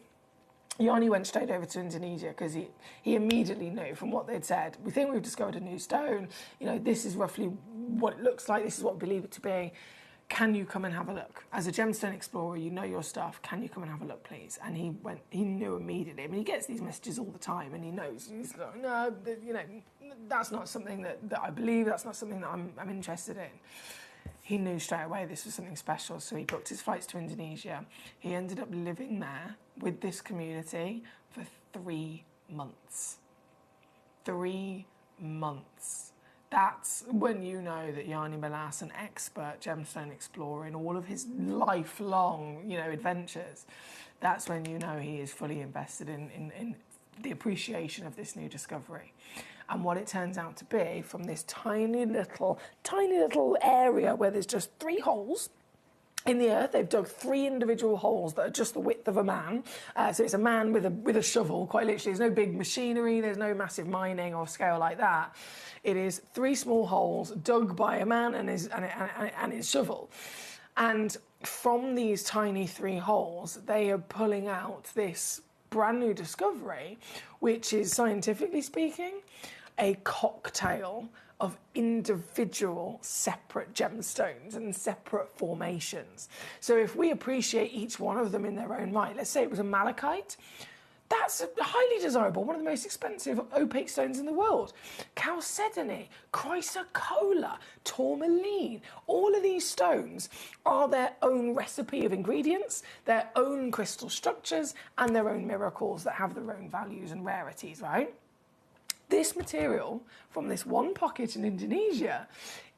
Yanni went straight over to Indonesia because he immediately knew from what they'd said, we think we've discovered a new stone, you know, this is roughly what it looks like, this is what we believe it to be. Can you come and have a look? As a gemstone explorer, you know your stuff. Can you come and have a look, please? And he knew immediately. I mean, he gets these messages all the time and he knows. He's like, no, you know, that's not something that I believe. That's not something that I'm interested in. He knew straight away this was something special. So he booked his flights to Indonesia. He ended up living there with this community for 3 months. 3 months. That's when you know that Yanni Malas, an expert gemstone explorer in all of his lifelong, you know, adventures, that's when you know he is fully invested in the appreciation of this new discovery. And what it turns out to be from this tiny little area where there's just 3 holes in the earth. They've dug 3 individual holes that are just the width of a man. So it's a man with a shovel, quite literally. There's no big machinery, there's no massive mining or scale like that. It is 3 small holes dug by a man and his shovel. And from these tiny 3 holes, they are pulling out this brand new discovery, which is, scientifically speaking, a cocktail of individual separate gemstones and separate formations. So if we appreciate each one of them in their own right, let's say it was a malachite, that's highly desirable, one of the most expensive opaque stones in the world. Chalcedony, chrysocolla, tourmaline, all of these stones are their own recipe of ingredients, their own crystal structures, and their own miracles that have their own values and rarities, right? This material from this one pocket in Indonesia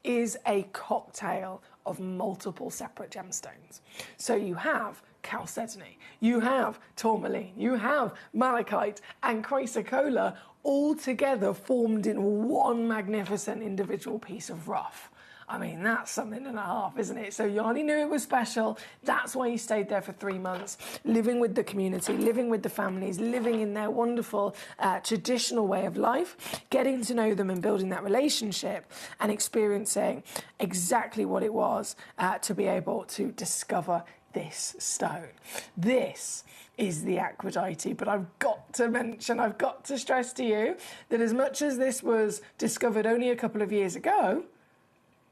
is a cocktail of multiple separate gemstones. So you have chalcedony, you have tourmaline, you have malachite and chrysocolla all together formed in one magnificent individual piece of rough. I mean, that's something and a half, isn't it? So Yanni knew it was special. That's why he stayed there for 3 months, living with the community, living with the families, living in their wonderful traditional way of life, getting to know them and building that relationship and experiencing exactly what it was to be able to discover this stone. This is the Aquadite, but I've got to stress to you that as much as this was discovered only a couple of years ago,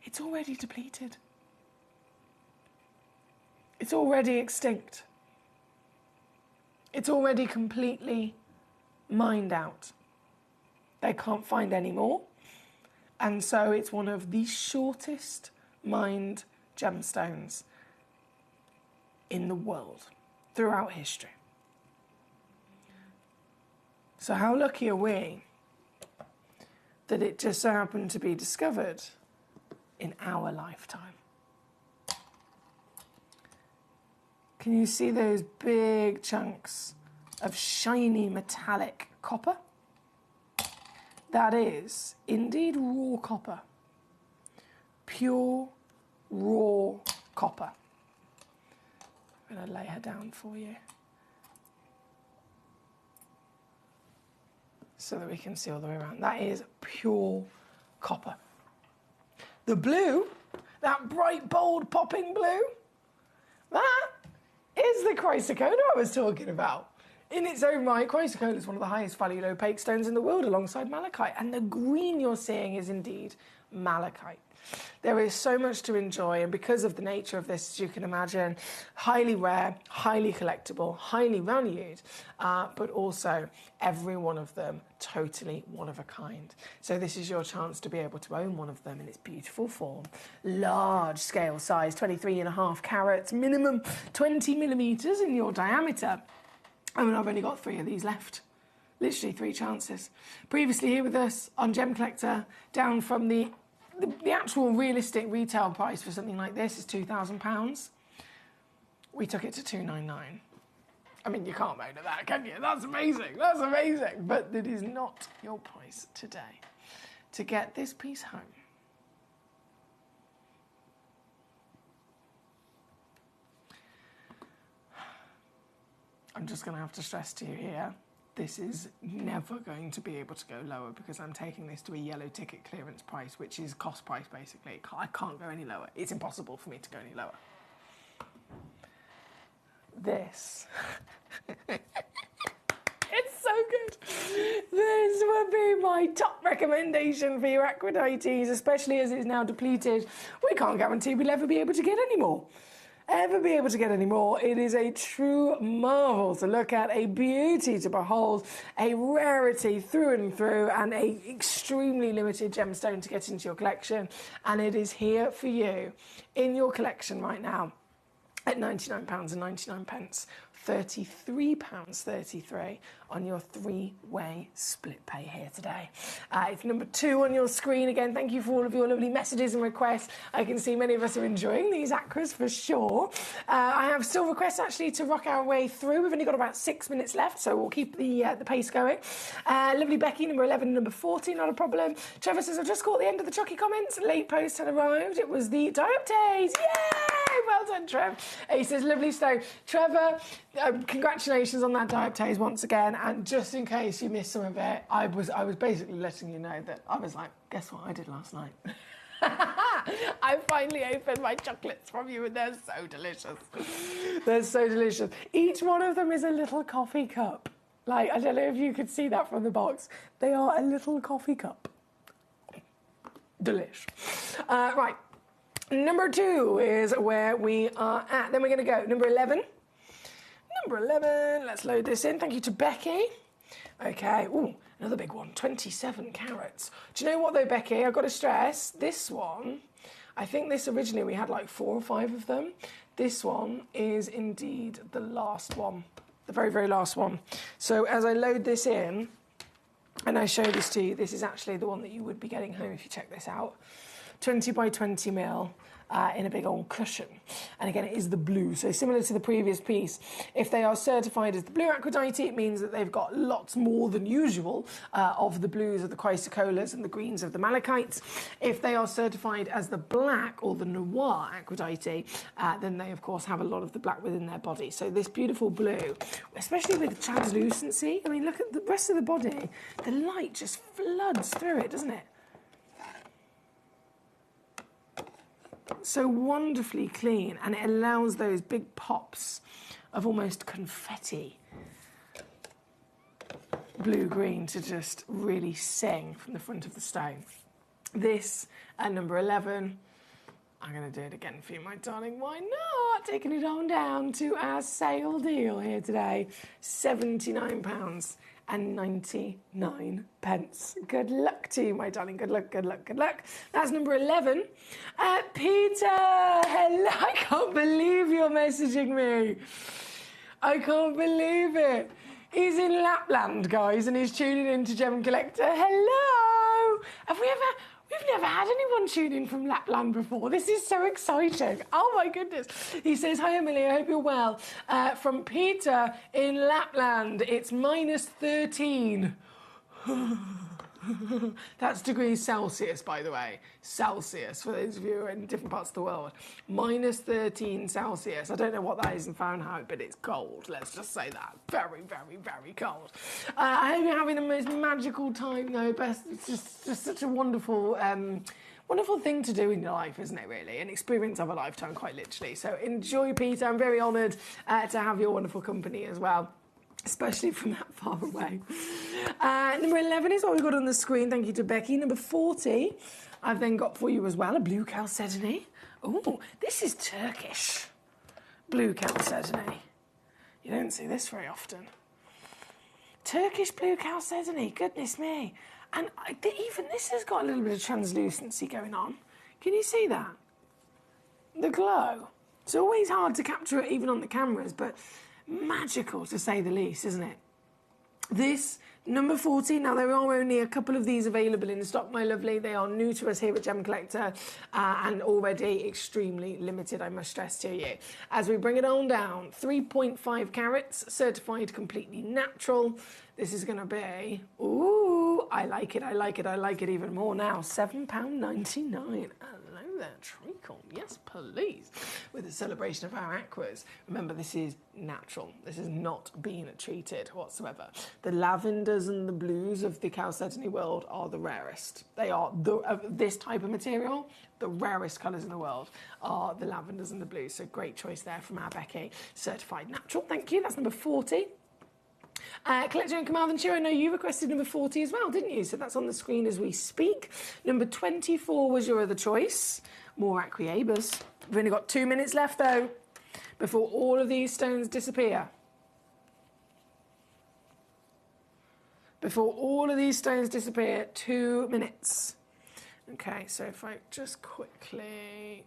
it's already depleted. It's already extinct. It's already completely mined out. They can't find any more. And so it's one of the shortest mined gemstones in the world throughout history. So how lucky are we that it just so happened to be discovered in our lifetime? Can you see those big chunks of shiny metallic copper? That is indeed raw copper. Pure, raw copper. I'm going to lay her down for you so that we can see all the way around. That is pure copper. The blue, that bright, bold, popping blue, that is the chrysocolla I was talking about. In its own right, chrysocolla is one of the highest valued opaque stones in the world alongside malachite, and the green you're seeing is indeed malachite. There is so much to enjoy, and because of the nature of this, as you can imagine, highly rare, highly collectible, highly valued, but also every one of them totally one of a kind. So this is your chance to be able to own one of them in its beautiful form. Large scale size, 23.5 carats, minimum 20 millimeters in your diameter. I mean, I've only got 3 of these left. Literally 3 chances. Previously here with us on Gem Collector, down from the actual realistic retail price for something like this is £2,000. We took it to £299. I mean, you can't moan at that, can you? That's amazing. That's amazing. But it is not your price today. To get this piece home, I'm just going to have to stress to you here, this is never going to be able to go lower because I'm taking this to a yellow ticket clearance price, which is cost price basically. I can't go any lower. It's impossible for me to go any lower. This. It's so good. This would be my top recommendation for your Aquadites, especially as it's now depleted. We can't guarantee we'll ever be able to get any more. It is a true marvel to look at, a beauty to behold, a rarity through and through, and a extremely limited gemstone to get into your collection. And it is here for you in your collection right now at £99.99, £33.33 on your 3-way split pay here today. It's number 2 on your screen. Again, thank you for all of your lovely messages and requests. I can see many of us are enjoying these aquas for sure. I have still requests actually to rock our way through. We've only got about 6 minutes left, so we'll keep the pace going. Lovely Becky, number 11, number 40, not a problem. Trevor says, I've just caught the end of the Chucky comments. Late post had arrived. It was the dioptase. Yay! Well done, Trev. He says, lovely stone. Trevor, congratulations on that dioptase once again. And just in case you missed some of it, I was basically letting you know that I was like, guess what I did last night? I finally opened my chocolates from you and they're so delicious. They're so delicious. Each one of them is a little coffee cup. Like, I don't know if you could see that from the box. They are a little coffee cup. Delish. Right. Number 2 is where we are at. Then we're going to go. Number 11. Number 11. Let's load this in. Thank you to Becky. Okay. Ooh, another big one. 27 carats. Do you know what, though, Becky? I've got to stress, this one, I think this originally we had like 4 or 5 of them. This one is indeed the last one. The very, very last one. So as I load this in and I show this to you, this is actually the one that you would be getting home if you check this out. 20 by 20 mil in a big old cushion. And again, it is the blue. So similar to the previous piece, if they are certified as the blue Aquadite, it means that they've got lots more than usual of the blues of the chrysocollas and the greens of the malachites. If they are certified as the black or the noir Aquadite, then they, of course, have a lot of the black within their body. So this beautiful blue, especially with translucency, I mean, look at the rest of the body. The light just floods through it, doesn't it? So wonderfully clean, and it allows those big pops of almost confetti blue-green to just really sing from the front of the stone. This, at number 11, I'm going to do it again for you, my darling. Why not? Taking it on down to our sale deal here today. £79.99. Good luck to you, my darling. Good luck, good luck, good luck. That's number 11. Peter, hello. I can't believe you're messaging me. I can't believe it. He's in Lapland, guys, and he's tuning in to Gemcollector. Hello. We've never had anyone tune in from Lapland before. This is so exciting. Oh, my goodness. He says, hi, Emily, I hope you're well. From Peter in Lapland, it's minus 13. That's degrees Celsius, by the way. Celsius, for those of you who are in different parts of the world. Minus 13 Celsius. I don't know what that is in Fahrenheit, but it's cold. Let's just say that. Very, very, very cold. I hope you're having the most magical time, though. It's just such a wonderful... wonderful thing to do in your life, isn't it, really? An experience of a lifetime, quite literally. So enjoy, Peter. I'm very honoured to have your wonderful company as well, especially from that far away. Number 11 is what we've got on the screen. Thank you to Becky. Number 40, I've then got for you as well, a blue chalcedony. Oh, this is Turkish. Blue chalcedony. You don't see this very often. Turkish blue chalcedony, goodness me. And even this has got a little bit of translucency going on. Can you see that? The glow. It's always hard to capture it even on the cameras, but magical to say the least, isn't it? This, number 40, now there are only a couple of these available in stock, my lovely. They are new to us here at Gemcollector and already extremely limited, I must stress to you. As we bring it on down, 3.5 carats, certified completely natural. This is going to be, ooh, I like it even more now. £7.99. Hello there, treacle. Yes, please. With the celebration of our aquas. Remember, this is natural. This has not been treated whatsoever. The lavenders and the blues of the chalcedony world are the rarest. They are, this type of material, the rarest colours in the world are the lavenders and the blues. So great choice there from our Becky. Certified natural. Thank you. That's number 40. Collector and Carmarthenshire, I know you requested number 40 as well, didn't you? So that's on the screen as we speak. Number 24 was your other choice. More Aquiabas. We've only got 2 minutes left, though, before all of these stones disappear. Before all of these stones disappear, 2 minutes. Okay, so if I just quickly...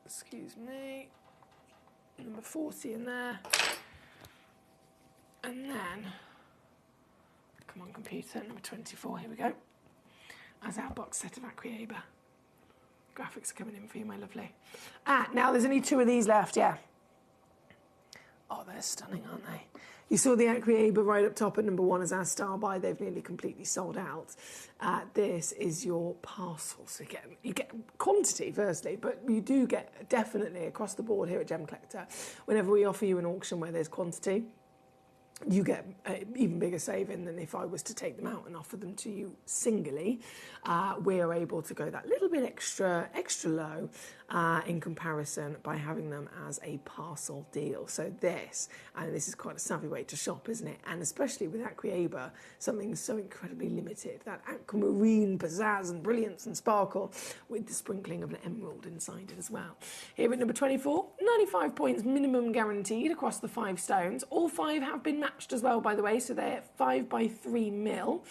Excuse me. Number 40 in there. And then, come on computer, number 24, here we go. As our box set of Aquiaba. Graphics are coming in for you, my lovely. Now there's only 2 of these left, yeah. Oh, they're stunning, aren't they? You saw the Aquiaba right up top at number 1 as our star buy. They've nearly completely sold out. This is your parcel. So you get quantity, firstly, but you do get definitely across the board here at Gemcollector. Whenever we offer you an auction where there's quantity, you get an even bigger saving than if I was to take them out and offer them to you singly. We're able to go that little bit extra low in comparison by having them as a parcel deal. So this is quite a savvy way to shop, isn't it? And especially with Aquiaba, something so incredibly limited, that aquamarine pizzazz and brilliance and sparkle with the sprinkling of an emerald inside it as well. Here at number 24, 95 points minimum guaranteed across the 5 stones. All 5 have been matched as well, by the way, so they're 5 by 3 mil,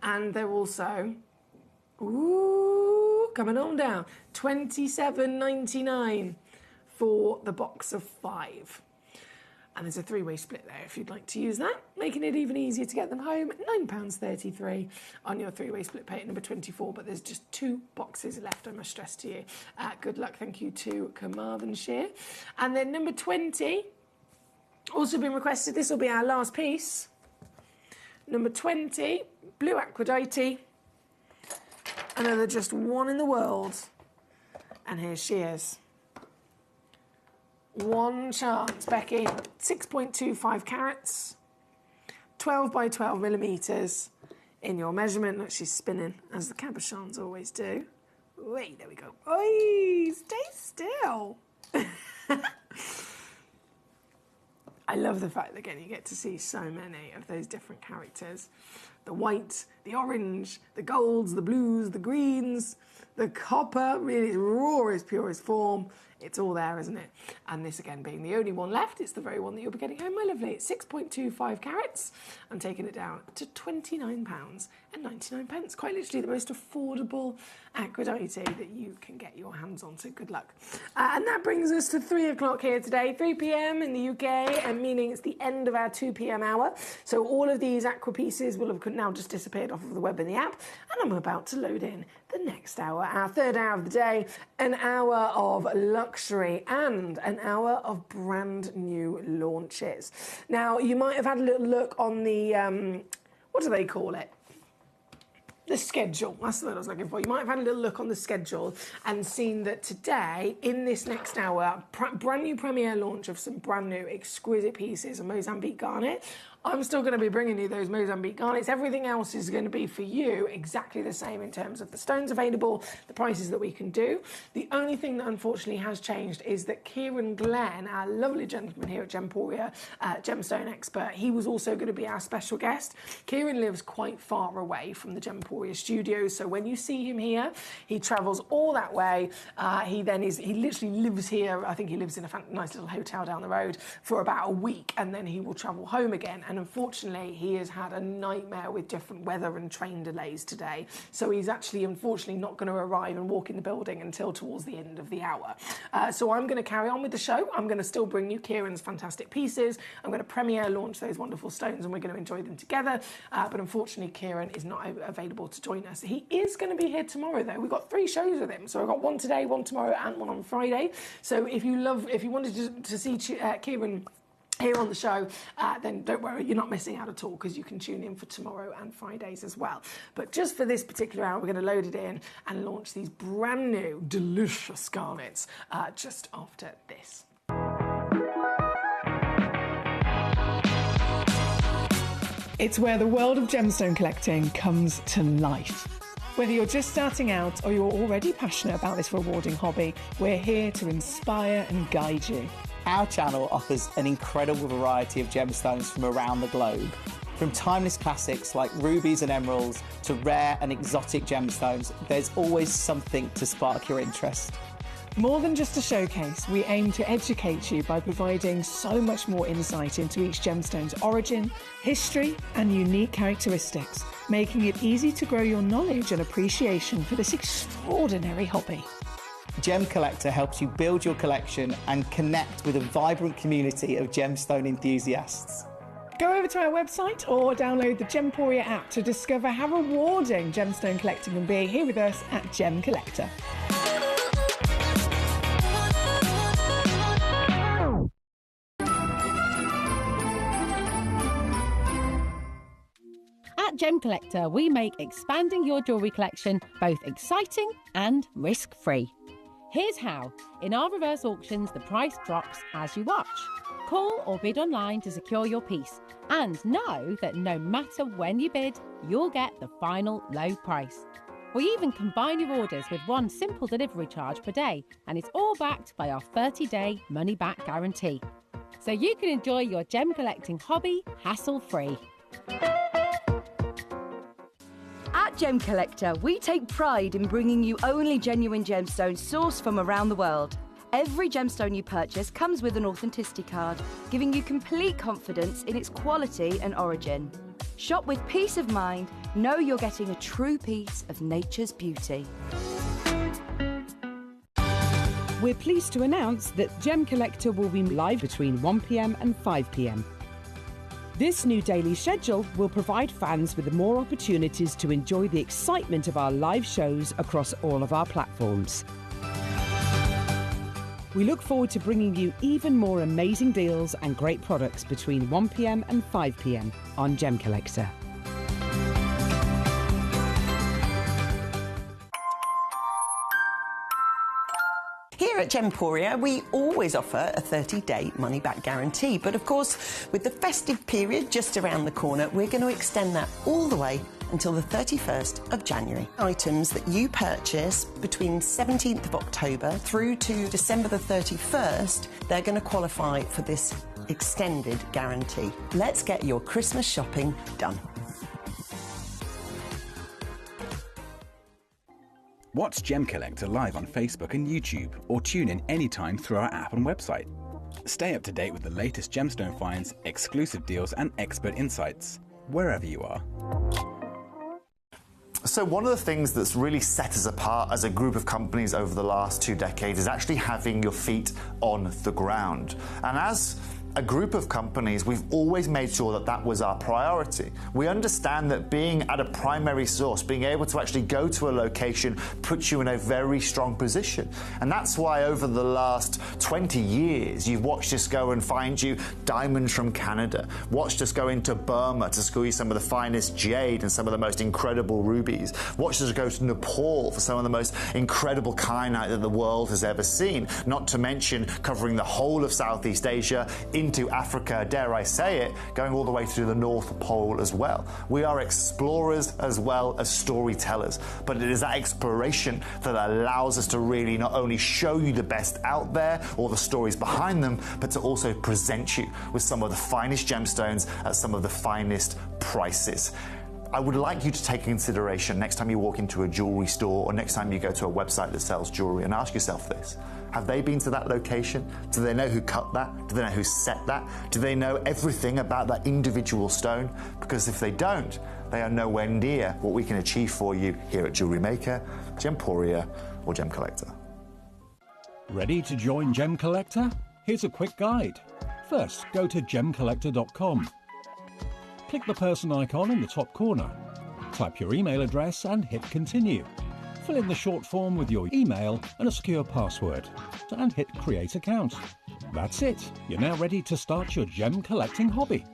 and they're also, ooh, coming on down, £27.99 for the box of 5. And there's a 3-way split there if you'd like to use that, making it even easier to get them home. £9.33 on your 3-way split pay at number 24, but there's just 2 boxes left, I must stress to you. Good luck, thank you to Carmarthenshire. And then number 20, also been requested, this will be our last piece. Number 20, Blue Aquadite. Another just one in the world. And here she is. One chance, Becky. 6.25 carats. 12 by 12 millimetres in your measurement. Look, she's spinning, as the cabochons always do. Wait, there we go. Oi, stay still. I love the fact that, again, you get to see so many of those different characters. The white, the orange, the golds, the blues, the greens, The copper, really its rawest, purest form. It's all there, isn't it? And this, again, being the only one left, it's the very one that you'll be getting home, my lovely. It's 6.25 carats. I'm taking it down to £29.99. Quite literally the most affordable Aphrodite that you can get your hands on, so good luck. And that brings us to 3 o'clock here today, 3 p.m. in the UK, and meaning it's the end of our 2 p.m. hour. So all of these aqua pieces will have now just disappeared off of the web and the app, and I'm about to load in the next hour, our third hour of the day, an hour of luxury and an hour of brand new launches. Now, you might have had a little look on the, what do they call it? The schedule, that's the word I was looking for. You might have had a little look on the schedule and seen that today, in this next hour, brand new premiere launch of some brand new exquisite pieces of Mozambique garnet. I'm still going to be bringing you those Mozambique garnets. Everything else is going to be for you exactly the same in terms of the stones available, the prices that we can do. The only thing that unfortunately has changed is that Kieran Glenn, our lovely gentleman here at Gemporia, gemstone expert, he was also going to be our special guest. Kieran lives quite far away from the Gemporia studios, so when you see him here, he travels all that way. He literally lives here. I think he lives in a nice little hotel down the road for about a week, and then he will travel home again. And unfortunately, he has had a nightmare with different weather and train delays today. So he's actually, unfortunately, not going to arrive and walk in the building until towards the end of the hour. So I'm going to carry on with the show. I'm going to still bring you Kieran's fantastic pieces. I'm going to premiere launch those wonderful stones, and we're going to enjoy them together. But unfortunately, Kieran is not available to join us. He is going to be here tomorrow, though. We've got 3 shows with him. So I've got one today, one tomorrow, and one on Friday. So if you wanted to see Kieran here on the show, then don't worry, you're not missing out at all, because you can tune in for tomorrow and Fridays as well. But just for this particular hour, we're going to load it in and launch these brand new delicious garnets just after this. It's where the world of gemstone collecting comes to life. Whether you're just starting out or you're already passionate about this rewarding hobby, we're here to inspire and guide you. Our channel offers an incredible variety of gemstones from around the globe. From timeless classics like rubies and emeralds to rare and exotic gemstones, there's always something to spark your interest. More than just a showcase, we aim to educate you by providing so much more insight into each gemstone's origin, history, and unique characteristics, making it easy to grow your knowledge and appreciation for this extraordinary hobby. Gemcollector helps you build your collection and connect with a vibrant community of gemstone enthusiasts. Go over to our website or download the Gemporia app to discover how rewarding gemstone collecting can be here with us at Gemcollector. At Gemcollector, we make expanding your jewellery collection both exciting and risk-free. Here's how. In our reverse auctions, the price drops as you watch. Call or bid online to secure your piece. And know that no matter when you bid, you'll get the final low price. We even combine your orders with one simple delivery charge per day, and it's all backed by our 30-day money-back guarantee. So you can enjoy your gem collecting hobby hassle-free. At Gemcollector, we take pride in bringing you only genuine gemstones sourced from around the world. Every gemstone you purchase comes with an authenticity card, giving you complete confidence in its quality and origin. Shop with peace of mind, know you're getting a true piece of nature's beauty. We're pleased to announce that Gemcollector will be live between 1 p.m. and 5 p.m. This new daily schedule will provide fans with more opportunities to enjoy the excitement of our live shows across all of our platforms. We look forward to bringing you even more amazing deals and great products between 1 p.m. and 5 p.m. on Gemcollector. Here at Gemporia, we always offer a 30-day money-back guarantee. But of course, with the festive period just around the corner, we're going to extend that all the way until the 31st of January. Items that you purchase between 17th of October through to December the 31st, they're going to qualify for this extended guarantee. Let's get your Christmas shopping done. Watch Gem Collector live on Facebook and YouTube, or tune in anytime through our app and website. Stay up to date with the latest gemstone finds, exclusive deals and expert insights, wherever you are. So one of the things that's really set us apart as a group of companies over the last 2 decades is actually having your feet on the ground. And as a group of companies, we've always made sure that that was our priority. We understand that being at a primary source, being able to actually go to a location, puts you in a very strong position. And that's why over the last 20 years, you've watched us go and find you diamonds from Canada, watched us go into Burma to school you some of the finest jade and some of the most incredible rubies, watched us go to Nepal for some of the most incredible kyanite that the world has ever seen, not to mention covering the whole of Southeast Asia, into Africa, dare I say it, going all the way through the North Pole as well. We are explorers as well as storytellers, but it is that exploration that allows us to really not only show you the best out there or the stories behind them, but to also present you with some of the finest gemstones at some of the finest prices. I would like you to take consideration next time you walk into a jewelry store or next time you go to a website that sells jewelry and ask yourself this. Have they been to that location? Do they know who cut that? Do they know who set that? Do they know everything about that individual stone? Because if they don't, they are nowhere near what we can achieve for you here at Jewelry Maker, Gemporia, or Gem Collector. Ready to join Gem Collector? Here's a quick guide. First, go to gemcollector.com. Click the person icon in the top corner. Type your email address and hit continue. Fill in the short form with your email and a secure password, and hit Create Account. That's it. You're now ready to start your gem collecting hobby.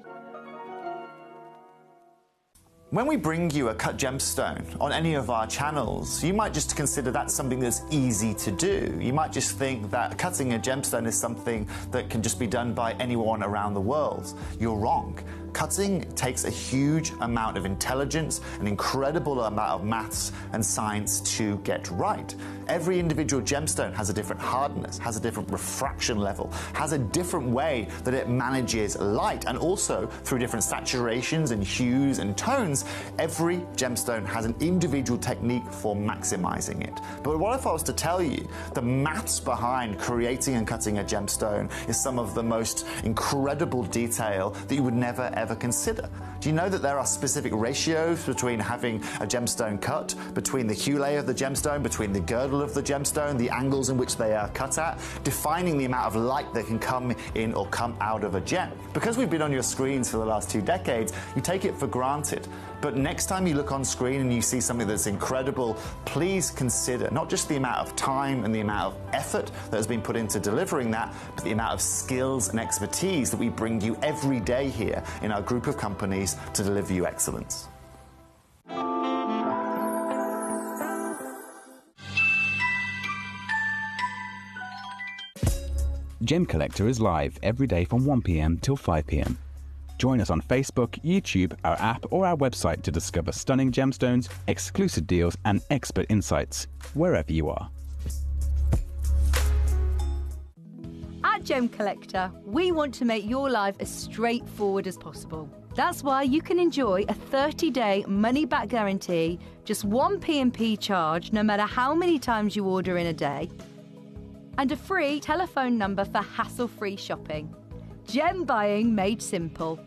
When we bring you a cut gemstone on any of our channels, you might just consider that something that's easy to do. You might just think that cutting a gemstone is something that can just be done by anyone around the world. You're wrong. Cutting takes a huge amount of intelligence, an incredible amount of maths and science to get right. Every individual gemstone has a different hardness, has a different refraction level, has a different way that it manages light, and also through different saturations and hues and tones, every gemstone has an individual technique for maximizing it. But what if I was to tell you the maths behind creating and cutting a gemstone is some of the most incredible detail that you would never ever consider? Do you know that there are specific ratios between having a gemstone cut, between the hue layer of the gemstone, between the girdle of the gemstone, the angles in which they are cut at, defining the amount of light that can come in or come out of a gem? Because we've been on your screens for the last 2 decades, you take it for granted. But next time you look on screen and you see something that's incredible, please consider not just the amount of time and the amount of effort that has been put into delivering that, but the amount of skills and expertise that we bring you every day here in our group of companies to deliver you excellence. Gem Collector is live every day from 1 p.m. till 5 p.m. Join us on Facebook, YouTube, our app or our website to discover stunning gemstones, exclusive deals and expert insights, wherever you are. At Gem Collector, we want to make your life as straightforward as possible. That's why you can enjoy a 30-day money-back guarantee, just 1 P&P charge no matter how many times you order in a day, and a free telephone number for hassle-free shopping. Gem buying made simple.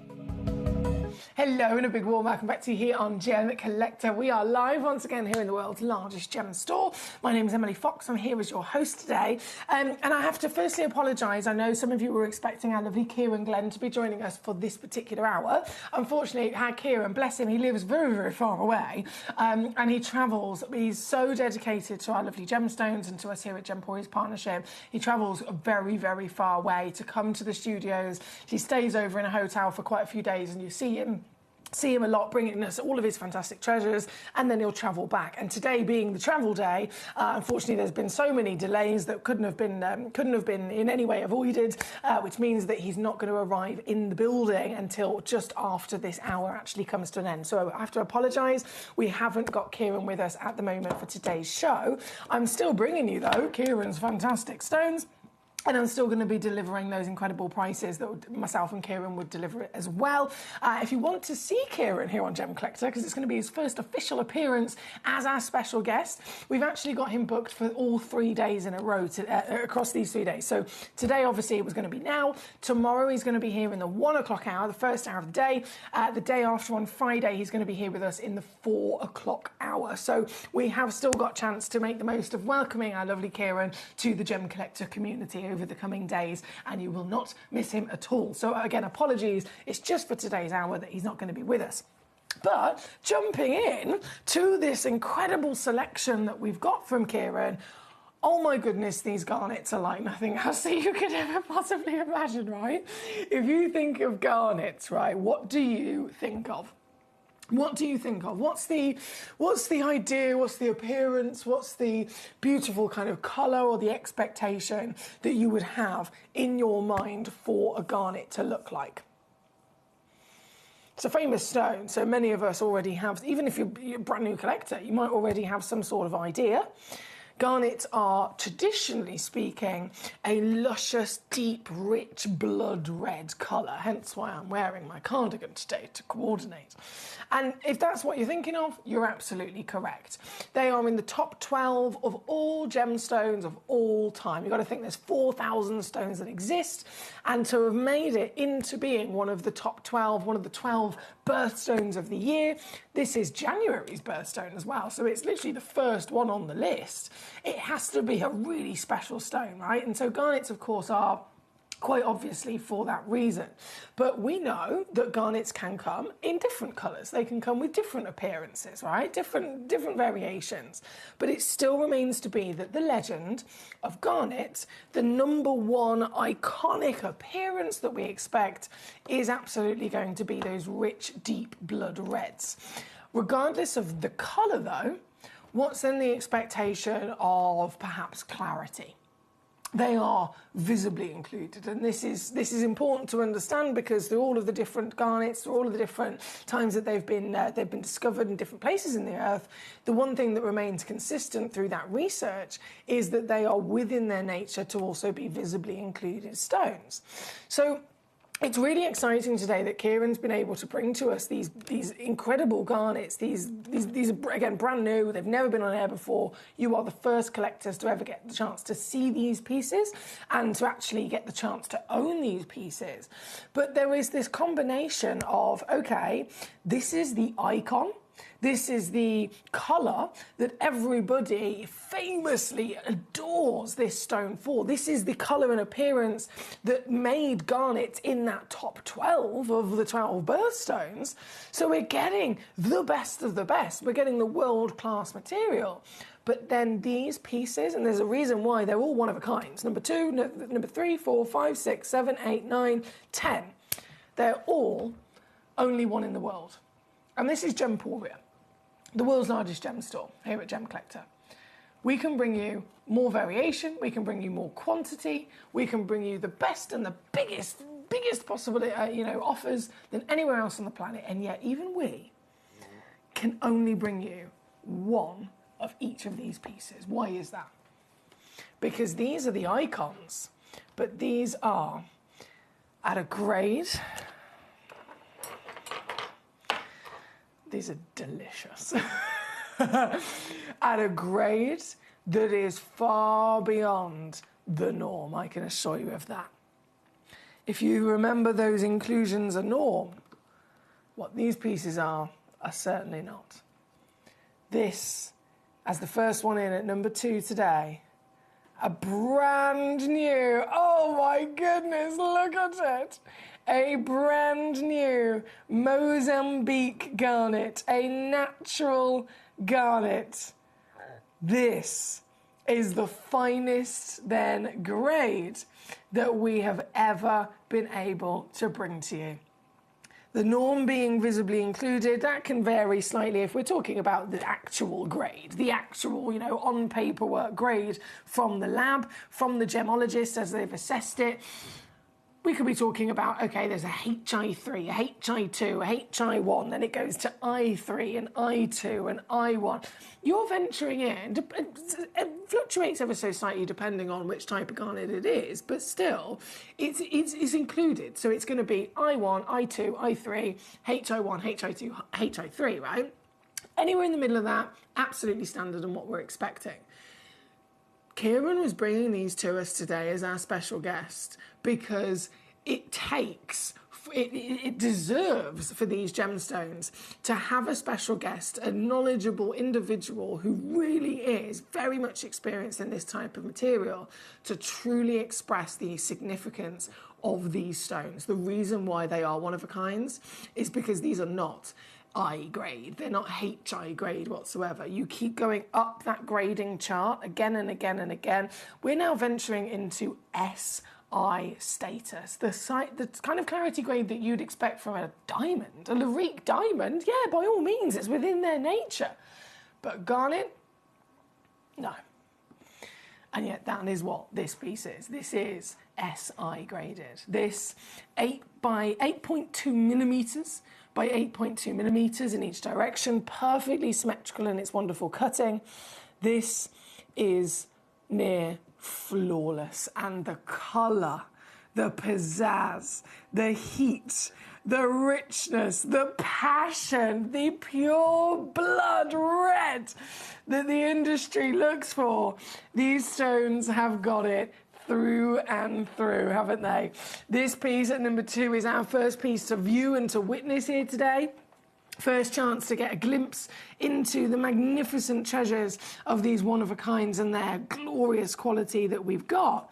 Hello and a big warm welcome back to you here on Gem Collector. We are live once again here in the world's largest gem store. My name is Emily Fox. I'm here as your host today. And I have to firstly apologise. I know some of you were expecting our lovely Kieran Glenn to be joining us for this particular hour. Unfortunately, our Kieran, bless him, he lives very, very far away. And he travels. He's so dedicated to our lovely gemstones and to us here at Gemporia's partnership. He travels very, very far away to come to the studios. He stays over in a hotel for quite a few days and you see him a lot, bringing us all of his fantastic treasures, and then he'll travel back. And today being the travel day, unfortunately there's been so many delays that couldn't have been in any way avoided, which means that he's not going to arrive in the building until just after this hour actually comes to an end. So I have to apologise, we haven't got Kieran with us at the moment for today's show. I'm still bringing you though Kieran's fantastic stones. And I'm still going to be delivering those incredible prices that myself and Kieran would deliver it as well. If you want to see Kieran here on Gem Collector, because it's going to be his first official appearance as our special guest, we've actually got him booked for all 3 days in a row across these 3 days. So today, obviously, it was going to be now. Tomorrow, he's going to be here in the 1 o'clock hour, the first hour of the day. The day after, on Friday, he's going to be here with us in the 4 o'clock hour. So we have still got chance to make the most of welcoming our lovely Kieran to the Gem Collector community over the coming days, and you will not miss him at all. So again, apologies, it's just for today's hour that he's not going to be with us. But jumping in to this incredible selection that we've got from Kieran, oh my goodness, these garnets are like nothing else that you could ever possibly imagine, right? If you think of garnets, right, what do you think of? What do you think of? What's the idea? What's the appearance? What's the beautiful kind of colour or the expectation that you would have in your mind for a garnet to look like? It's a famous stone, so many of us already have, even if you're a brand new collector, you might already have some sort of idea. Garnets are, traditionally speaking, a luscious, deep, rich, blood red colour, hence why I'm wearing my cardigan today to coordinate. And if that's what you're thinking of, you're absolutely correct. They are in the top 12 of all gemstones of all time. You've got to think there's 4,000 stones that exist, and to have made it into being one of the top 12, one of the 12 birthstones of the year, this is January's birthstone as well, so it's literally the first one on the list. It has to be a really special stone, right? And so garnets, of course, are quite obviously for that reason. But we know that garnets can come in different colours. They can come with different appearances, right? Different variations. But it still remains to be that the legend of garnet, the number one iconic appearance that we expect, is absolutely going to be those rich, deep blood reds. Regardless of the colour, though, what's then the expectation of perhaps clarity? They are visibly included, and this is important to understand, because through all of the different garnets, through all of the different times that they've been discovered in different places in the earth, the one thing that remains consistent through that research is that they are within their nature to also be visibly included stones. So it's really exciting today that Kieran's been able to bring to us these incredible garnets. These are, again, brand new. They've never been on air before. You are the first collectors to ever get the chance to see these pieces and to actually get the chance to own these pieces. But there is this combination of, okay, this is the icon. This is the colour that everybody famously adores this stone for. This is the colour and appearance that made garnets in that top 12 of the 12 birthstones. So we're getting the best of the best. We're getting the world-class material. But then these pieces, and there's a reason why they're all one of a kind. Number 2, number 3, 4, 5, 6, 7, 8, 9, 10. They're all only one in the world. And this is Gemporia, the world's largest gem store here at Gem Collector. We can bring you more variation, we can bring you more quantity, we can bring you the best and the biggest possible offers than anywhere else on the planet, and yet even we can only bring you one of each of these pieces. Why is that? Because these are the icons, but these are at a grade. These are delicious. At a grade that is far beyond the norm, I can assure you of that. If you remember those inclusions are norm, what these pieces are certainly not. This, as the first one in at number 2 today, a brand new, oh my goodness, look at it. A brand new Mozambique garnet, a natural garnet. This is the finest then grade that we have ever been able to bring to you. The norm being visibly included, that can vary slightly if we're talking about the actual grade, the actual, on paperwork grade from the lab, from the gemologist as they've assessed it. we could be talking about, okay, there's a HI3, a HI2, a HI1, then it goes to I3 and I2 and I1. You're venturing in, it fluctuates ever so slightly depending on which type of garnet it is, but still, it's included. So it's going to be I1, I2, I3, HI1, HI2, HI3, right? Anywhere in the middle of that, absolutely standard and what we're expecting. Kieran was bringing these to us today as our special guest because it deserves for these gemstones to have a special guest, a knowledgeable individual who really is very much experienced in this type of material to truly express the significance of these stones. The reason why they are one of a kinds is because these are not I grade, they're not HI grade whatsoever. You keep going up that grading chart again and again and again. We're now venturing into SI status, the kind of clarity grade that you'd expect from a diamond, a Larique diamond. Yeah, by all means, it's within their nature. But garnet, no. And yet that is what this piece is. This is SI graded. This 8 by 8.2 millimeters by 8.2 millimeters in each direction, perfectly symmetrical in its wonderful cutting. This is near flawless, and the colour, the pizzazz, the heat, the richness, the passion, the pure blood red that the industry looks for. These stones have got it through and through, haven't they? This piece at number 2 is our first piece to view and to witness here today. First chance to get a glimpse into the magnificent treasures of these one-of-a-kinds and their glorious quality that we've got.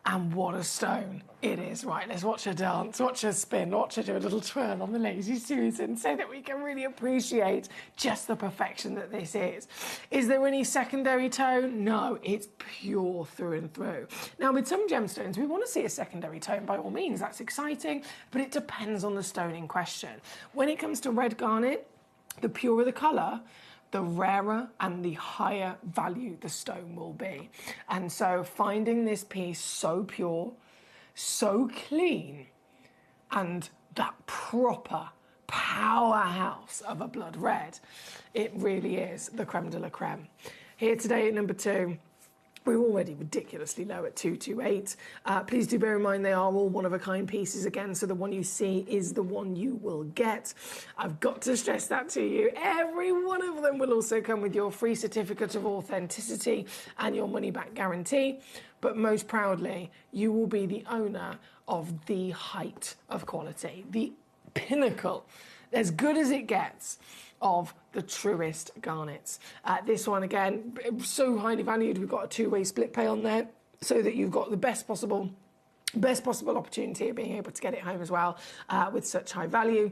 And what a stone it is. Right, let's watch her dance, watch her spin, watch her do a little twirl on the lazy Susan so that we can really appreciate just the perfection that this is. Is there any secondary tone? No, it's pure through and through. Now, with some gemstones, we want to see a secondary tone by all means. That's exciting, but it depends on the stone in question. When it comes to red garnet, the purer the colour, the rarer and the higher value the stone will be. And so finding this piece so pure, so clean, and that proper powerhouse of a blood red, it really is the creme de la creme. Here today at number 2, we're already ridiculously low at 228. Please do bear in mind they are all one-of-a-kind pieces again, so the one you see is the one you will get. I've got to stress that to you. Every one of them will also come with your free certificate of authenticity and your money-back guarantee. But most proudly, you will be the owner of the height of quality, the pinnacle, as good as it gets, of the truest garnets. This one, again, so highly valued. We've got a 2-way split pay on there so that you've got the best possible opportunity of being able to get it home as well with such high value.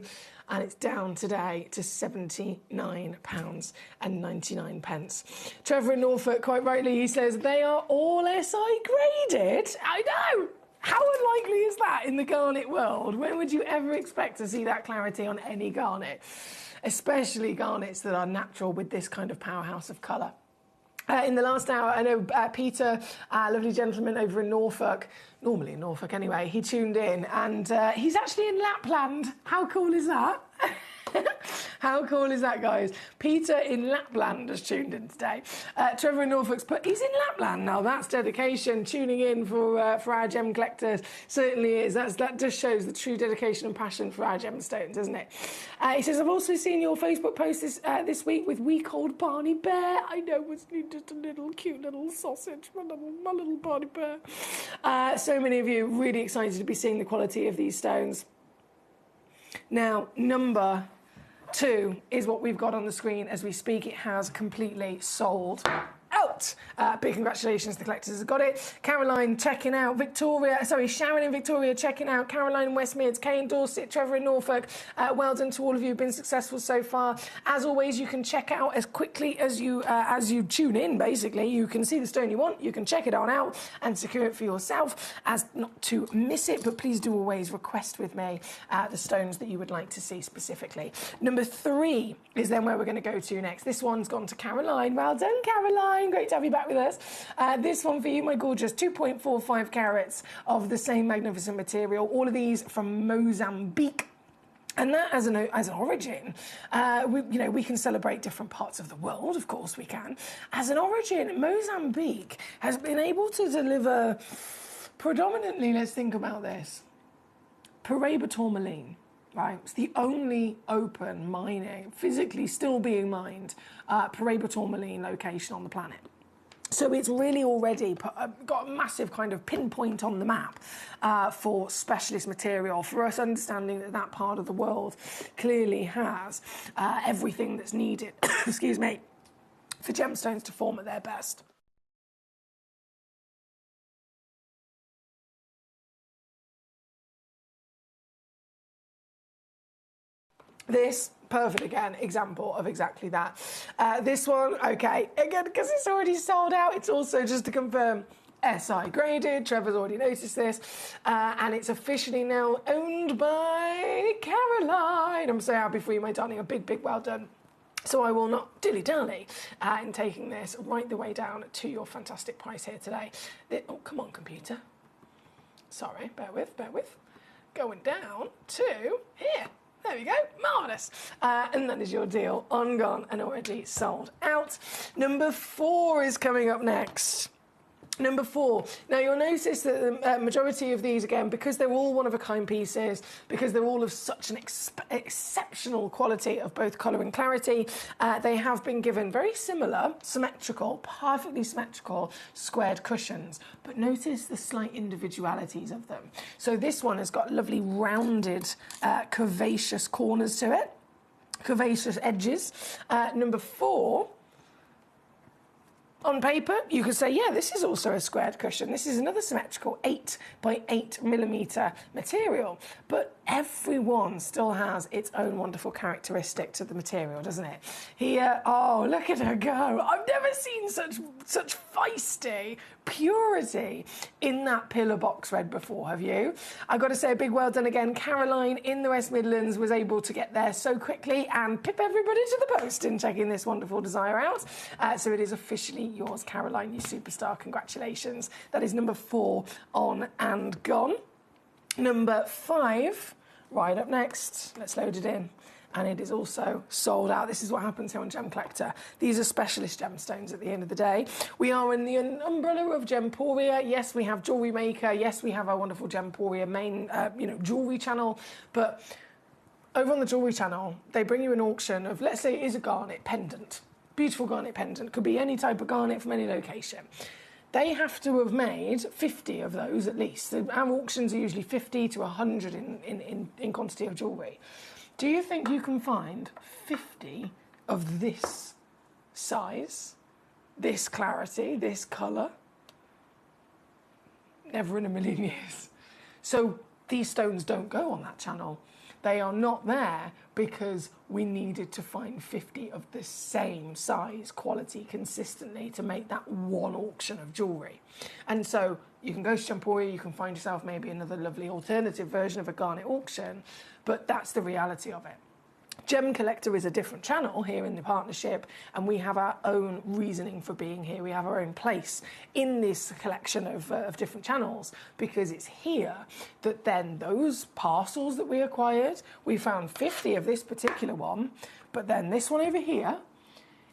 And it's down today to £79.99. Trevor in Norfolk, quite rightly, he says, they are all SI graded. I know! How unlikely is that in the garnet world? When would you ever expect to see that clarity on any garnet? Especially garnets that are natural with this kind of powerhouse of colour. In the last hour, I know Peter, a lovely gentleman over in Norfolk, normally in Norfolk anyway, he tuned in and he's actually in Lapland. How cool is that? How cool is that, guys? Peter in Lapland has tuned in today. Trevor in Norfolk's put, he's in Lapland now. That's dedication. Tuning in for our gem collectors certainly is. That just shows the true dedication and passion for our gemstones, doesn't it? He says, I've also seen your Facebook post this week with week old Barney Bear. I know, wasn't he just a little cute little sausage, my little Barney Bear. So many of you really excited to be seeing the quality of these stones. Now, number 2 is what we've got on the screen as we speak. It has completely sold out. Big congratulations to the collectors have got it. Caroline checking out. Sharon in Victoria checking out. Caroline in West Mids, Kay in Dorset, Trevor in Norfolk. Well done to all of you who've been successful so far. As always, you can check out as quickly as you tune in, basically. You can see the stone you want, you can check it on out and secure it for yourself as not to miss it, but please do always request with me the stones that you would like to see specifically. Number 3 is then where we're going to go to next. This one's gone to Caroline. Well done, Caroline. Great great to have you back with us. This one for you, my gorgeous, 2.45 carats of the same magnificent material. All of these from Mozambique. And that, as an origin, we can celebrate different parts of the world, of course we can. As an origin, Mozambique has been able to deliver predominantly, let's think about this, Paraíba tourmaline, right? It's the only open mining, physically still being mined, Paraíba tourmaline location on the planet. So it's really already got a massive kind of pinpoint on the map for specialist material, for us understanding that that part of the world clearly has everything that's needed, excuse me, for gemstones to form at their best. This, perfect again, example of exactly that. This one, okay, again, because it's already sold out, it's also, just to confirm, SI graded. Trevor's already noticed this. And it's officially now owned by Caroline. I'm so happy for you, my darling. A big, big well done. So I will not dilly-dally in taking this right the way down to your fantastic price here today. Oh, come on, computer. Sorry, bear with. Going down to here. There we go, marvellous. And that is your deal on, gone, and already sold out. Number 4 is coming up next. Number 4. Now, you'll notice that the majority of these, again, because they're all one-of-a-kind pieces, because they're all of such an exceptional quality of both colour and clarity, they have been given very similar, symmetrical, perfectly symmetrical, squared cushions. But notice the slight individualities of them. So this one has got lovely rounded, curvaceous corners to it, curvaceous edges. Number 4... on paper, you could say, yeah, this is also a squared cushion. This is another symmetrical 8 by 8 millimetre material. But every one still has its own wonderful characteristic to the material, doesn't it? Here, oh, look at her go. I've never seen such feisty purity in that pillar box red before, have you? I've got to say a big well done again. Caroline in the West Midlands was able to get there so quickly and pip everybody to the post in checking this wonderful desire out. So it is officially yours, Caroline, you superstar. Congratulations. That is number 4 on and gone. Number 5, right up next. Let's load it in. And it is also sold out. This is what happens here on Gem Collector. These are specialist gemstones at the end of the day. We are in the umbrella of Gemporia. Yes, we have Jewellery Maker. Yes, we have our wonderful Gemporia main, jewellery channel. But over on the jewellery channel, they bring you an auction of, let's say it is a garnet pendant. Beautiful garnet pendant. Could be any type of garnet from any location. They have to have made 50 of those at least. So our auctions are usually 50 to 100 in quantity of jewellery. Do you think you can find 50 of this size, this clarity, this colour? Never in a million years. So these stones don't go on that channel. They are not there because we needed to find 50 of the same size, quality, consistently to make that one auction of jewellery. And so you can go to Gemporia, you can find yourself maybe another lovely alternative version of a garnet auction, but that's the reality of it. Gem Collector is a different channel here in the partnership, and we have our own reasoning for being here. We have our own place in this collection of different channels, because it's here that then those parcels that we acquired, we found 50 of this particular one, but then this one over here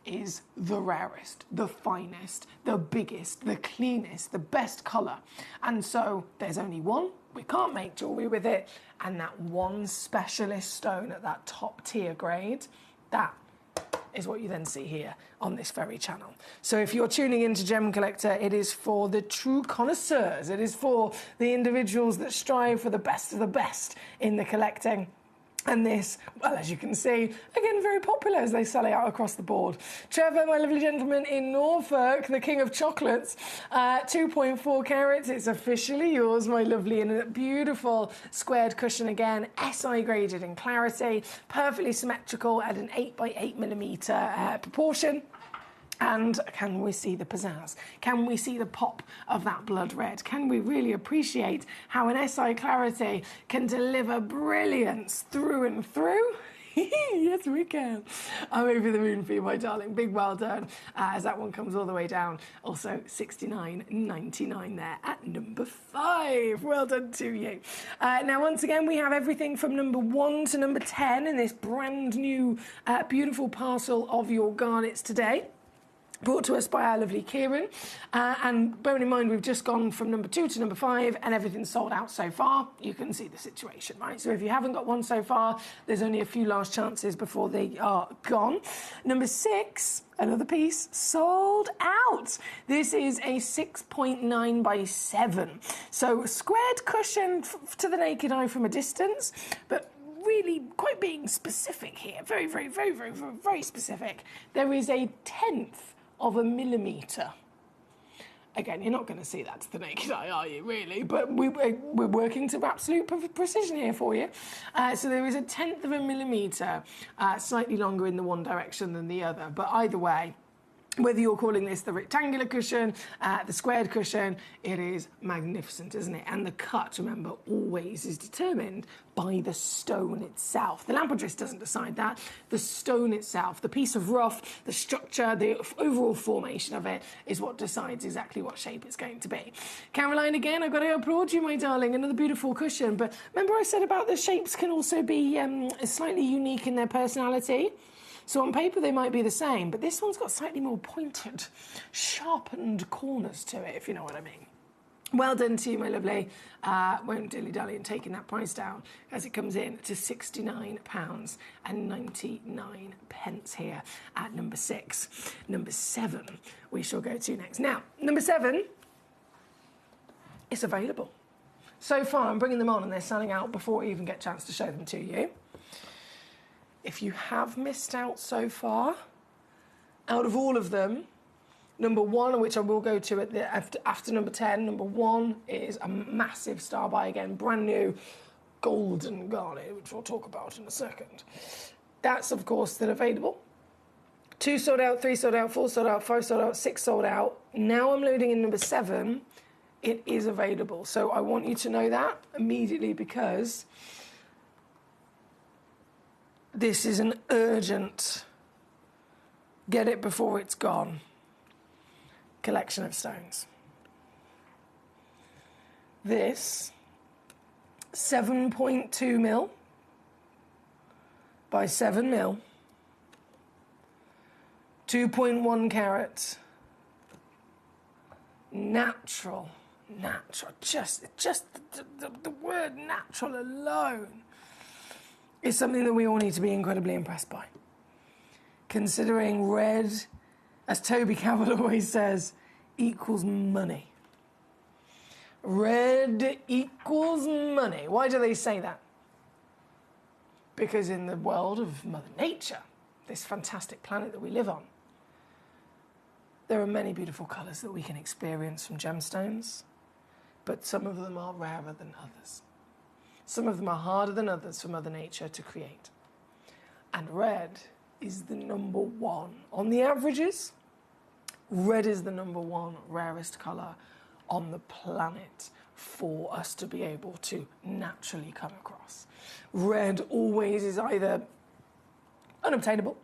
is the rarest, the finest, the biggest, the cleanest, the best colour. And so there's only one. We can't make jewellery with it, and that one specialist stone at that top tier grade, that is what you then see here on this very channel. So if you're tuning into Gem Collector, it is for the true connoisseurs. It is for the individuals that strive for the best of the best in the collecting. And this, well, as you can see, again, very popular as they sell it out across the board. Trevor, my lovely gentleman in Norfolk, the king of chocolates, 2.4 carats. It's officially yours, my lovely, in a beautiful squared cushion again, SI graded in clarity, perfectly symmetrical at an 8 by 8 millimetre proportion. And can we see the pizzazz? Can we see the pop of that blood red? Can we really appreciate how an SI clarity can deliver brilliance through and through? Yes, we can. I'm over the moon for you, my darling. Big well done, as that one comes all the way down. Also, $69.99 there at number 5. Well done to you. Now, once again, we have everything from number 1 to number 10 in this brand new, beautiful parcel of your garnets today. Brought to us by our lovely Kieran. And bearing in mind, we've just gone from number 2 to number 5 and everything's sold out so far. You can see the situation, right? So if you haven't got one so far, there's only a few last chances before they are gone. Number 6, another piece, sold out. This is a 6.9 by 7. So squared cushion to the naked eye from a distance, but really quite being specific here. Very, very, very, very, very, very specific. There is a 1/10 of a millimetre. Again, you're not going to see that to the naked eye, are you, really? But we're working to absolute precision here for you. So there is a 1/10 of a millimetre, slightly longer in the one direction than the other. But either way, whether you're calling this the rectangular cushion, the squared cushion, it is magnificent, isn't it? And the cut, remember, always is determined by the stone itself. The lampredress doesn't decide that. The stone itself, the piece of rough, the structure, the overall formation of it is what decides exactly what shape it's going to be. Caroline, again, I've got to applaud you, my darling. Another beautiful cushion. But remember I said about the shapes can also be slightly unique in their personality? So on paper, they might be the same, but this one's got slightly more pointed, sharpened corners to it, if you know what I mean. Well done to you, my lovely. Won't dilly-dally in taking that price down as it comes in to £69.99 here at number 6. Number 7 we shall go to next. Now, number 7 is available. So far, I'm bringing them on and they're selling out before I even get a chance to show them to you. If you have missed out so far, out of all of them, number 1, which I will go to at the after number 10, number 1 is a massive star buy again, brand new golden garnet, which we'll talk about in a second. That's, of course, still available. 2 sold out, 3 sold out, 4 sold out, 5 sold out, 6 sold out. Now I'm loading in number 7. It is available. So I want you to know that immediately because this is an urgent, get it before it's gone, collection of stones. This 7.2 mil by 7 mil, 2.1 carat, natural, just the word natural alone is something that we all need to be incredibly impressed by. Considering red, as Toby Cabell always says, equals money. Red equals money. Why do they say that? Because in the world of Mother Nature, this fantastic planet that we live on, there are many beautiful colours that we can experience from gemstones, but some of them are rarer than others. Some of them are harder than others for Mother Nature to create. And red is the number 1. On the averages, red is the number 1 rarest colour on the planet for us to be able to naturally come across. Red always is either unobtainable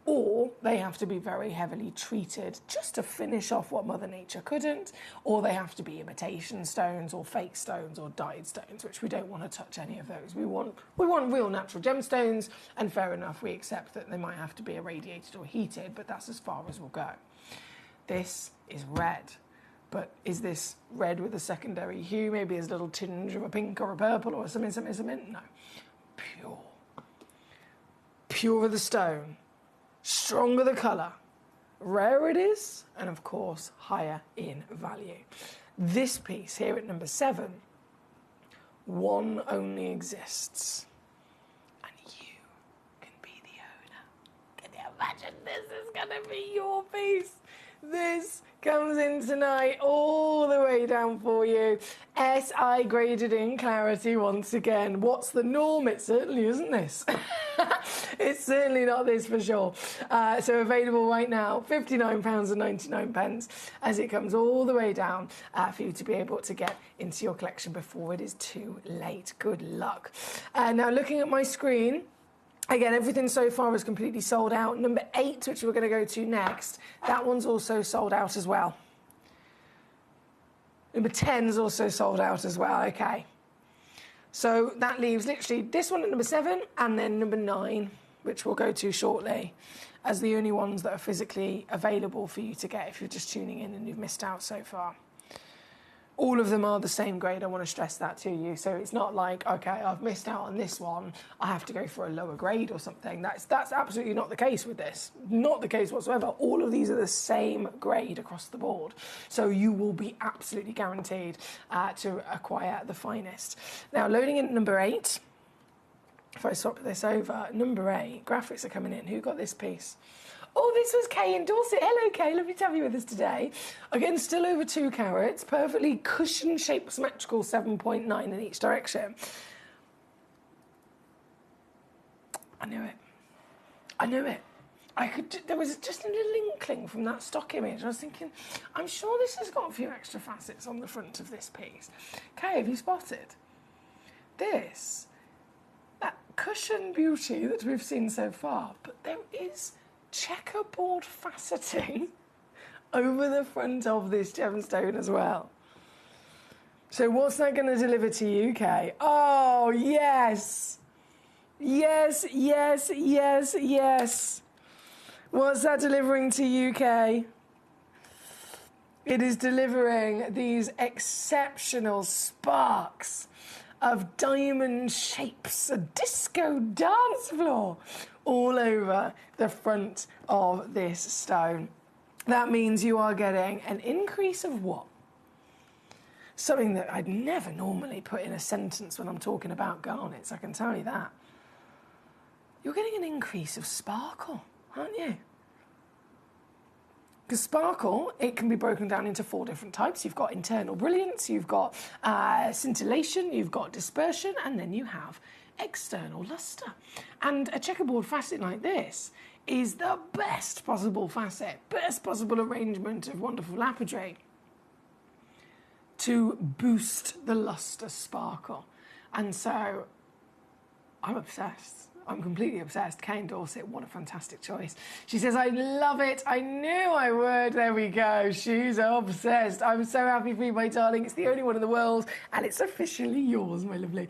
or they have to be very heavily treated just to finish off what Mother Nature couldn't, or they have to be imitation stones or fake stones or dyed stones, which we don't want to touch any of those. We want real natural gemstones, and fair enough, we accept that they might have to be irradiated or heated, but that's as far as we'll go. This is red, but is this red with a secondary hue? Maybe there's a little tinge of a pink or a purple or something? No. Pure. Pure of the stone. Stronger the colour, rarer it is, and of course, higher in value. This piece here at number 7, one only exists, and you can be the owner. Can you imagine this is going to be your piece? This comes in tonight all the way down for you. SI graded in clarity once again. What's the norm? It certainly isn't this. It's certainly not this for sure. So available right now, £59.99 as it comes all the way down for you to be able to get into your collection before it is too late. Good luck. Now looking at my screen, Again, everything so far is completely sold out. Number 8, which we're going to go to next, that one's also sold out as well. Number 10 is also sold out as well, okay. So that leaves literally this one at number 7 and then number 9, which we'll go to shortly, as the only ones that are physically available for you to get if you're just tuning in and you've missed out so far. All of them are the same grade, I want to stress that to you. So it's not like, okay, I've missed out on this one, I have to go for a lower grade or something. That's absolutely not the case with this. Not the case whatsoever. All of these are the same grade across the board. So you will be absolutely guaranteed to acquire the finest. Now, loading in at number 8, if I swap this over, number 8, graphics are coming in. Who got this piece? Oh, this was Kay in Dorset. Hello, Kay. Lovely to have you with us today. Again, still over 2 carats. Perfectly cushion-shaped symmetrical 7.9 in each direction. I knew it. I knew it. There was just a little inkling from that stock image. I was thinking, I'm sure this has got a few extra facets on the front of this piece. Kay, have you spotted this? That cushion beauty that we've seen so far, but there is checkerboard faceting over the front of this gemstone as well. So what's that going to deliver to you, Kay? Oh, yes. Yes, yes, yes, yes. What's that delivering to you, Kay? It is delivering these exceptional sparks of diamond shapes, a disco dance floor all over the front of this stone. That means you are getting an increase of what? Something that I'd never normally put in a sentence when I'm talking about garnets, I can tell you that. You're getting an increase of sparkle, aren't you? Because sparkle, it can be broken down into 4 different types. You've got internal brilliance, you've got scintillation, you've got dispersion, and then you have external luster. And a checkerboard facet like this is the best possible facet, best possible arrangement of wonderful lapidary to boost the luster sparkle. And so I'm obsessed. I'm completely obsessed. Kay in Dorset, what a fantastic choice. She says, I love it. I knew I would. There we go. She's obsessed. I'm so happy for you, my darling. It's the only one in the world, and it's officially yours, my lovely.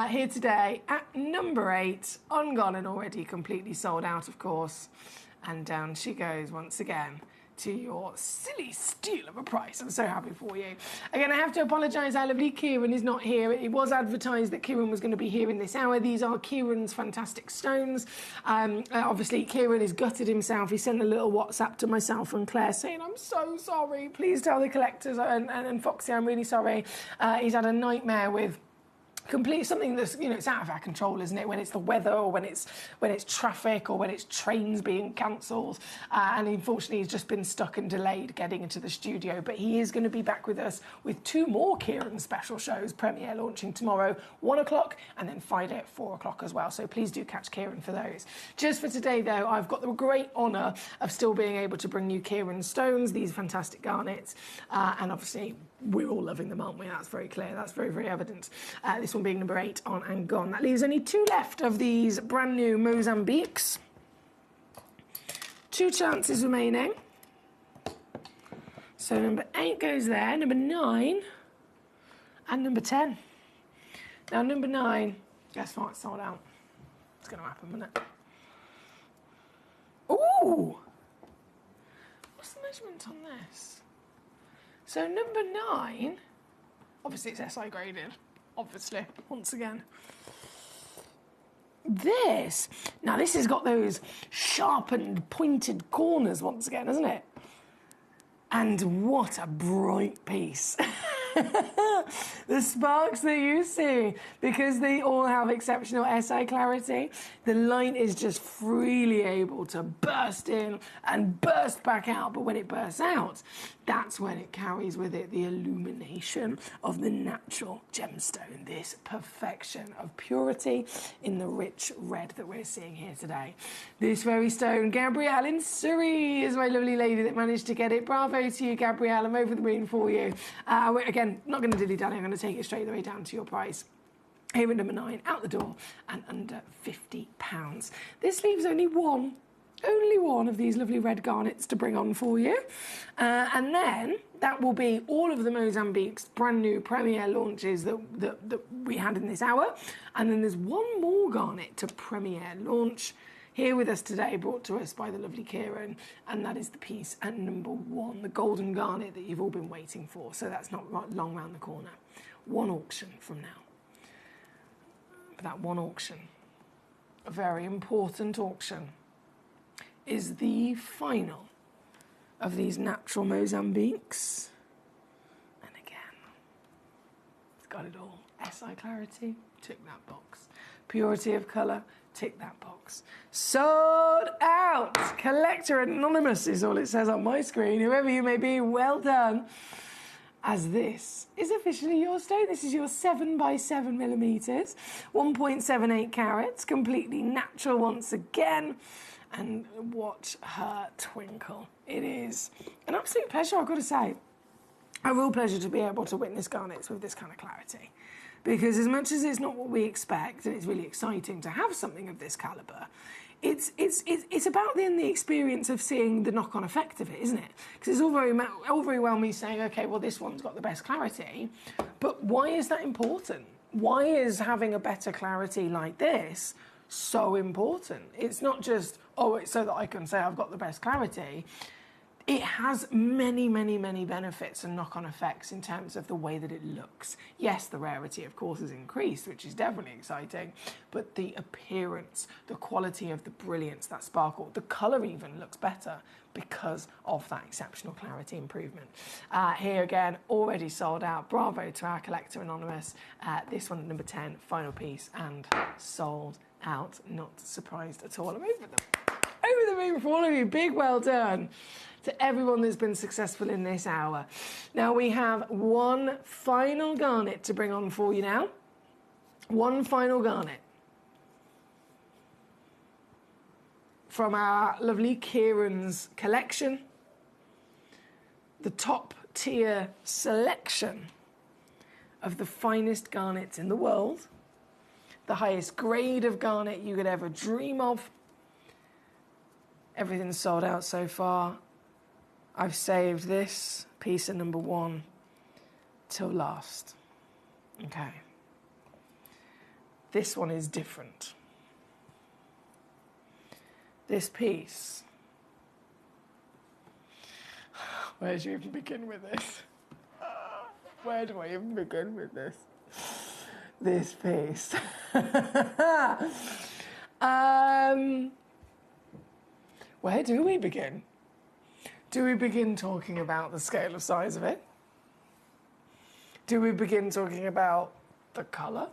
Here today at number 8, on Gone and already completely sold out, of course. And down she goes once again to your silly steal of a price. I'm so happy for you. Again, I have to apologise, our lovely Kieran is not here. It was advertised that Kieran was going to be here in this hour. These are Kieran's fantastic stones. Obviously, Kieran has gutted himself. He sent a little WhatsApp to myself and Claire saying, I'm so sorry. Please tell the collectors and Foxy, I'm really sorry. He's had a nightmare with something that's, it's out of our control, isn't it? When it's the weather, or when it's traffic, or when it's trains being cancelled. And unfortunately, he's just been stuck and delayed getting into the studio. But he is going to be back with us with 2 more Kieran special shows, premiere launching tomorrow, 1 o'clock, and then Friday at 4 o'clock as well. So please do catch Kieran for those. Just for today, though, I've got the great honour of still being able to bring you Kieran stones, these fantastic garnets. And obviously, we're all loving them, aren't we? That's very clear. That's very, very evident. This one being number 8 on and gone. That leaves only 2 left of these brand new Mozambiques. 2 chances remaining. So number 8 goes there, number 9, and number 10. Now number 9, guess what? It's sold out. It's going to happen, isn't it? Ooh! What's the measurement on this? So number 9, obviously it's SI graded, obviously, once again. This has got those sharpened, pointed corners once again, hasn't it? And what a bright piece. The sparks that you see, because they all have exceptional SI clarity, the light is just freely able to burst in and burst back out. But when it bursts out, that's when it carries with it the illumination of the natural gemstone, this perfection of purity in the rich red that we're seeing here today. This very stone, Gabrielle in Surrey is my lovely lady that managed to get it. Bravo to you, Gabrielle. I'm over the moon for you. Again, not going to dilly-dally. I'm going to take it straight the way down to your price. Here at number 9, out the door, and under £50. This leaves only one of these lovely red garnets to bring on for you. And then that will be all of the Mozambique's brand new premiere launches that we had in this hour. And then there's one more garnet to premiere launch here with us today, brought to us by the lovely Kieran, and that is the piece at number 1, the golden garnet that you've all been waiting for. So that's not long round the corner. One auction from now. But that one auction, a very important auction, is the final of these natural Mozambiques. And again, it's got it all. SI clarity, tick that box. Purity of colour, tick that box. Sold out! Collector Anonymous is all it says on my screen. Whoever you may be, well done. As this is officially your stone. This is your 7x7mm, 1.78 carats, completely natural once again. And watch her twinkle. It is an absolute pleasure, I've got to say. A real pleasure to be able to witness garnets with this kind of clarity. Because as much as it's not what we expect, and it's really exciting to have something of this calibre, it's about then the experience of seeing the knock-on effect of it, isn't it? Because it's all very well me saying, okay, well, this one's got the best clarity, but why is that important? Why is having a better clarity like this so important? It's not just, oh, it's so that I can say I've got the best clarity. It has many, many, many benefits and knock-on effects in terms of the way that it looks. Yes, the rarity, of course, has increased, which is definitely exciting, but the appearance, the quality of the brilliance, that sparkle, the colour even looks better because of that exceptional clarity improvement. Here again, already sold out. Bravo to our Collector Anonymous. This one, number 10, final piece, and sold out. Not surprised at all. I'm over the moon for all of you. Big well done to everyone that's been successful in this hour. Now we have one final garnet to bring on for you now. One final garnet from our lovely Kieran's collection. The top tier selection of the finest garnets in the world. The highest grade of garnet you could ever dream of. Everything's sold out so far. I've saved this piece at number 1 till last. Okay. This one is different. This piece. Where do you even begin with this? Where do I even begin with this? This piece. Where do we begin? Do we begin talking about the scale of size of it? Do we begin talking about the colour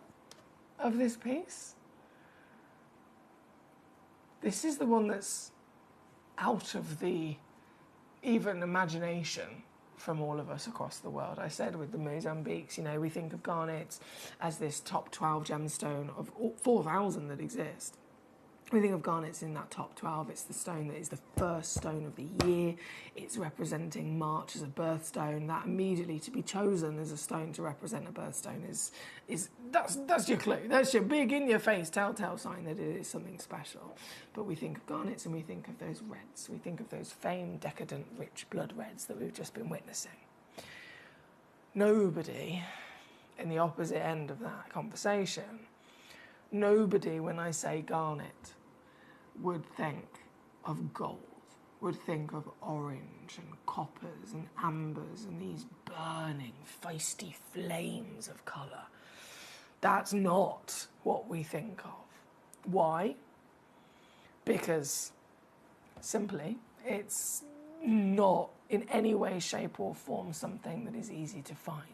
of this piece? This is the one that's out of the even imagination from all of us across the world. I said with the Mozambiques, you know, we think of garnets as this top 12 gemstone of 4,000 that exist. We think of garnets in that top 12. It's the stone that is the first stone of the year. It's representing March as a birthstone. That immediately to be chosen as a stone to represent a birthstone that's your clue. That's your big in your face telltale sign that it is something special. But we think of garnets and we think of those reds. We think of those famed, decadent, rich blood reds that we've just been witnessing. Nobody in the opposite end of that conversation, nobody, when I say garnet, would think of gold, would think of orange and coppers and ambers and these burning, feisty flames of colour. That's not what we think of. Why? Because, simply, it's not in any way, shape or form something that is easy to find.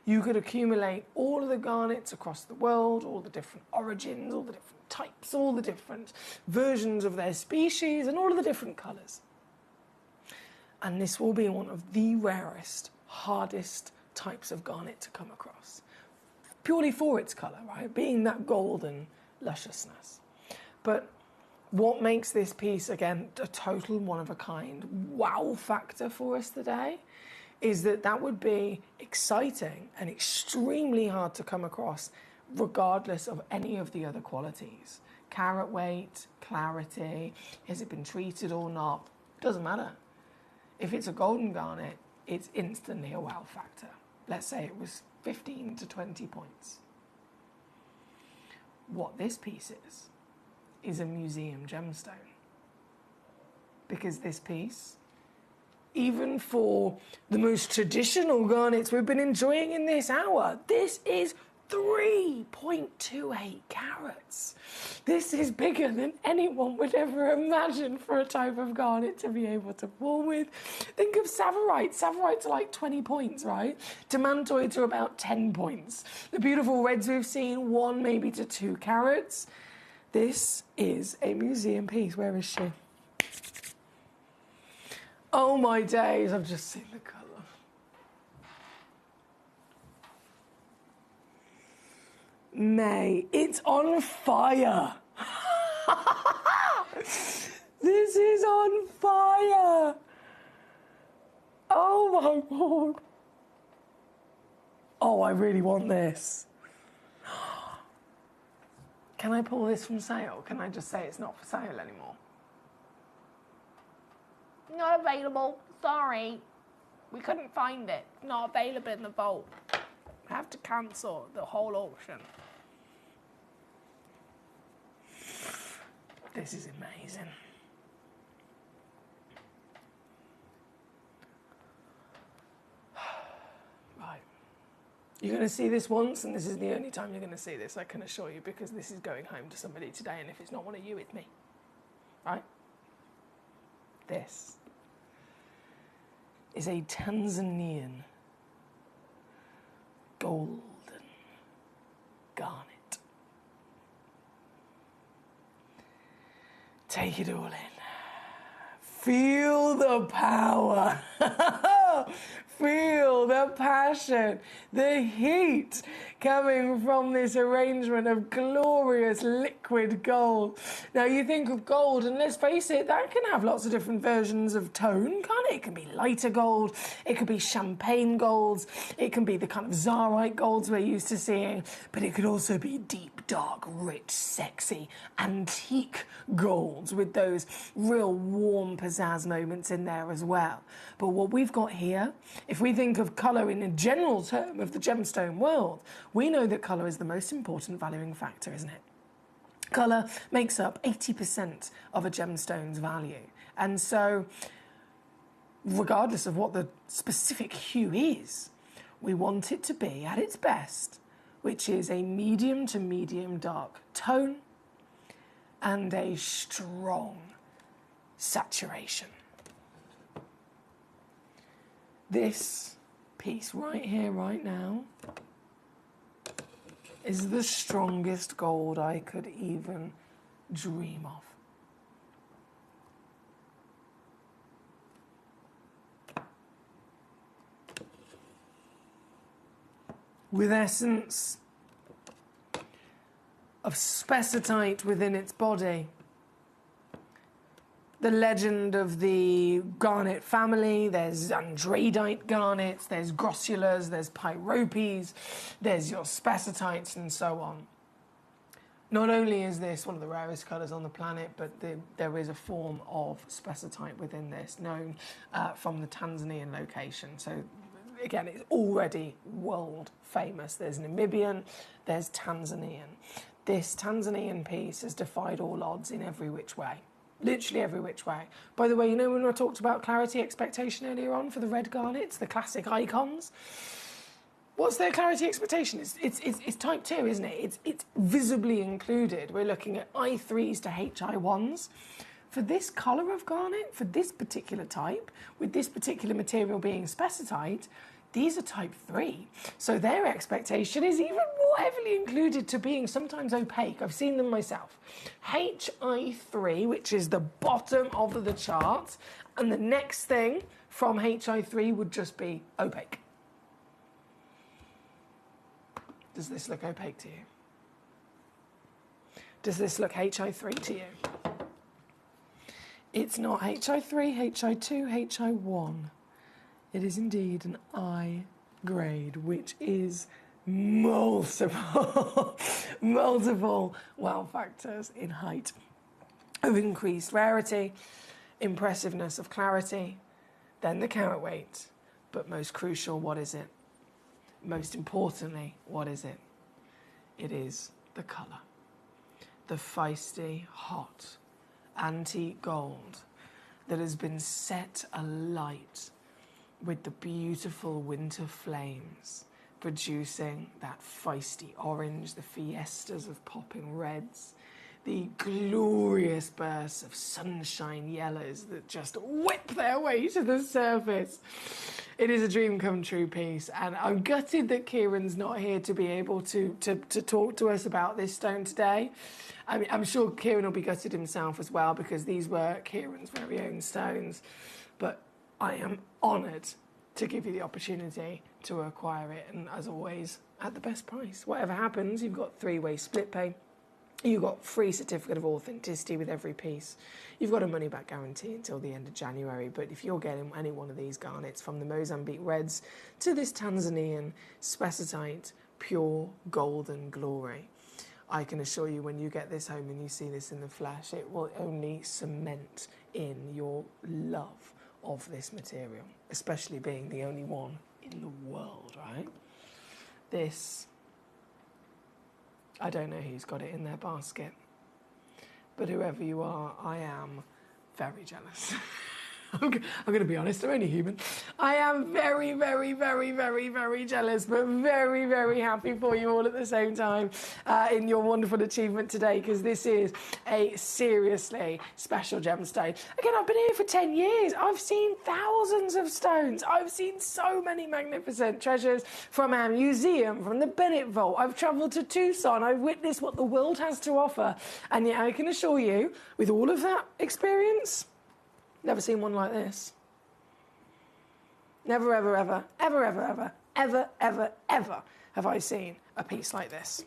You could accumulate all of the garnets across the world, all the different origins, all the different types, all the different versions of their species, and all of the different colours. And this will be one of the rarest, hardest types of garnet to come across. Purely for its colour, right? Being that golden lusciousness. But what makes this piece, again, a total one-of-a-kind wow factor for us today is that would be exciting and extremely hard to come across regardless of any of the other qualities. Carat weight, clarity, has it been treated or not, doesn't matter. If it's a golden garnet, it's instantly a wow factor. Let's say it was 15 to 20 points. What this piece is a museum gemstone. Because this piece, even for the most traditional garnets we've been enjoying in this hour, this is 3.28 carats. This is bigger than anyone would ever imagine for a type of garnet to be able to pull with. Think of Savarite. Savarites are like 20 points, right? Demantoids are about 10 points. The beautiful reds we've seen, 1 maybe to 2 carats. This is a museum piece. Where is she? Oh my days, I've just seen the colour. May, it's on fire. This is on fire. Oh my God. Oh, I really want this. Can I pull this from sale? Can I just say it's not for sale anymore? Not available. Sorry. We couldn't find it. Not available in the vault. I have to cancel the whole auction. This is amazing. Right. You're going to see this once, and this is the only time you're going to see this, I can assure you, because this is going home to somebody today, and if it's not one of you, it's me. Right? This is a Tanzanian golden garnet. Take it all in. Feel the power. Feel the passion, the heat coming from this arrangement of glorious liquid gold. Now you think of gold, and let's face it, that can have lots of different versions of tone, can't it? It can be lighter gold, it could be champagne golds, it can be the kind of Zarite golds we're used to seeing, but it could also be deep, dark, rich, sexy, antique golds with those real warm pizzazz moments in there as well. But what we've got here, if we think of colour in a general term of the gemstone world, we know that colour is the most important valuing factor, isn't it? Colour makes up 80% of a gemstone's value. And so, regardless of what the specific hue is, we want it to be at its best, which is a medium to medium dark tone and a strong saturation. This piece right here, right now, is the strongest gold I could even dream of. With essence of spessartite within its body. The legend of the garnet family, there's andradite garnets, there's grossulas, there's pyropes, there's your spessartites and so on. Not only is this one of the rarest colours on the planet, but there is a form of spessartite within this, known from the Tanzanian location. So again, it's already world famous. There's Namibian, there's Tanzanian. This Tanzanian piece has defied all odds in every which way. Literally every which way. By the way, you know when I talked about clarity expectation earlier on for the red garnets, the classic icons? What's their clarity expectation? It's type 2, isn't it? It's visibly included. We're looking at I3s to HI1s. For this colour of garnet, for this particular type, with this particular material being spessartite, these are type 3. So their expectation is even more heavily included to being sometimes opaque. I've seen them myself. HI3, which is the bottom of the chart, and the next thing from HI3 would just be opaque. Does this look opaque to you? Does this look HI3 to you? It's not HI3, HI2, HI1. It is indeed an I grade, which is multiple, multiple wow factors in height of increased rarity, impressiveness of clarity, then the carat weight. But most crucial, what is it? Most importantly, what is it? It is the colour. The feisty, hot, antique gold that has been set alight with the beautiful winter flames, producing that feisty orange, the fiestas of popping reds, the glorious bursts of sunshine yellows that just whip their way to the surface. It is a dream come true piece, and I'm gutted that Kieran's not here to be able to talk to us about this stone today. I mean, I'm sure Kieran will be gutted himself as well, because these were Kieran's very own stones. But I am honoured to give you the opportunity to acquire it, and as always, at the best price. Whatever happens, you've got three-way split pay. You've got free certificate of authenticity with every piece. You've got a money-back guarantee until the end of January, but if you're getting any one of these garnets, from the Mozambique Reds to this Tanzanian spessartite pure golden glory, I can assure you when you get this home and you see this in the flesh, it will only cement in your love of this material, especially being the only one in the world, right? This, I don't know who's got it in their basket, but whoever you are, I am very jealous. I'm going to be honest, I'm only human. I am very, very, very, very, very jealous, but very, very happy for you all at the same time in your wonderful achievement today, because this is a seriously special gemstone. Again, I've been here for 10 years. I've seen thousands of stones. I've seen so many magnificent treasures from our museum, from the Bennett Vault. I've travelled to Tucson. I've witnessed what the world has to offer. And yet I can assure you, with all of that experience, never seen one like this. Never, ever, ever, ever, ever, ever, ever, ever, ever have I seen a piece like this.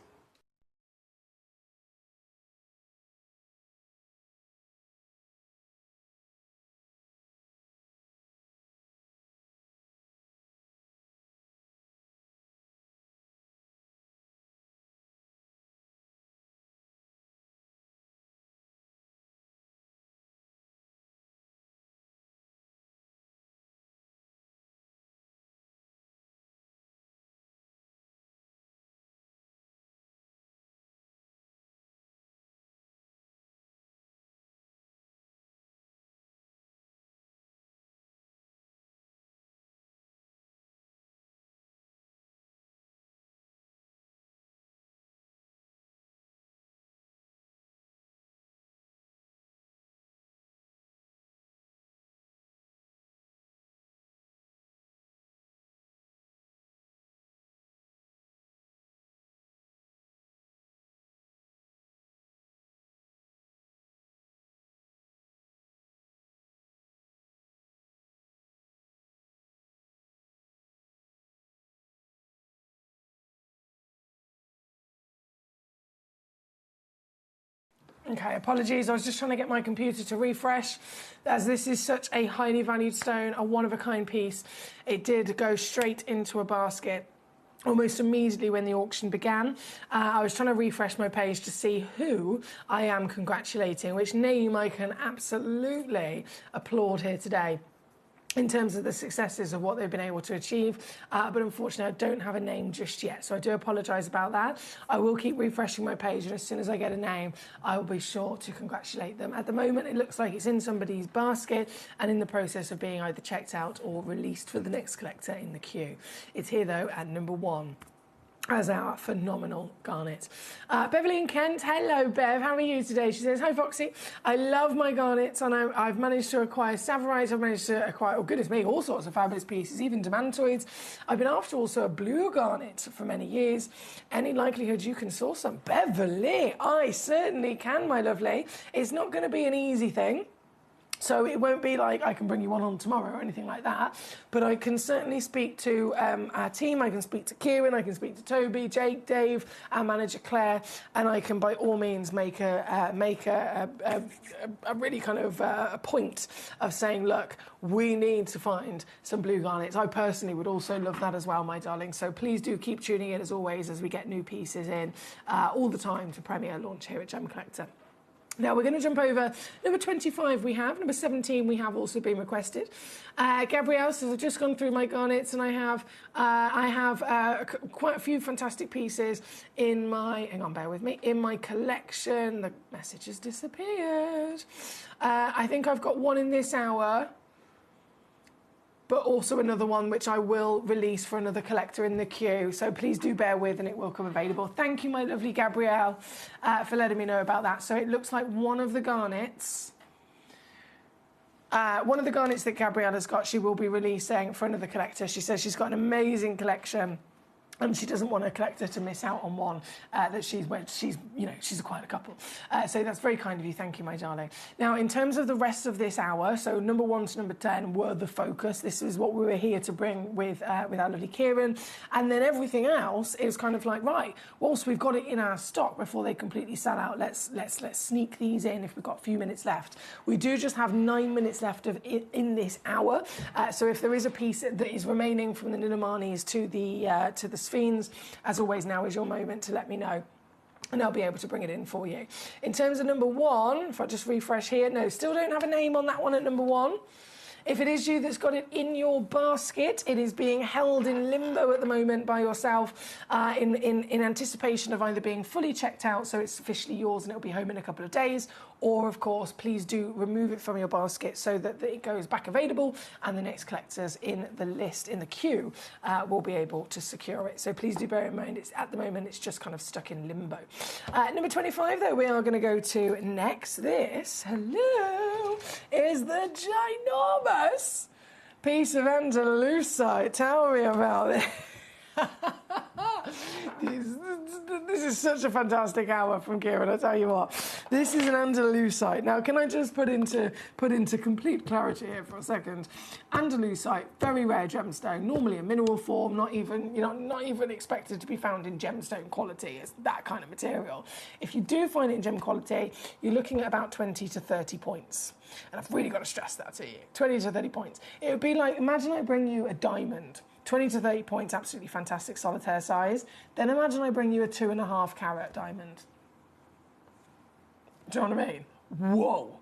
Okay, apologies, I was just trying to get my computer to refresh. As this is such a highly valued stone, a one-of-a-kind piece, it did go straight into a basket almost immediately when the auction began. I was trying to refresh my page to see who I am congratulating, which name I can absolutely applaud here today in terms of the successes of what they've been able to achieve, but unfortunately I don't have a name just yet, so I do apologise about that. I will keep refreshing my page, and as soon as I get a name, I will be sure to congratulate them. At the moment, it looks like it's in somebody's basket and in the process of being either checked out or released for the next collector in the queue. It's here, though, at number 1. As our phenomenal garnet. Beverly in Kent, hello Bev, how are you today? She says, hi Foxy, I love my garnets and I've managed to acquire Savarites, I've managed to acquire, oh goodness me, all sorts of fabulous pieces, even demantoids. I've been after also a blue garnet for many years. Any likelihood you can source some? Beverly, I certainly can, my lovely. It's not going to be an easy thing. So it won't be like I can bring you one on tomorrow or anything like that, but I can certainly speak to our team. I can speak to Kieran, I can speak to Toby, Jake, Dave, our manager Claire, and I can by all means make a really kind of a point of saying, look, we need to find some blue garnets. I personally would also love that as well, my darling. So please do keep tuning in as always as we get new pieces in all the time to premiere launch here at Gemcollector. Now we're going to jump over number 25 we have, number 17 we have also been requested. Gabrielle says, I've just gone through my garnets and I have quite a few fantastic pieces in my, hang on, bear with me, in my collection. The message has disappeared. I think I've got one in this hour, but also another one which I will release for another collector in the queue. So please do bear with and it will come available. Thank you, my lovely Gabrielle, for letting me know about that. So it looks like one of the garnets that Gabrielle has got, she will be releasing for another collector. She says she's got an amazing collection and she doesn't want a collector to miss out on one that she's quite a couple. So that's very kind of you. Thank you, my darling. Now, in terms of the rest of this hour, so number 1 to number 10 were the focus. This is what we were here to bring with our lovely Kieran. And then everything else is kind of like, right, whilst we've got it in our stock before they completely sell out, let's sneak these in if we've got a few minutes left. We do just have 9 minutes left of it in this hour. So if there is a piece that is remaining from the Ninamanis to the Sphenes, as always, now is your moment to let me know and I'll be able to bring it in for you. In terms of number 1, if I just refresh here, no, still don't have a name on that one at number 1. If it is you that's got it in your basket, it is being held in limbo at the moment by yourself in anticipation of either being fully checked out, so it's officially yours and it'll be home in a couple of days, or, of course, please do remove it from your basket so that it goes back available and the next collectors in the list, in the queue, will be able to secure it. So please do bear in mind, at the moment, it's just kind of stuck in limbo. Number 25, though, we are going to go to next. This, hello, is the ginormous piece of Andalusite. Tell me about it. This is such a fantastic hour from Kieran, I tell you what. This is an Andalusite. Now, can I just put into complete clarity here for a second? Andalusite, very rare gemstone, normally a mineral form, not even expected to be found in gemstone quality. It's that kind of material. If you do find it in gem quality, you're looking at about 20 to 30 points. And I've really got to stress that to you. 20 to 30 points. It would be like, imagine I bring you a diamond. 20 to 30 points, absolutely fantastic solitaire size. Then imagine I bring you a 2.5 carat diamond. Do you know what I mean? Whoa.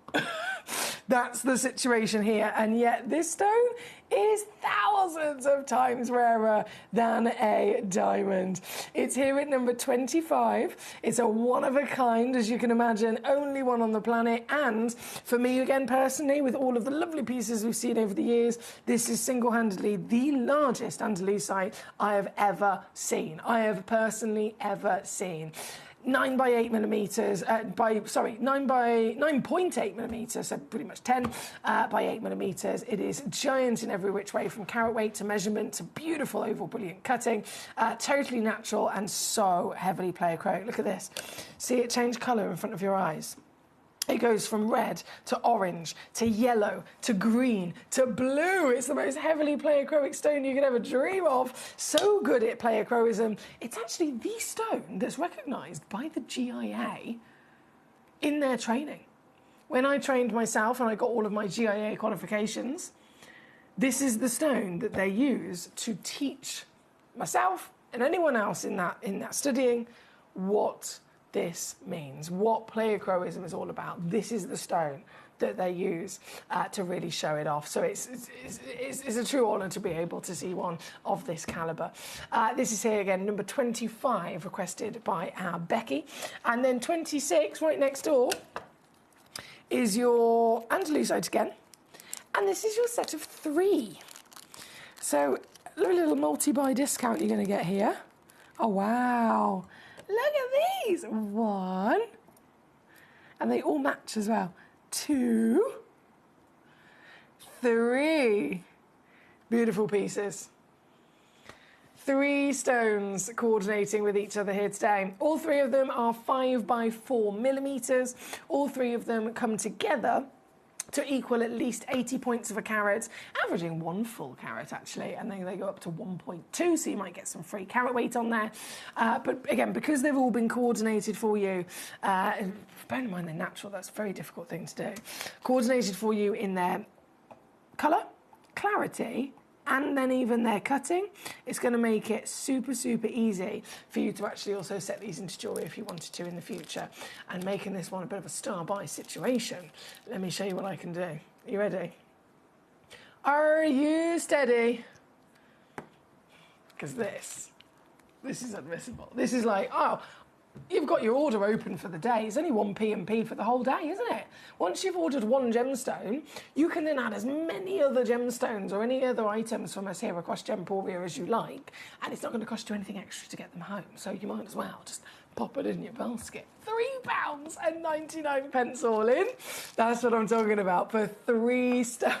That's the situation here. And yet this stone is thousands of times rarer than a diamond. It's here at number 25. It's a one-of-a-kind, as you can imagine, only one on the planet. And for me, again, personally, with all of the lovely pieces we've seen over the years, this is single-handedly the largest Andalusite I have ever seen. I have personally ever seen. 9 by 8 millimeters, 9.8 millimeters, so pretty much 10 by 8 millimeters. It is giant in every which way, from carat weight to measurement to beautiful oval, brilliant cutting, totally natural and so heavily pleochroic. Look at this. See it change colour in front of your eyes. It goes from red to orange to yellow to green to blue. It's the most heavily pleochroic stone you could ever dream of. So good at pleochroism. It's actually the stone that's recognised by the GIA in their training. When I trained myself and I got all of my GIA qualifications, this is the stone that they use to teach myself and anyone else in that studying what this means, what pleochroism is all about. This is the stone that they use to really show it off. So it's a true honour to be able to see one of this calibre. This is here again, number 25, requested by our Becky. And then 26, right next door, is your Andalusite again. And this is your set of 3. So a little multi-buy discount you're going to get here. Oh, wow. Look at these. 1. And they all match as well. 2. 3. Beautiful pieces. 3 stones coordinating with each other here today. All 3 of them are 5 by 4 millimeters. All 3 of them come together to equal at least 80 points of a carat, averaging 1 full carat actually, and then they go up to 1.2, so you might get some free carat weight on there. But again, because they've all been coordinated for you, bear in mind they're natural, that's a very difficult thing to do. Coordinated for you in their colour, clarity, and then even their cutting, it's going to make it super, super easy for you to actually also set these into jewellery if you wanted to in the future, and making this one a bit of a star-buy situation. Let me show you what I can do. Are you ready? Are you steady? Because this is unmissable. This is like, oh, you've got your order open for the day. It's only 1 P&P for the whole day, isn't it? Once you've ordered 1 gemstone, you can then add as many other gemstones or any other items from us here across Gemporia as you like, and it's not going to cost you anything extra to get them home. So you might as well just pop it in your basket. £3.99 all in. That's what I'm talking about for 3 stones.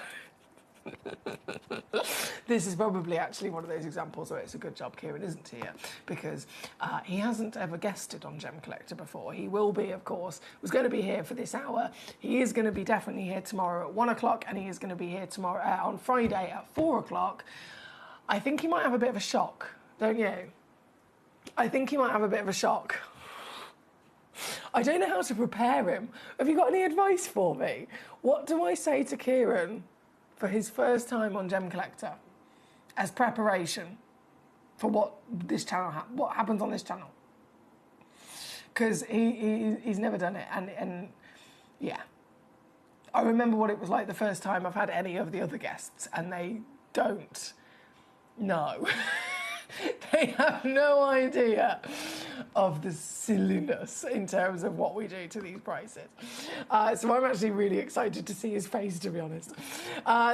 This is probably actually one of those examples where it's a good job Kieran isn't here, because he hasn't ever guested on Gem Collector before. He will be, of course, was going to be here for this hour. He is going to be definitely here tomorrow at 1 o'clock, and he is going to be here tomorrow on Friday at 4 o'clock. I think he might have a bit of a shock, don't you? I think he might have a bit of a shock. I don't know how to prepare him. Have you got any advice for me? What do I say to Kieran for his first time on Gem Collector as preparation for what this channel what happens on this channel? Because he's never done it, and yeah, I remember what it was like the first time I've had any of the other guests, and they don't know. They have no idea of the silliness in terms of what we do to these prices. So I'm actually really excited to see his face, to be honest.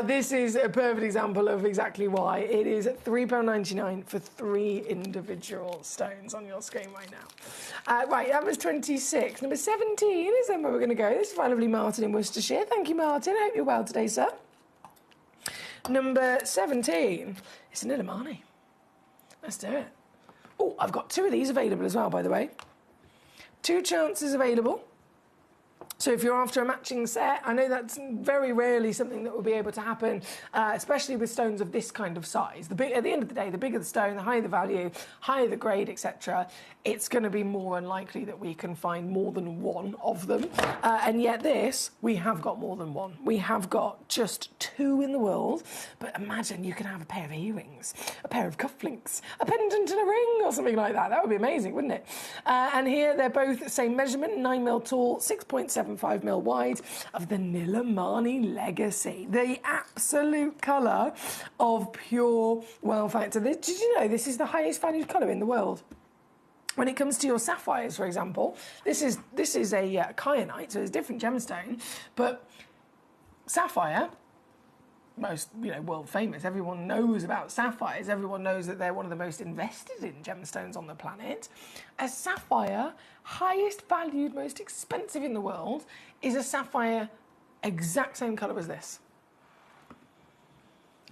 This is a perfect example of exactly why. It is £3.99 for 3 individual stones on your screen right now. Right, that was 26. Number 17 is then where we're going to go. This is my lovely Martin in Worcestershire. Thank you, Martin. I hope you're well today, sir. Number 17 is an Illimani. Let's do it. Oh, I've got 2 of these available as well, by the way. 2 chances available. So if you're after a matching set, I know that's very rarely something that will be able to happen, especially with stones of this kind of size. At the end of the day, the bigger the stone, the higher the value, higher the grade, etc., it's going to be more unlikely that we can find more than 1 of them. And yet this, we have got more than 1. We have got just 2 in the world. But imagine you can have a pair of earrings, a pair of cufflinks, a pendant and a ring or something like that. That would be amazing, wouldn't it? And here they're both the same measurement, 9mm tall, 6.75mm wide, of the Illimani Legacy. The absolute colour of pure wow factor. Did you know this is the highest valued colour in the world? When it comes to your sapphires, for example, this is a kyanite, so it's a different gemstone, but sapphire, most world famous. Everyone knows about sapphires. Everyone knows that they're one of the most invested in gemstones on the planet. A sapphire, highest valued, most expensive in the world, is a sapphire exact same colour as this.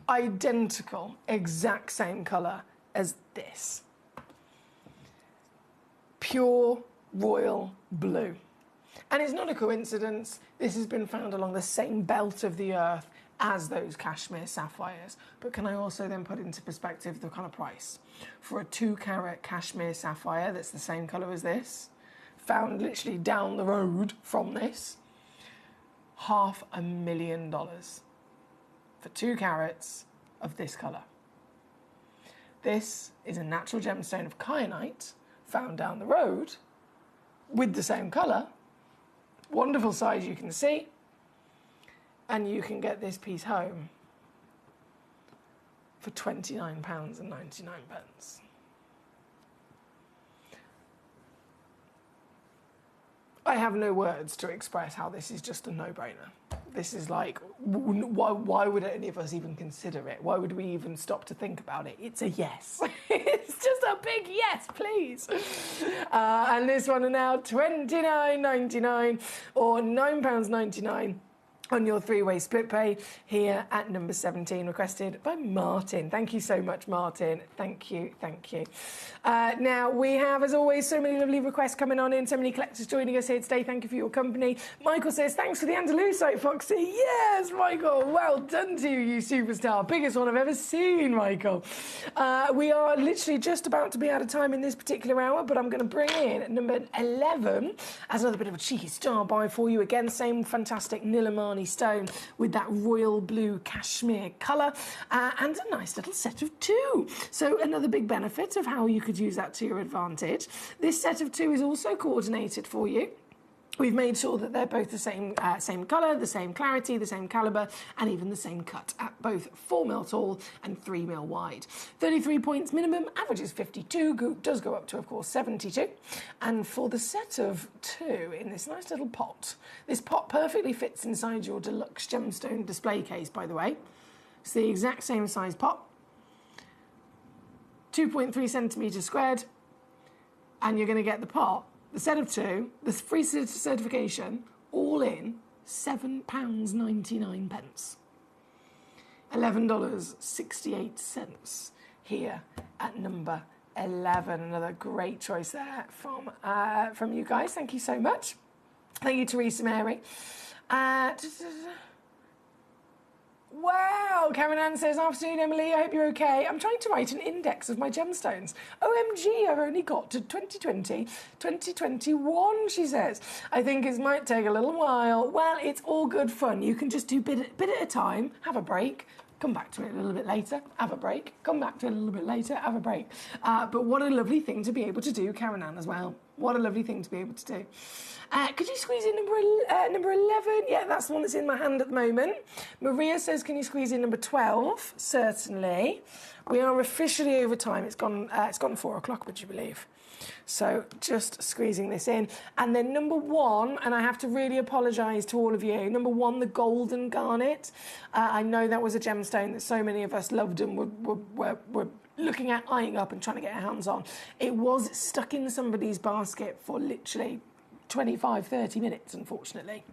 Identical, exact same colour as this. Pure royal blue. And it's not a coincidence. This has been found along the same belt of the earth as those cashmere sapphires. But can I also then put into perspective the kind of price? For a 2-carat cashmere sapphire that's the same colour as this, found literally down the road from this, $500,000 for 2 carats of this colour. This is a natural gemstone of kyanite found down the road with the same colour. Wonderful size, you can see. And you can get this piece home for £29.99. I have no words to express how this is just a no-brainer. This is like, why would any of us even consider it? Why would we even stop to think about it? It's a yes. It's just a big yes, please. And this one are now £29.99 or £9.99 on your three-way split pay here at number 17, requested by Martin. Thank you so much, Martin. Thank you, thank you. Now, we have, as always, so many lovely requests coming on in, so many collectors joining us here today. Thank you for your company. Michael says, thanks for the Andalusite, Foxy. Yes, Michael, well done to you, you superstar. Biggest one I've ever seen, Michael. We are literally just about to be out of time in this particular hour, but I'm going to bring in number 11 as another bit of a cheeky star buy for you. Again, same fantastic Nilamani stone with that royal blue cashmere colour and a nice little set of 2. So another big benefit of how you could use that to your advantage. This set of 2 is also coordinated for you. We've made sure that they're both the same colour, the same clarity, the same calibre, and even the same cut at both 4mm tall and 3mm wide. 33 points minimum, average is 52, does go up to, of course, 72. And for the set of 2 in this nice little pot, this pot perfectly fits inside your deluxe gemstone display case, by the way. It's the exact same size pot, 2.3 centimetres squared, and you're going to get the pot, the set of 2, the free certification, all in £7.99. $11.68 here at number 11. Another great choice there from you guys. Thank you so much. Thank you, Teresa Mary. Wow, Karen Ann says, afternoon, Emily, I hope you're okay. I'm trying to write an index of my gemstones. OMG, I've only got to 2020, 2021, she says. I think it might take a little while. Well, it's all good fun. You can just do bit at a time, have a break, come back to it a little bit later, have a break, come back to it a little bit later, have a break. But what a lovely thing to be able to do, Karen Ann, as well. What a lovely thing to be able to do. Could you squeeze in number 11? Yeah, that's the one that's in my hand at the moment. Maria says, can you squeeze in number 12? Certainly. We are officially over time. It's gone 4 o'clock, would you believe? So just squeezing this in. And then number 1, and I have to really apologise to all of you, number 1, the golden garnet. I know that was a gemstone that so many of us loved and were looking at, eyeing up and trying to get our hands on. It was stuck in somebody's basket for literally 25, 30 minutes, unfortunately.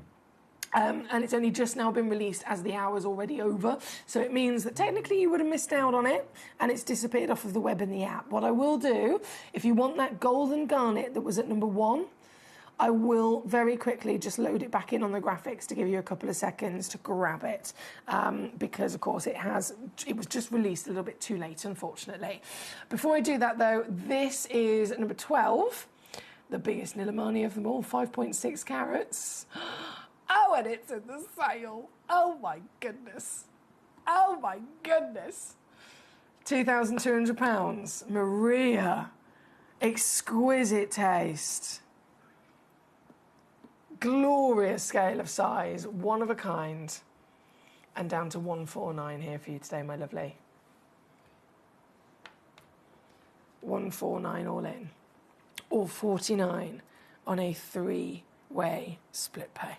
And it's only just now been released as the hour's already over. So it means that technically you would have missed out on it and it's disappeared off of the web and the app. What I will do, if you want that golden garnet that was at number 1, I will very quickly just load it back in on the graphics to give you a couple of seconds to grab it. Because, of course, it was just released a little bit too late, unfortunately. Before I do that, though, this is number 12. The biggest Nilamani of them all, 5.6 carats. Oh, and it's in the sale. Oh, my goodness. Oh, my goodness. £2,200. Maria. Exquisite taste. Glorious scale of size. One of a kind. And down to 149 here for you today, my lovely. 149 all in. Or 49 on a 3-way split pay.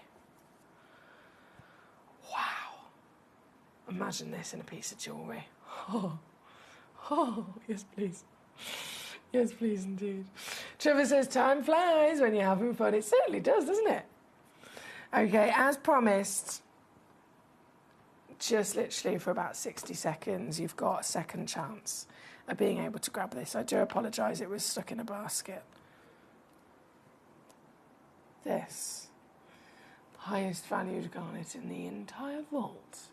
Wow. Imagine this in a piece of jewellery. Oh, yes, please. Yes, please, indeed. Trevor says, time flies when you're having fun. It certainly does, doesn't it? Okay, as promised, just literally for about 60 seconds, you've got a second chance of being able to grab this. I do apologise, it was stuck in a basket. This highest valued garnet in the entire vault.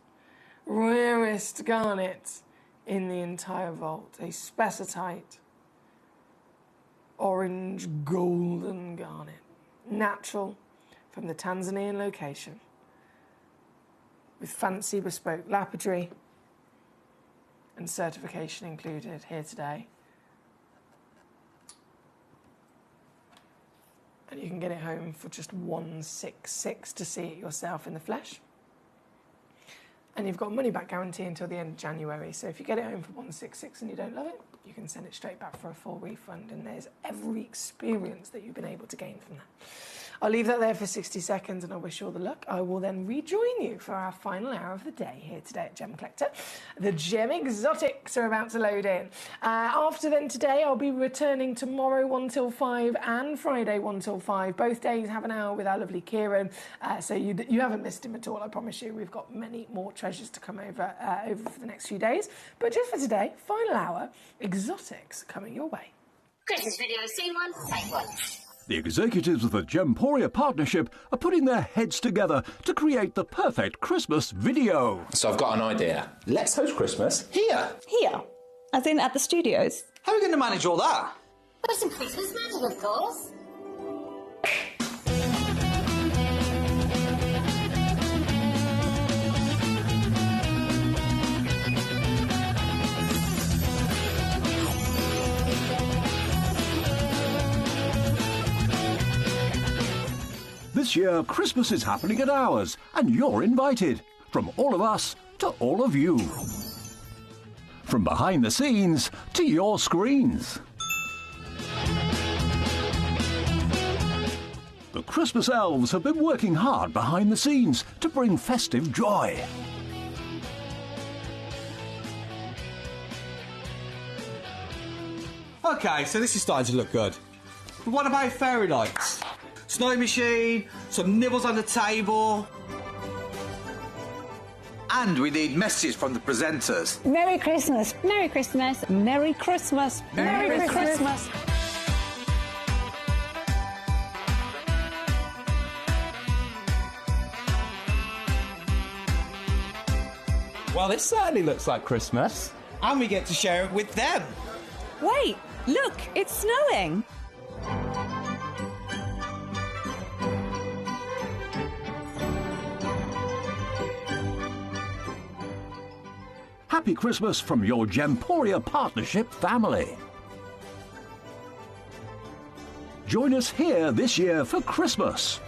Rarest garnet in the entire vault. A spessartite orange golden garnet. Natural from the Tanzanian location. With fancy bespoke lapidary and certification included here today. And you can get it home for just $166 to see it yourself in the flesh. And you've got a money-back guarantee until the end of January. So if you get it home for $166 and you don't love it, you can send it straight back for a full refund. And there's every experience that you've been able to gain from I'll leave that there for 60 seconds and I wish you all the luck. I will then rejoin you for our final hour of the day here today at Gem Collector. The Gem Exotics are about to load in. After then today, I'll be returning tomorrow 1 till 5 and Friday 1 till 5. Both days have an hour with our lovely Kieran. So you haven't missed him at all, I promise you. We've got many more treasures to come over for the next few days. But just for today, final hour, Exotics coming your way. Christmas video, seen one, take one. The executives of the Gemporia partnership are putting their heads together to create the perfect Christmas video. So I've got an idea. Let's host Christmas here. Here? As in at the studios? How are we going to manage all that? With some Christmas magic, of course. This year, Christmas is happening at ours, and you're invited. From all of us to all of you. From behind the scenes to your screens. The Christmas elves have been working hard behind the scenes to bring festive joy. Okay, so this is starting to look good. But what about fairy lights? Snow machine, some nibbles on the table. And we need messages from the presenters. Merry Christmas. Merry Christmas. Merry Christmas. Merry Christmas. Well, this certainly looks like Christmas. And we get to share it with them. Wait, look, it's snowing. Happy Christmas from your Gemporia partnership family. Join us here this year for Christmas.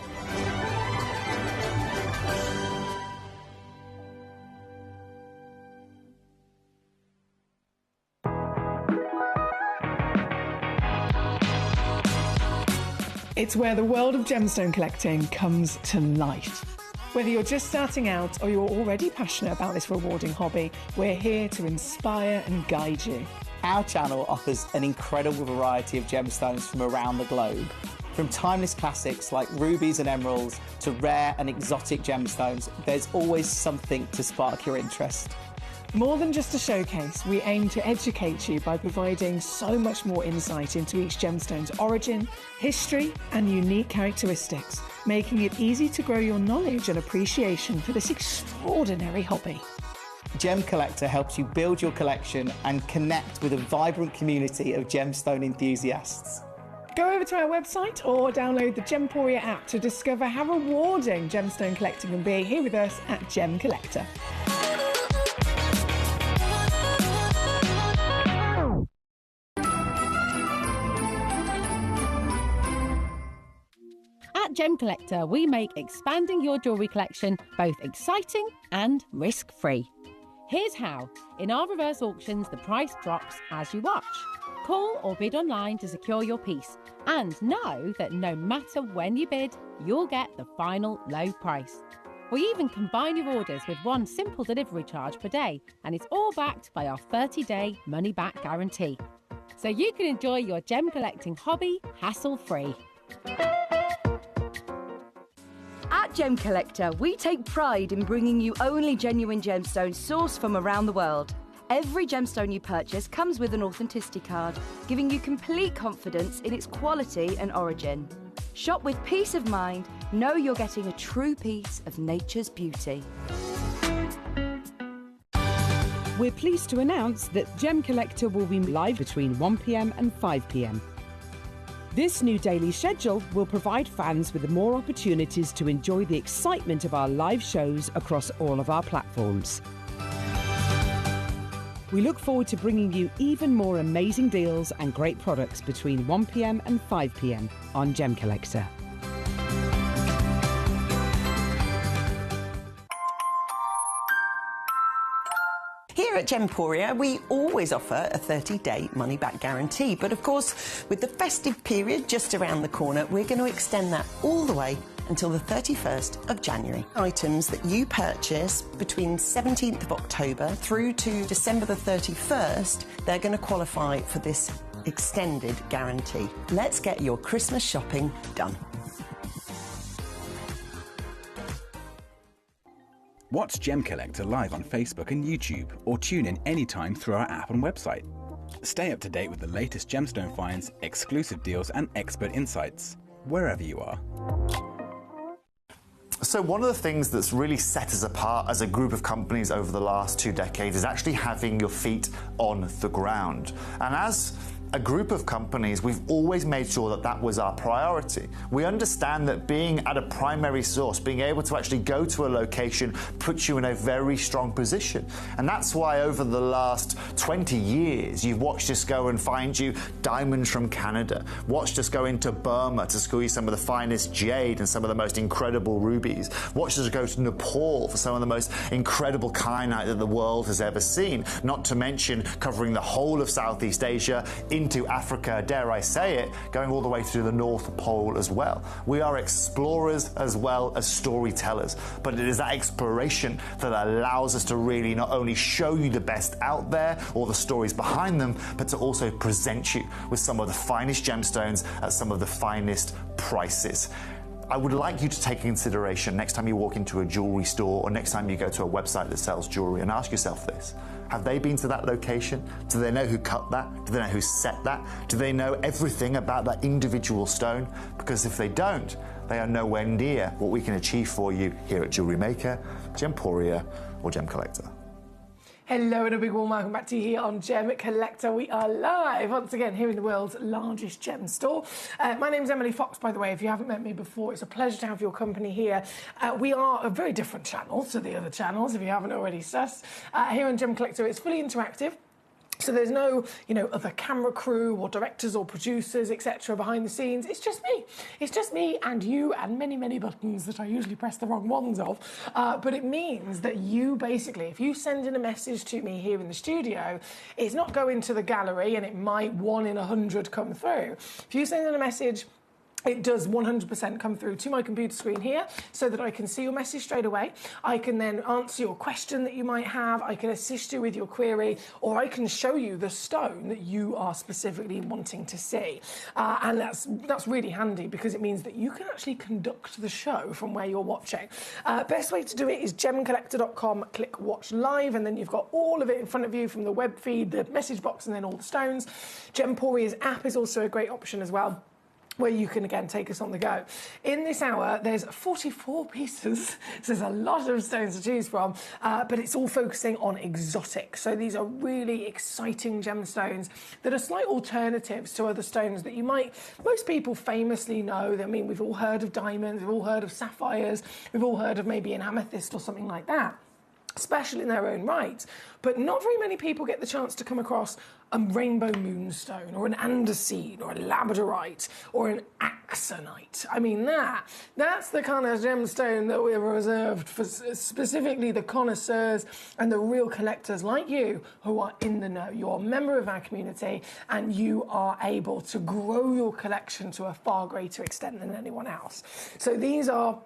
It's where the world of gemstone collecting comes to life. Whether you're just starting out or you're already passionate about this rewarding hobby, we're here to inspire and guide you. Our channel offers an incredible variety of gemstones from around the globe. From timeless classics like rubies and emeralds to rare and exotic gemstones, there's always something to spark your interest. More than just a showcase, we aim to educate you by providing so much more insight into each gemstone's origin, history, and unique characteristics, making it easy to grow your knowledge and appreciation for this extraordinary hobby. Gem Collector helps you build your collection and connect with a vibrant community of gemstone enthusiasts. Go over to our website or download the Gemporia app to discover how rewarding gemstone collecting can be here with us at Gem Collector. At Gem Collector, we make expanding your jewellery collection both exciting and risk-free. Here's how. In our reverse auctions, the price drops as you watch. Call or bid online to secure your piece. And know that no matter when you bid, you'll get the final low price. We even combine your orders with one simple delivery charge per day, and it's all backed by our 30-day money-back guarantee. So you can enjoy your gem collecting hobby hassle-free. At Gem Collector, we take pride in bringing you only genuine gemstones sourced from around the world. Every gemstone you purchase comes with an authenticity card, giving you complete confidence in its quality and origin. Shop with peace of mind, know you're getting a true piece of nature's beauty. We're pleased to announce that Gem Collector will be live between 1 p.m. and 5 p.m. This new daily schedule will provide fans with more opportunities to enjoy the excitement of our live shows across all of our platforms. We look forward to bringing you even more amazing deals and great products between 1 p.m. and 5 p.m. on Gem Collector. Here Here at Gemporia, we always offer a 30-day money-back guarantee. But of course, with the festive period just around the corner, we're going to extend that all the way until the 31st of January. Items that you purchase between 17th of October through to December the 31st, they're going to qualify for this extended guarantee. Let's get your Christmas shopping done. Watch Gemcollector live on Facebook and YouTube, or tune in anytime through our app and website. Stay up to date with the latest gemstone finds, exclusive deals and expert insights, wherever you are. So one of the things that's really set us apart as a group of companies over the last 2 decades is actually having your feet on the ground. And as a group of companies, we've always made sure that that was our priority. We understand that being at a primary source, being able to actually go to a location, puts you in a very strong position. And that's why over the last 20 years, you've watched us go and find you diamonds from Canada, watched us go into Burma to squeeze some of the finest jade and some of the most incredible rubies, watched us go to Nepal for some of the most incredible kyanite that the world has ever seen, not to mention covering the whole of Southeast Asia, into Africa, dare I say it, going all the way to the North Pole as well. We are explorers as well as storytellers, but it is that exploration that allows us to really not only show you the best out there or the stories behind them, but to also present you with some of the finest gemstones at some of the finest prices. I would like you to take consideration next time you walk into a jewellery store or next time you go to a website that sells jewellery and ask yourself this. Have they been to that location? Do they know who cut that? Do they know who set that? Do they know everything about that individual stone? Because if they don't, they are nowhere near what we can achieve for you here at Jewellery Maker, Gemporia or Gemcollector. Hello and a big warm welcome back to you here on Gemcollector. We are live once again here in the world's largest gem store. My name's Emily Fox, by the way. If you haven't met me before, it's a pleasure to have your company here. We are a very different channel to the other channels, if you haven't already sussed. Here on Gemcollector, it's fully interactive. So there's no, other camera crew or directors or producers, etc. behind the scenes. It's just me. It's just me and you and many, many buttons that I usually press the wrong ones of. But it means that you basically, if you send in a message to me here in the studio, it's not going to the gallery and it might 1 in 100 come through. If you send in a message, it does 100% come through to my computer screen here so that I can see your message straight away. I can then answer your question that you might have. I can assist you with your query, or I can show you the stone that you are specifically wanting to see. And that's really handy because it means that you can actually conduct the show from where you're watching. Best way to do it is gemcollector.com, click watch live, and then you've got all of it in front of you from the web feed, the message box, and then all the stones. Gemporia's app is also a great option as well, where you can, again, take us on the go. In this hour, there's 44 pieces, so there's a lot of stones to choose from, but it's all focusing on exotic. So these are really exciting gemstones that are slight alternatives to other stones that most people famously know. I mean, we've all heard of diamonds, we've all heard of sapphires, we've all heard of maybe an amethyst or something like that, special in their own right, but not very many people get the chance to come across a rainbow moonstone or an andesite or a labradorite or an axonite. I mean, that's the kind of gemstone that we're reserved for specifically the connoisseurs and the real collectors like you who are in the know. You're a member of our community and you are able to grow your collection to a far greater extent than anyone else. So these are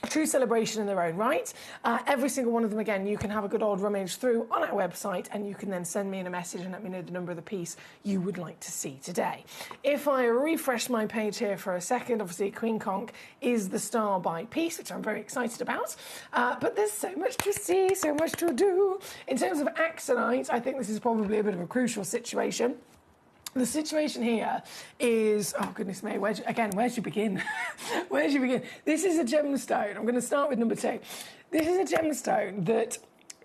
a true celebration in their own right. Every single one of them, again, you can have a good old rummage through on our website and you can then send me in a message and let me know the number of the piece you would like to see today. If I refresh my page here for a second, obviously Queen Conch is the star by piece, which I'm very excited about. But there's so much to see, so much to do. In terms of axonite, I think this is probably a bit of a crucial situation. The situation here is, oh goodness me, where'd you begin? Where'd you begin? This is a gemstone. I'm going to start with number 2. This is a gemstone that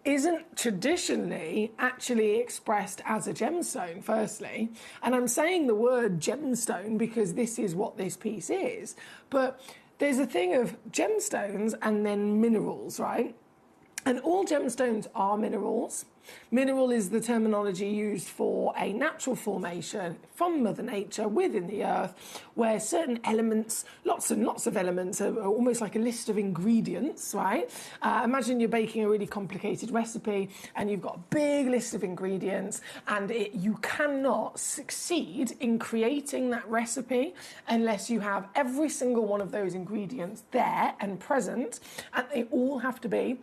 isn't traditionally actually expressed as a gemstone, firstly. And I'm saying the word gemstone because this is what this piece is. But there's a thing of gemstones and then minerals, right? And all gemstones are minerals. Mineral is the terminology used for a natural formation from Mother Nature within the earth, where certain elements, lots and lots of elements, are almost like a list of ingredients, right? Imagine you're baking a really complicated recipe and you've got a big list of ingredients, and you cannot succeed in creating that recipe unless you have every single one of those ingredients there and present, and they all have to be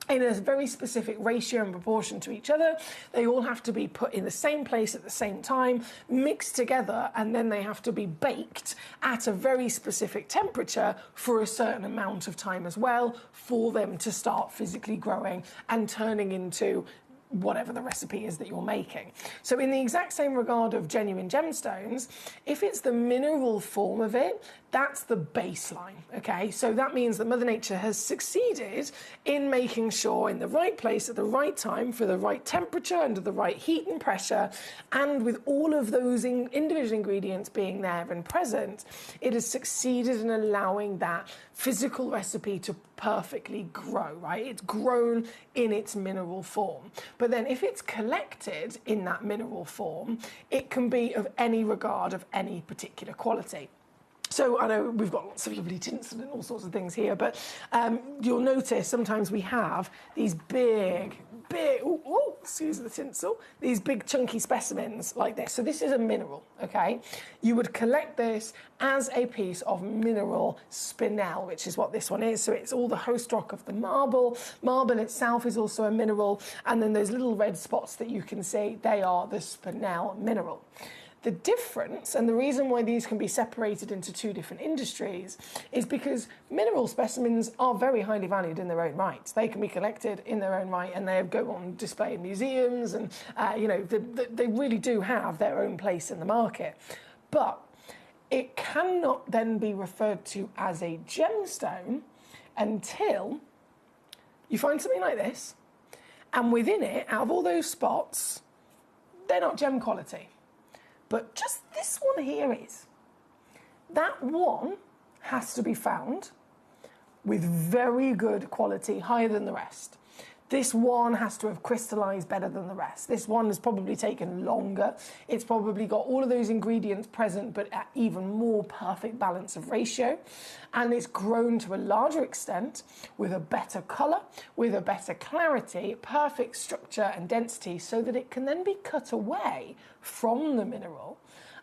in a very specific ratio and proportion to each other. They all have to be put in the same place at the same time, mixed together, and then they have to be baked at a very specific temperature for a certain amount of time as well, for them to start physically growing and turning into whatever the recipe is that you're making. So in the exact same regard of genuine gemstones, if it's the mineral form of it, that's the baseline, okay? So that means that Mother Nature has succeeded in making sure in the right place at the right time for the right temperature, under the right heat and pressure, and with all of those individual ingredients being there and present, it has succeeded in allowing that physical recipe to perfectly grow, right? It's grown in its mineral form. But then if it's collected in that mineral form, it can be of any regard, of any particular quality. So I know we've got lots of lovely tinsel and all sorts of things here, but you'll notice sometimes we have these big, excuse the tinsel, these big chunky specimens like this. So this is a mineral, okay? You would collect this as a piece of mineral spinel, which is what this one is. So it's all the host rock of the marble. Marble itself is also a mineral, and then those little red spots that you can see, they are the spinel mineral. The difference, and the reason why these can be separated into two different industries, is because mineral specimens are very highly valued in their own right. They can be collected in their own right, and they go on display in museums, and they really do have their own place in the market. But it cannot then be referred to as a gemstone until you find something like this, and within it, out of all those spots, they're not gem quality. But just this one here is. That one has to be found with very good quality, higher than the rest. This one has to have crystallized better than the rest. This one has probably taken longer. It's probably got all of those ingredients present, but at even more perfect balance of ratio. And it's grown to a larger extent with a better color, with a better clarity, perfect structure and density, so that it can then be cut away from the mineral.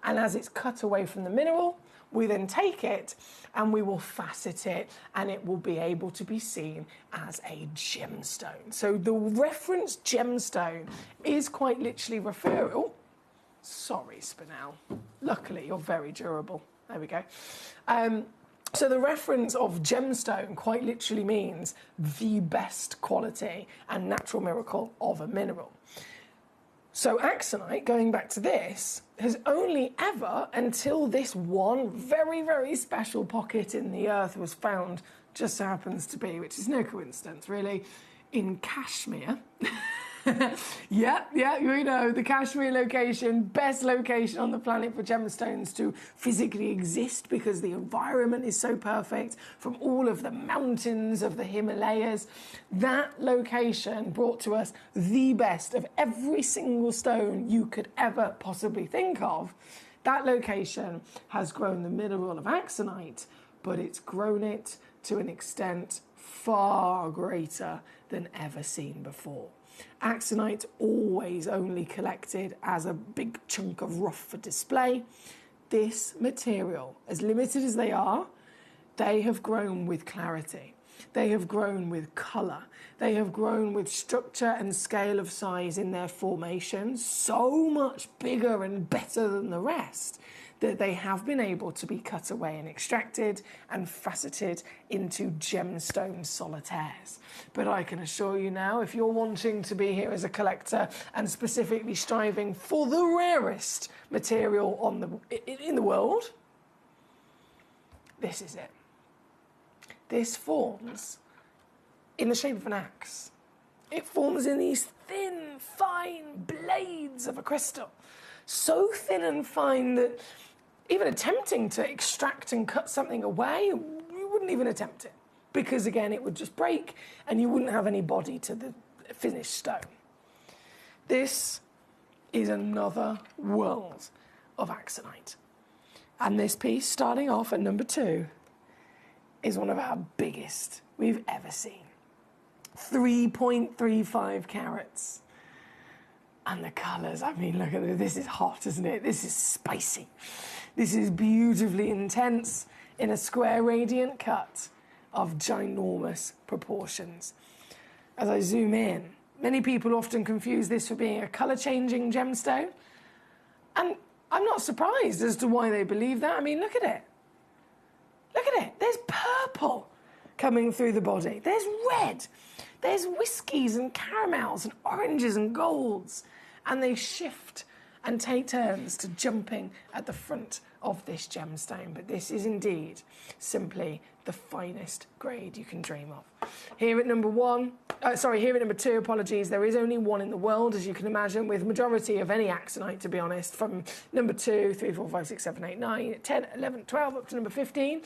And as it's cut away from the mineral, we then take it and we will facet it, and it will be able to be seen as a gemstone. So the reference gemstone is quite literally referring... Oh, sorry, spinel. Luckily, you're very durable. There we go. So the reference of gemstone quite literally means the best quality and natural miracle of a mineral. So axonite, going back to this, has only ever, until this one very, very special pocket in the earth was found, just so happens to be, which is no coincidence really, in Kashmir. Yeah, we know, the Kashmir location, best location on the planet for gemstones to physically exist because the environment is so perfect, from all of the mountains of the Himalayas. That location brought to us the best of every single stone you could ever possibly think of. That location has grown the mineral of axonite, but it's grown it to an extent far greater than ever seen before. Axonite always only collected as a big chunk of rough for display. This material, as limited as they are, they have grown with clarity. They have grown with colour. They have grown with structure and scale of size in their formation, so much bigger and better than the rest, that they have been able to be cut away and extracted and faceted into gemstone solitaires. But I can assure you now, if you're wanting to be here as a collector and specifically striving for the rarest material in the world, this is it. This forms in the shape of an axe. It forms in these thin, fine blades of a crystal. So thin and fine that even attempting to extract and cut something away, you wouldn't even attempt it. because again, it would just break and you wouldn't have any body to the finished stone. This is another world of axonite. And this piece, starting off at number 2, is one of our biggest we've ever seen. 3.35 carats. And the colours, I mean, look at this. This is hot, isn't it? This is spicy. This is beautifully intense in a square radiant cut of ginormous proportions. As I zoom in, many people often confuse this for being a colour-changing gemstone. And I'm not surprised as to why they believe that. I mean, look at it. Look at it. There's purple coming through the body. There's red. There's whiskies and caramels and oranges and golds. And they shift and take turns to jumping at the front of this gemstone. But this is indeed simply the finest grade you can dream of. Here at number 2, apologies, there is only one in the world, as you can imagine, with majority of any axonite, to be honest, from number 2, 3, 4, 5, 6, 7, 8, 9, 10, 11, 12, up to number 15.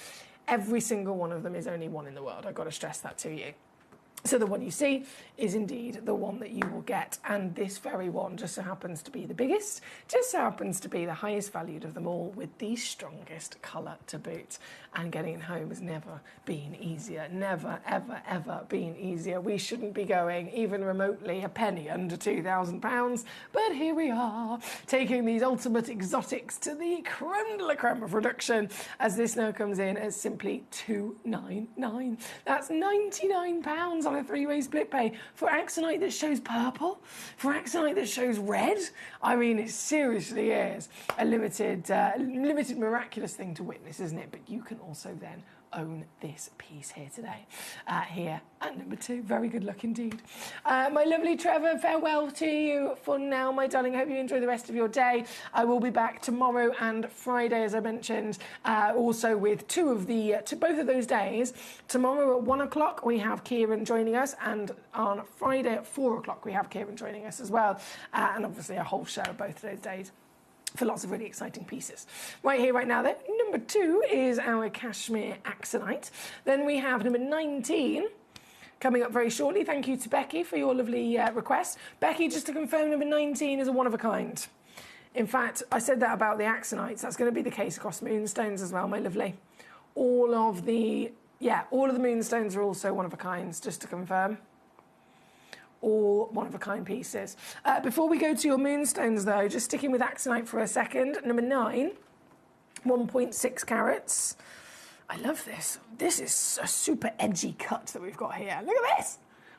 Every single one of them is only one in the world. I've got to stress that to you. So the one you see is indeed the one that you will get, and this very one just so happens to be the biggest, just so happens to be the highest valued of them all, with the strongest colour to boot. And getting it home has never been easier, never, ever, ever been easier. We shouldn't be going even remotely a penny under £2,000, but here we are, taking these ultimate exotics to the creme de la creme of reduction, as this now comes in as simply £299. That's £99 on a 3-way split pay for axonite that shows purple, for axonite that shows red. I mean, it seriously is a limited, miraculous thing to witness, isn't it? But you can also then own this piece here today. Here at number 2. Very good luck indeed. My lovely Trevor, farewell to you for now, my darling. Hope you enjoy the rest of your day. I will be back tomorrow and Friday, as I mentioned, also with both of those days. Tomorrow at 1 o'clock, we have Kieran joining us, and on Friday at 4 o'clock, we have Kieran joining us as well. And obviously a whole show both of those days for lots of really exciting pieces. Right here, right now then, number 2 is our Cashmere Axonite. Then we have number 19 coming up very shortly. Thank you to Becky for your lovely request. Becky, just to confirm, number 19 is a one of a kind. In fact, I said that about the axonites. That's going to be the case across moonstones as well, my lovely. All of the moonstones are also one of a kinds, just to confirm. All one-of-a-kind pieces. Before we go to your moonstones, though, just sticking with axonite for a second, number 9, 1.6 carats. I love this. This is a super edgy cut that we've got here. Look at this.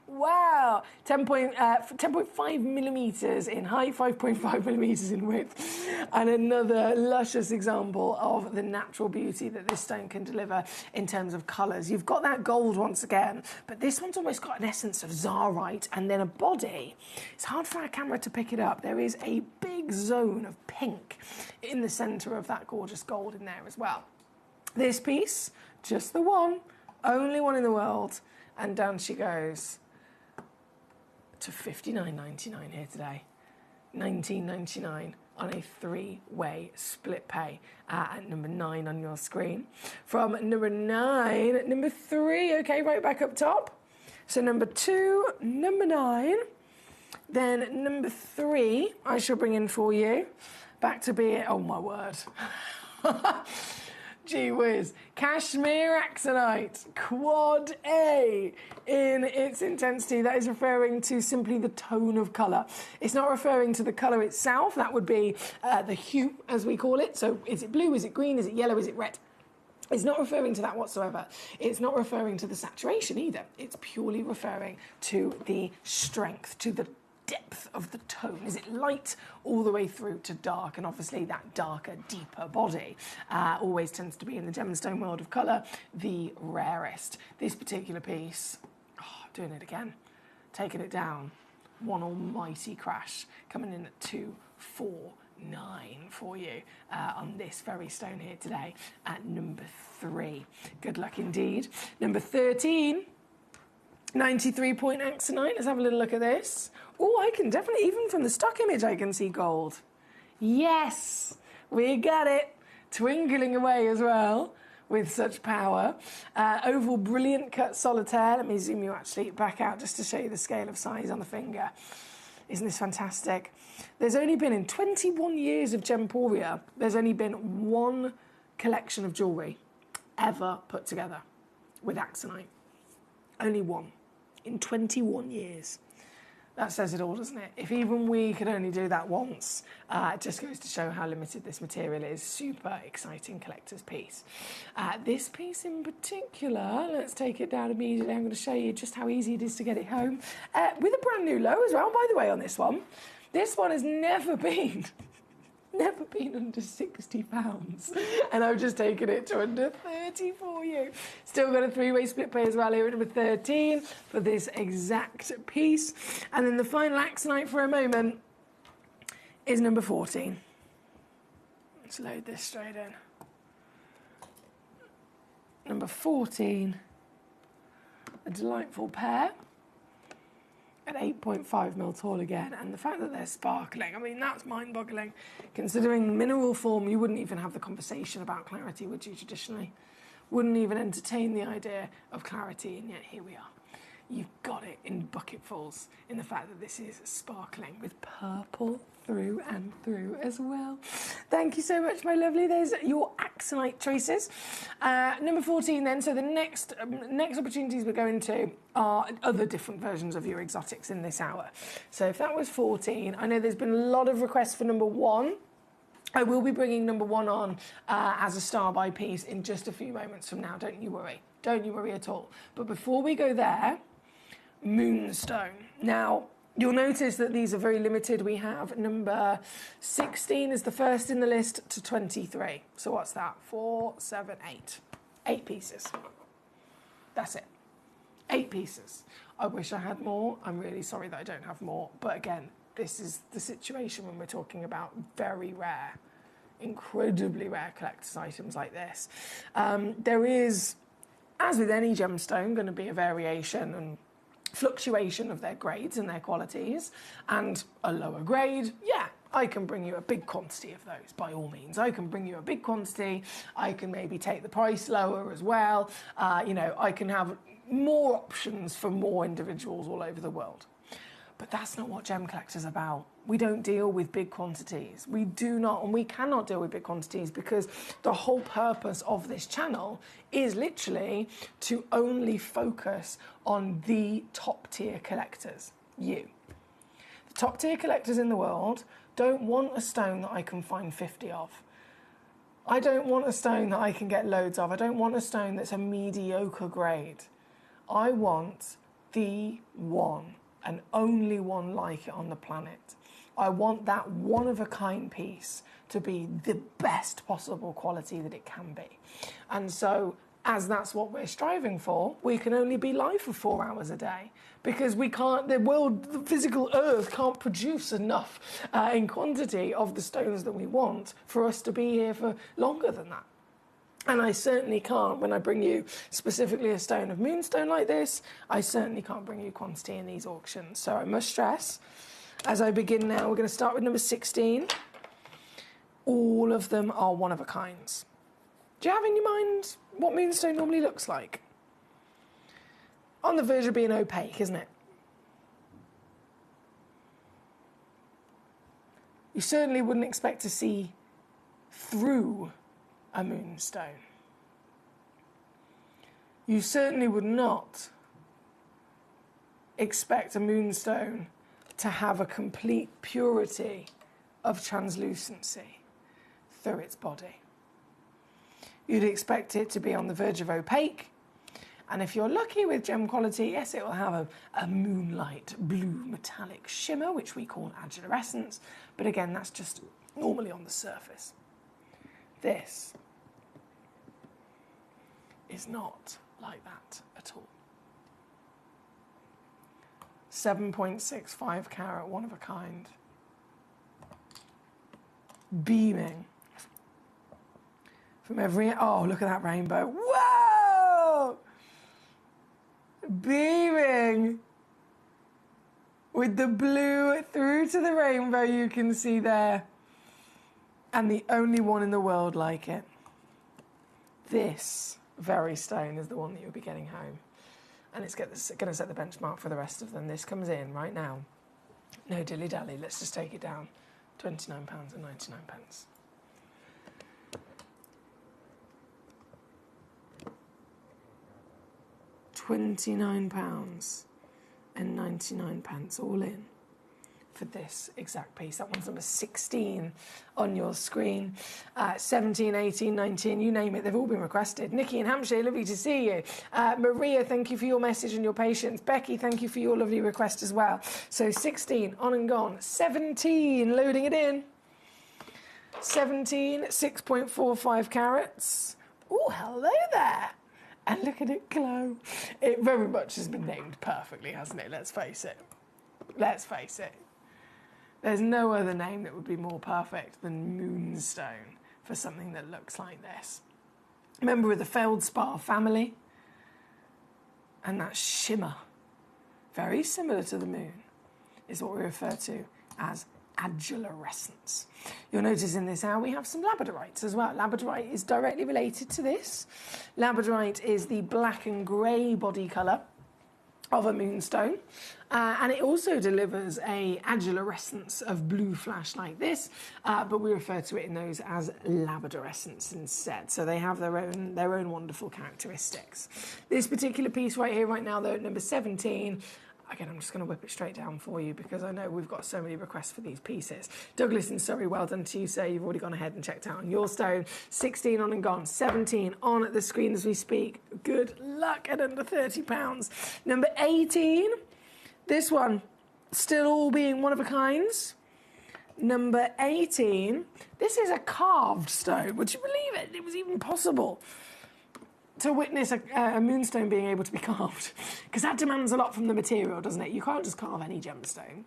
Wow, 10.5 millimetres in height, 5.5 millimetres in width, and another luscious example of the natural beauty that this stone can deliver in terms of colours. You've got that gold once again, but this one's almost got an essence of Zarite and then a body. It's hard for our camera to pick it up. There is a big zone of pink in the centre of that gorgeous gold in there as well. This piece, just the one, only one in the world, and down she goes to $59.99 here today. $19.99 on a 3-way split pay at number 9 on your screen. From number 9, number 3, okay, right back up top. So number 2, number 9, then number 3, I shall bring in for you. Back to be, oh my word. Gee whiz. Cashmere Axonite, Quad A in its intensity. That is referring to simply the tone of colour. It's not referring to the colour itself. That would be the hue, as we call it. So is it blue, is it green, is it yellow, is it red? It's not referring to that whatsoever. It's not referring to the saturation either. It's purely referring to the strength, to the depth of the tone. Is it light all the way through to dark? And obviously that darker, deeper body always tends to be, in the gemstone world of colour, the rarest. This particular piece, doing it again, taking it down, one almighty crash, coming in at 249 for you on this very stone here today at number 3. Good luck indeed. Number 13, 93-point axonite. Let's have a little look at this. Oh, I can definitely, even from the stock image, I can see gold. Yes, we got it. Twinkling away as well with such power. Oval brilliant cut solitaire. Let me zoom you actually back out just to show you the scale of size on the finger. Isn't this fantastic? There's only been, in 21 years of Gemporia, there's only been one collection of jewellery ever put together with Axonite. Only one. In 21 years. That says it all, doesn't it? If even we could only do that once, it just goes to show how limited this material is. Super exciting collector's piece. This piece in particular, let's take it down immediately. I'm going to show you just how easy it is to get it home. With a brand new low as well, by the way, on this one. This one has never been under £60, and I've just taken it to under 30 for you. Still got a 3-way split pay as well here at number 13 for this exact piece. And then the final Axonite for a moment is number 14. Let's load this straight in. Number 14, a delightful pair. At 8.5mm tall again, and the fact that they're sparkling, I mean, that's mind-boggling. Considering mineral form, you wouldn't even have the conversation about clarity, would you, traditionally? Wouldn't even entertain the idea of clarity, and yet here we are. You've got it in bucketfuls in the fact that this is sparkling with purple through and through as well. Thank you so much, my lovely. There's your Axonite choices. Number 14 then, so the next opportunities we're going to are other different versions of your exotics in this hour. So if that was 14, I know there's been a lot of requests for number 1. I will be bringing number 1 on as a star by piece in just a few moments from now, don't you worry. Don't you worry at all. But before we go there, Moonstone. Now, you'll notice that these are very limited. We have number 16 is the first in the list to 23. So what's that? 4, 7, 8. 8 pieces. That's it. 8 pieces. I wish I had more. I'm really sorry that I don't have more. But again, this is the situation when we're talking about very rare, incredibly rare collector's items like this. There is, as with any gemstone, going to be a variation and fluctuation of their grades and their qualities, and a lower grade, yeah, I can bring you a big quantity of those, by all means. I can bring you a big quantity. I can maybe take the price lower as well. You know, I can have more options for more individuals all over the world. But that's not what Gemcollector's about. We don't deal with big quantities. We do not, and we cannot deal with big quantities because the whole purpose of this channel is literally to only focus on the top tier collectors, you. The top tier collectors in the world don't want a stone that I can find 50 of. I don't want a stone that I can get loads of. I don't want a stone that's a mediocre grade. I want the one and only one like it on the planet. I want that one-of-a-kind piece to be the best possible quality that it can be. And so, as that's what we're striving for, we can only be live for 4 hours a day because we can't, the physical earth can't produce enough in quantity of the stones that we want for us to be here for longer than that. And I certainly can't, when I bring you specifically a stone of moonstone like this, I certainly can't bring you quantity in these auctions. So I must stress, as I begin now, we're going to start with number 16. All of them are one-of-a-kinds. Do you have in your mind what moonstone normally looks like? On the verge of being opaque, isn't it? You certainly wouldn't expect to see through a moonstone. You certainly would not expect a moonstone to have a complete purity of translucency through its body. You'd expect it to be on the verge of opaque, and if you're lucky with gem quality, yes, it will have a moonlight blue metallic shimmer, which we call agilurescence, but again, that's just normally on the surface. This is not like that at all. 7.65 carat, one of a kind. Beaming from every, oh, look at that rainbow. Whoa! Beaming with the blue through to the rainbow you can see there. And the only one in the world like it. This very stone is the one that you'll be getting home. And it's going to set the benchmark for the rest of them. This comes in right now. No dilly-dally, let's just take it down. £29.99. £29.99 all in for this exact piece. That one's number 16 on your screen. 17, 18, 19, you name it, they've all been requested. Nikki in Hampshire, lovely to see you. Maria, thank you for your message and your patience. Becky, thank you for your lovely request as well. So 16, on and gone. 17, loading it in. 17, 6.45 carats. Oh, hello there. And look at it glow. It very much has been named perfectly, hasn't it? Let's face it. Let's face it. There's no other name that would be more perfect than Moonstone for something that looks like this. Member of the Feldspar family. And that shimmer, very similar to the moon, is what we refer to as adulorescence. You'll notice in this hour we have some labradorites as well. Labradorite is directly related to this. Labradorite is the black and grey body colour of a moonstone, and it also delivers a adulorescence of blue flash like this, but we refer to it in those as labradorescence instead. So they have their own wonderful characteristics. This particular piece right here, right now, though, at number 17. Again, I'm just going to whip it straight down for you because I know we've got so many requests for these pieces. Douglas in Surrey, well done to you, sir. You've already gone ahead and checked out on your stone. 16 on and gone. 17 on at the screen as we speak. Good luck at under £30. Number 18. This one, still all being one of a kinds. Number 18. This is a carved stone. Would you believe it? It was even possible to witness a moonstone being able to be carved, because that demands a lot from the material, doesn't it? You can't just carve any gemstone,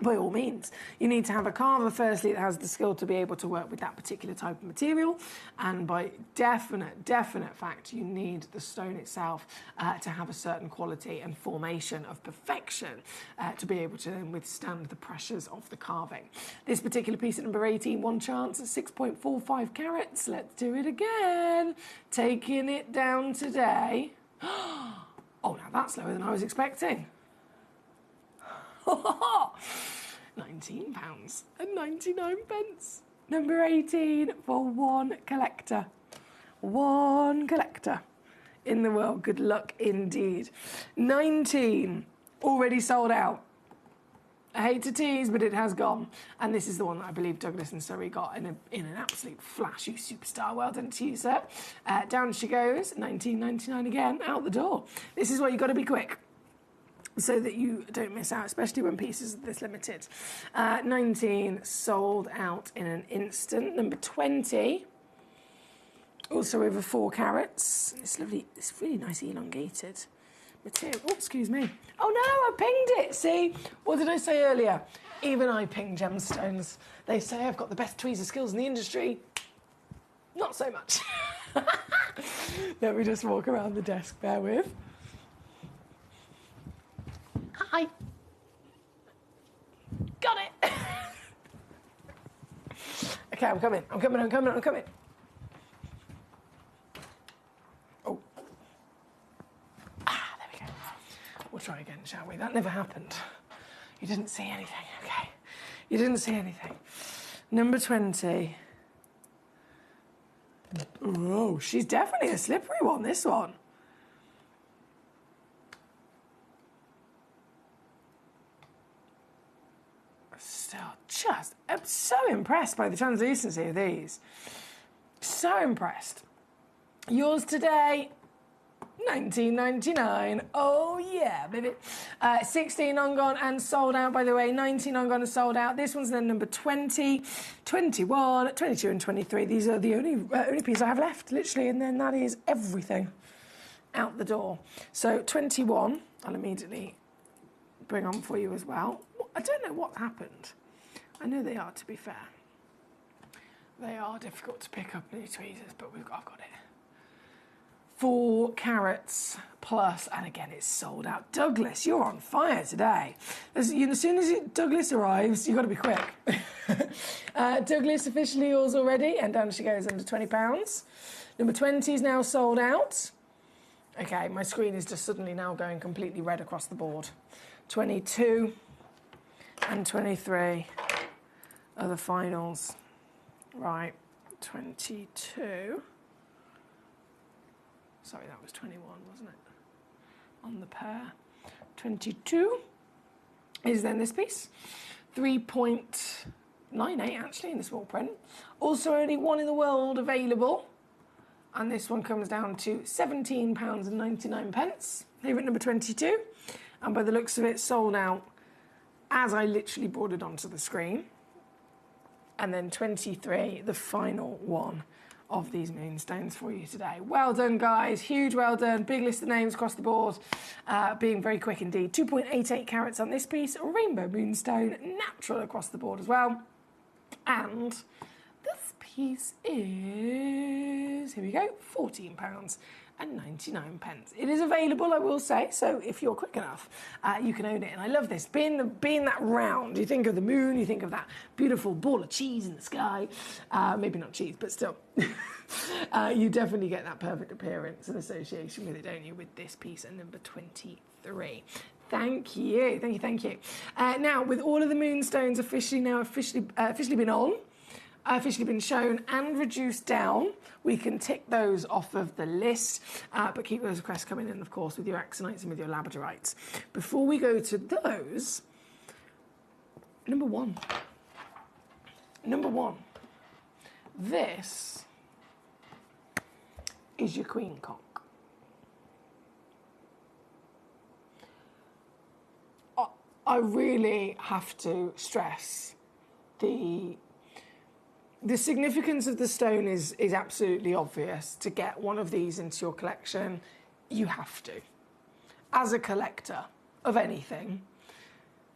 by all means. You need to have a carver, firstly, that has the skill to be able to work with that particular type of material, and by definite fact, you need the stone itself to have a certain quality and formation of perfection to be able to then withstand the pressures of the carving. This particular piece at number 18, one chance at 6.45 carats. Let's do it again. Taking it down today. Oh, now that's lower than I was expecting. £19.99. Number 18 for one collector. One collector in the world. Good luck indeed. 19 already sold out. I hate to tease, but it has gone. And this is the one that I believe Douglas and Surrey got in an absolute flash. You superstar. Well done to you, sir. Down she goes. £19.99 again. Out the door. This is where you've got to be quick, so that you don't miss out, especially when pieces are this limited. 19 sold out in an instant. Number 20, also over 4 carats. It's lovely, it's really nice elongated material. Oh, excuse me. Oh no, I pinged it, see? What did I say earlier? Even I ping gemstones. They say I've got the best tweezer skills in the industry. Not so much. Let me just walk around the desk, bear with. Hi. Got it. Okay, I'm coming. Oh. There we go. We'll try again, shall we? That never happened. You didn't see anything, okay. You didn't see anything. Number 20. Oh, she's definitely a slippery one, this one. I'm so impressed by the translucency of these. So impressed. Yours today, £19.99. Oh yeah, baby. 16 on gone and sold out, by the way. 19 on gone and sold out. This one's then number 20, 21, 22 and 23. These are the only pieces I have left, literally, and then that is everything out the door. So 21, I'll immediately bring on for you as well. I don't know what happened. I know they are, to be fair. They are difficult to pick up, new tweezers, but I've got it. 4 carats plus, and again, it's sold out. Douglas, you're on fire today. As soon as Douglas arrives, you've got to be quick. Douglas, officially yours already, and down she goes under £20. Number 20 is now sold out. Okay, my screen is just suddenly now going completely red across the board. 22 and 23 are the finals. Right, 22. Sorry, that was 21, wasn't it? On the pair. 22 is then this piece. 3.98 actually in the small print. Also only one in the world available. And this one comes down to £17.99. Here at number 22. And by the looks of it, sold out as I literally brought it onto the screen. And then 23, the final one of these moonstones for you today. Well done, guys. Huge well done. Big list of names across the board. Being very quick indeed. 2.88 carats on this piece. Rainbow moonstone. Natural across the board as well. And this piece is, here we go, £14.99. It is available, I will say, so if you're quick enough, you can own it. And I love this, being that round. You think of the moon, you think of that beautiful ball of cheese in the sky. Maybe not cheese, but still. You definitely get that perfect appearance and association with it, don't you, with this piece at number 23. Thank you, thank you, thank you. Now, with all of the moonstones officially been shown and reduced down, we can tick those off of the list, but keep those requests coming in, of course, with your axonites and with your labradorites. Before we go to those, number one, this is your queen conch. I really have to stress the significance of the stone is absolutely obvious. To get one of these into your collection, you have to. As a collector of anything,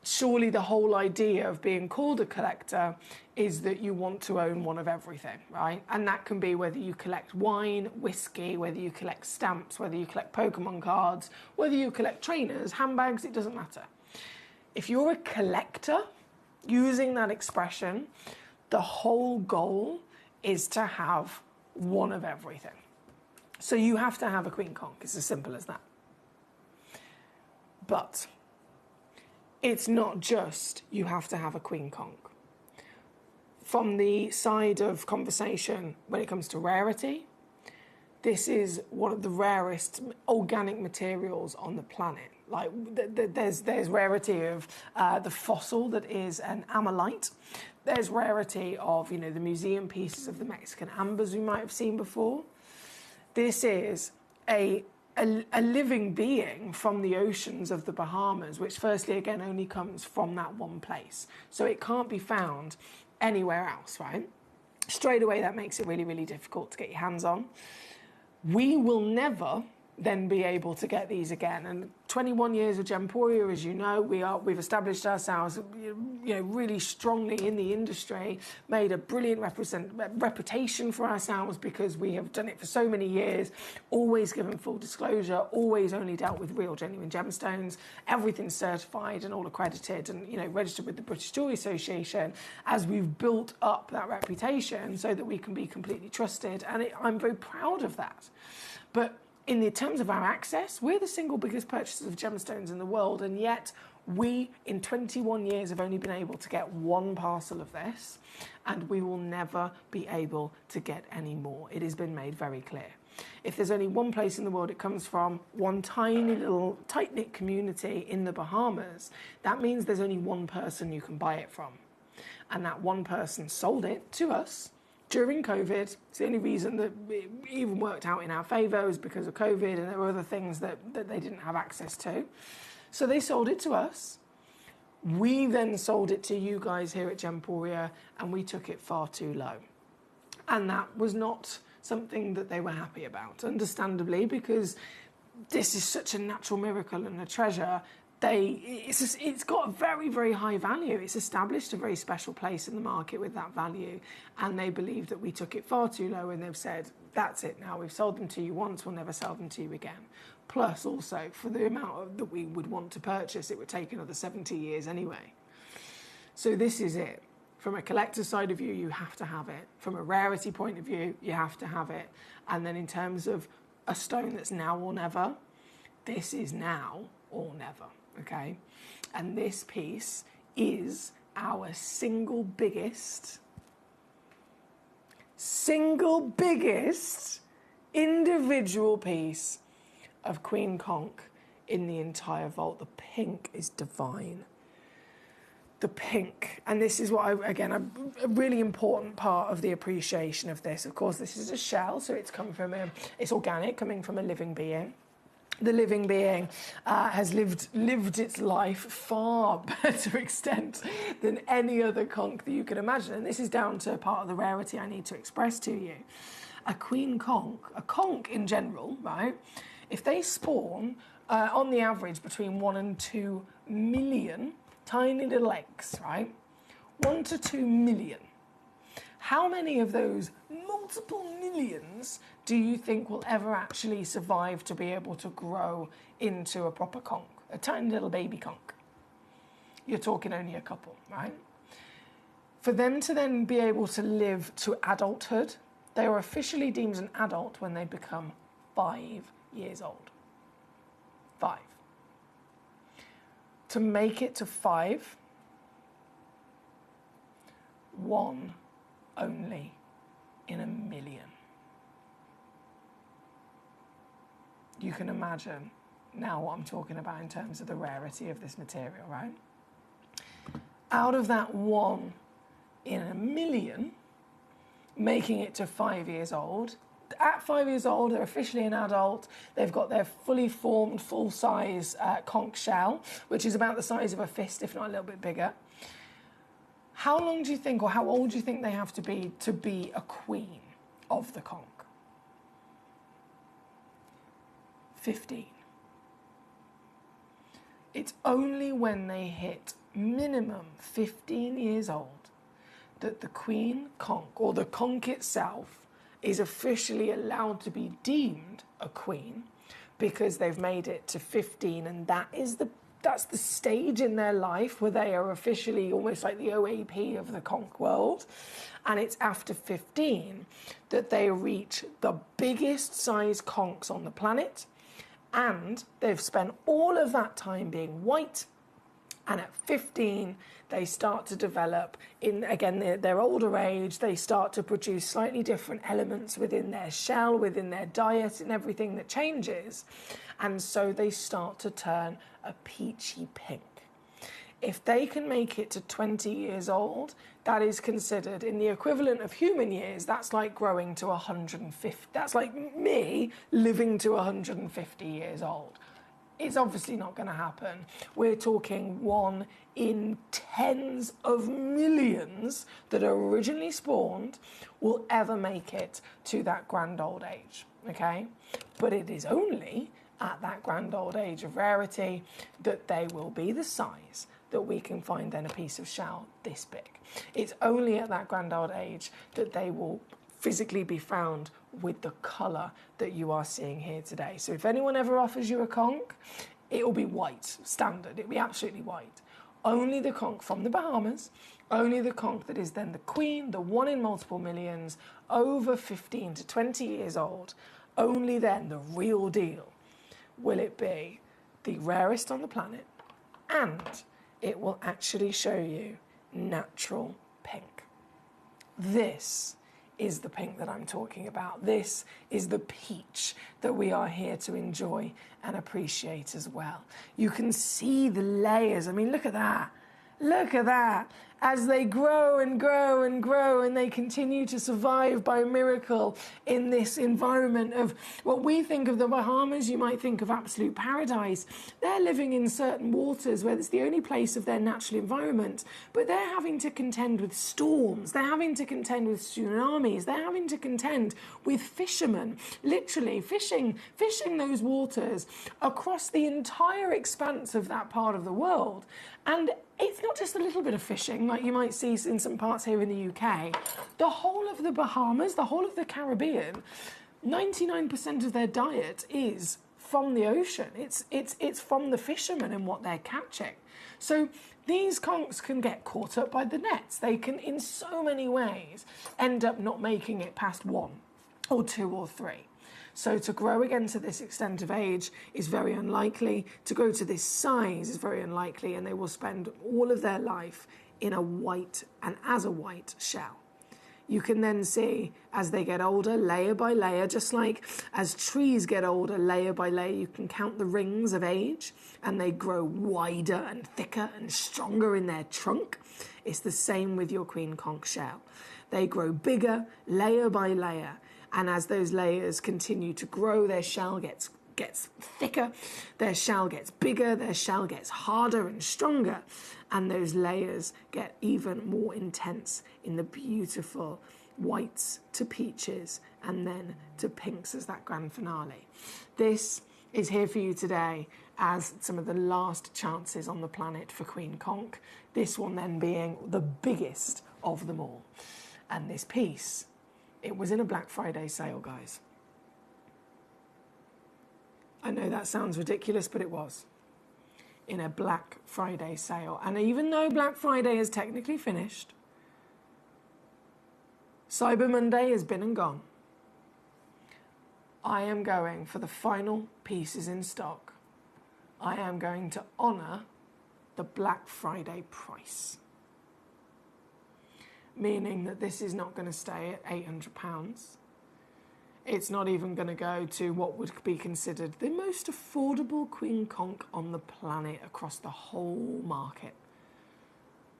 surely the whole idea of being called a collector is that you want to own one of everything, right? And that can be whether you collect wine, whiskey, whether you collect stamps, whether you collect Pokemon cards, whether you collect trainers, handbags, it doesn't matter. If you're a collector, using that expression, the whole goal is to have one of everything. So you have to have a queen conch. It's as simple as that. But it's not just you have to have a queen conch. From the side of conversation when it comes to rarity, this is one of the rarest organic materials on the planet. Like there's rarity of the fossil that is an amylite. There's rarity of, the museum pieces of the Mexican ambers we might have seen before. This is a living being from the oceans of the Bahamas, which firstly, again, only comes from that one place. So it can't be found anywhere else, right? Straight away, that makes it really, really difficult to get your hands on. We will never then be able to get these again. And 21 years of Gemporia, as you know, we've established ourselves, really strongly in the industry, made a brilliant reputation for ourselves because we have done it for so many years, always given full disclosure, always only dealt with real, genuine gemstones, everything's certified and all accredited and, registered with the British Jewellery Association, as we've built up that reputation so that we can be completely trusted. And I'm very proud of that. But in the terms of our access, we're the single biggest purchasers of gemstones in the world, and yet we, in 21 years, have only been able to get one parcel of this, and we will never be able to get any more. It has been made very clear. If there's only one place in the world it comes from, one tiny little tight-knit community in the Bahamas, that means there's only one person you can buy it from. And that one person sold it to us during COVID. It's the only reason that it even worked out in our favour was because of COVID, and there were other things that they didn't have access to. So they sold it to us. We then sold it to you guys here at Gemporia, and we took it far too low. And that was not something that they were happy about, understandably, because this is such a natural miracle and a treasure. It's got a very, very high value. It's established a very special place in the market with that value, and they believe that we took it far too low, and they've said, that's it now, we've sold them to you once, we'll never sell them to you again. Plus, also, for the amount that we would want to purchase, it would take another 70 years anyway. So this is it. From a collector's side of view, you have to have it. From a rarity point of view, you have to have it. And then in terms of a stone that's now or never, this is now or never, okay? And this piece is our single biggest individual piece of Queen Conch in the entire vault. The pink is divine. The pink, and this is what a really important part of the appreciation of this. Of course, this is a shell, so it's it's organic, coming from a living being. The living being has lived its life far better extent than any other conch that you could imagine. And this is down to part of the rarity I need to express to you. A queen conch, a conch in general, right? If they spawn on the average between 1 and 2 million tiny little eggs, right? 1 to 2 million. How many of those multiple millions do you think will ever actually survive to be able to grow into a proper conch, a tiny little baby conch? You're talking only a couple, right? For them to then be able to live to adulthood, they are officially deemed an adult when they become 5 years old. 5. To make it to 5, 1 only in a million. You can imagine now what I'm talking about in terms of the rarity of this material, right? Out of that 1 in a million, making it to 5 years old, at 5 years old, they're officially an adult. They've got their fully formed, full-size conch shell, which is about the size of a fist, if not a little bit bigger. How long do you think, or how old do you think they have to be a queen of the conch? 15. It's only when they hit minimum 15 years old that the queen conch, or the conch itself, is officially allowed to be deemed a queen, because they've made it to 15, and that's the stage in their life where they are officially almost like the OAP of the conch world. And it's after 15 that they reach the biggest size conchs on the planet, and they've spent all of that time being white. And at 15, they start to develop, in, again, their older age, they start to produce slightly different elements within their shell, within their diet, and everything that changes. And so they start to turn a peachy pink. If they can make it to 20 years old, that is considered, in the equivalent of human years, that's like growing to 150. That's like me living to 150 years old. It's obviously not going to happen. We're talking 1 in tens of millions that are originally spawned will ever make it to that grand old age, okay? But it is only at that grand old age of rarity that they will be the size that we can find then a piece of shell this big. It's only at that grand old age that they will physically be found with the colour that you are seeing here today. So if anyone ever offers you a conch, it will be white, standard. It will be absolutely white. Only the conch from the Bahamas, only the conch that is then the queen, the 1 in multiple millions, over 15 to 20 years old, only then, the real deal, will it be the rarest on the planet, and it will actually show you natural pink. This is the pink that I'm talking about. This is the peach that we are here to enjoy and appreciate as well. You can see the layers. I mean, look at that. Look at that. As they grow and grow and grow, and they continue to survive by miracle in this environment of what we think of the Bahamas, you might think of absolute paradise. They're living in certain waters where it's the only place of their natural environment, but they're having to contend with storms, they're having to contend with tsunamis, they're having to contend with fishermen, literally fishing those waters across the entire expanse of that part of the world. And it's not just a little bit of fishing like you might see in some parts here in the UK. The whole of the Bahamas, the whole of the Caribbean, 99% of their diet is from the ocean. It's from the fishermen and what they're catching. So these conchs can get caught up by the nets. They can, in so many ways, end up not making it past 1 or 2 or 3. So to grow again to this extent of age is very unlikely. To grow to this size is very unlikely, and they will spend all of their life in a white and as a white shell. You can then see as they get older, layer by layer, just like as trees get older, layer by layer, you can count the rings of age and they grow wider and thicker and stronger in their trunk. It's the same with your queen conch shell. They grow bigger, layer by layer, and as those layers continue to grow, their shell gets thicker, their shell gets bigger, their shell gets harder and stronger, and those layers get even more intense in the beautiful whites to peaches and then to pinks as that grand finale. This is here for you today as some of the last chances on the planet for queen conch, this one then being the biggest of them all. And this piece, it was in a Black Friday sale, guys. I know that sounds ridiculous, but it was in a Black Friday sale. And even though Black Friday is technically finished, Cyber Monday has been and gone. I am going for the final pieces in stock. I am going to honour the Black Friday price. Meaning that this is not going to stay at £800. It's not even going to go to what would be considered the most affordable queen conch on the planet across the whole market.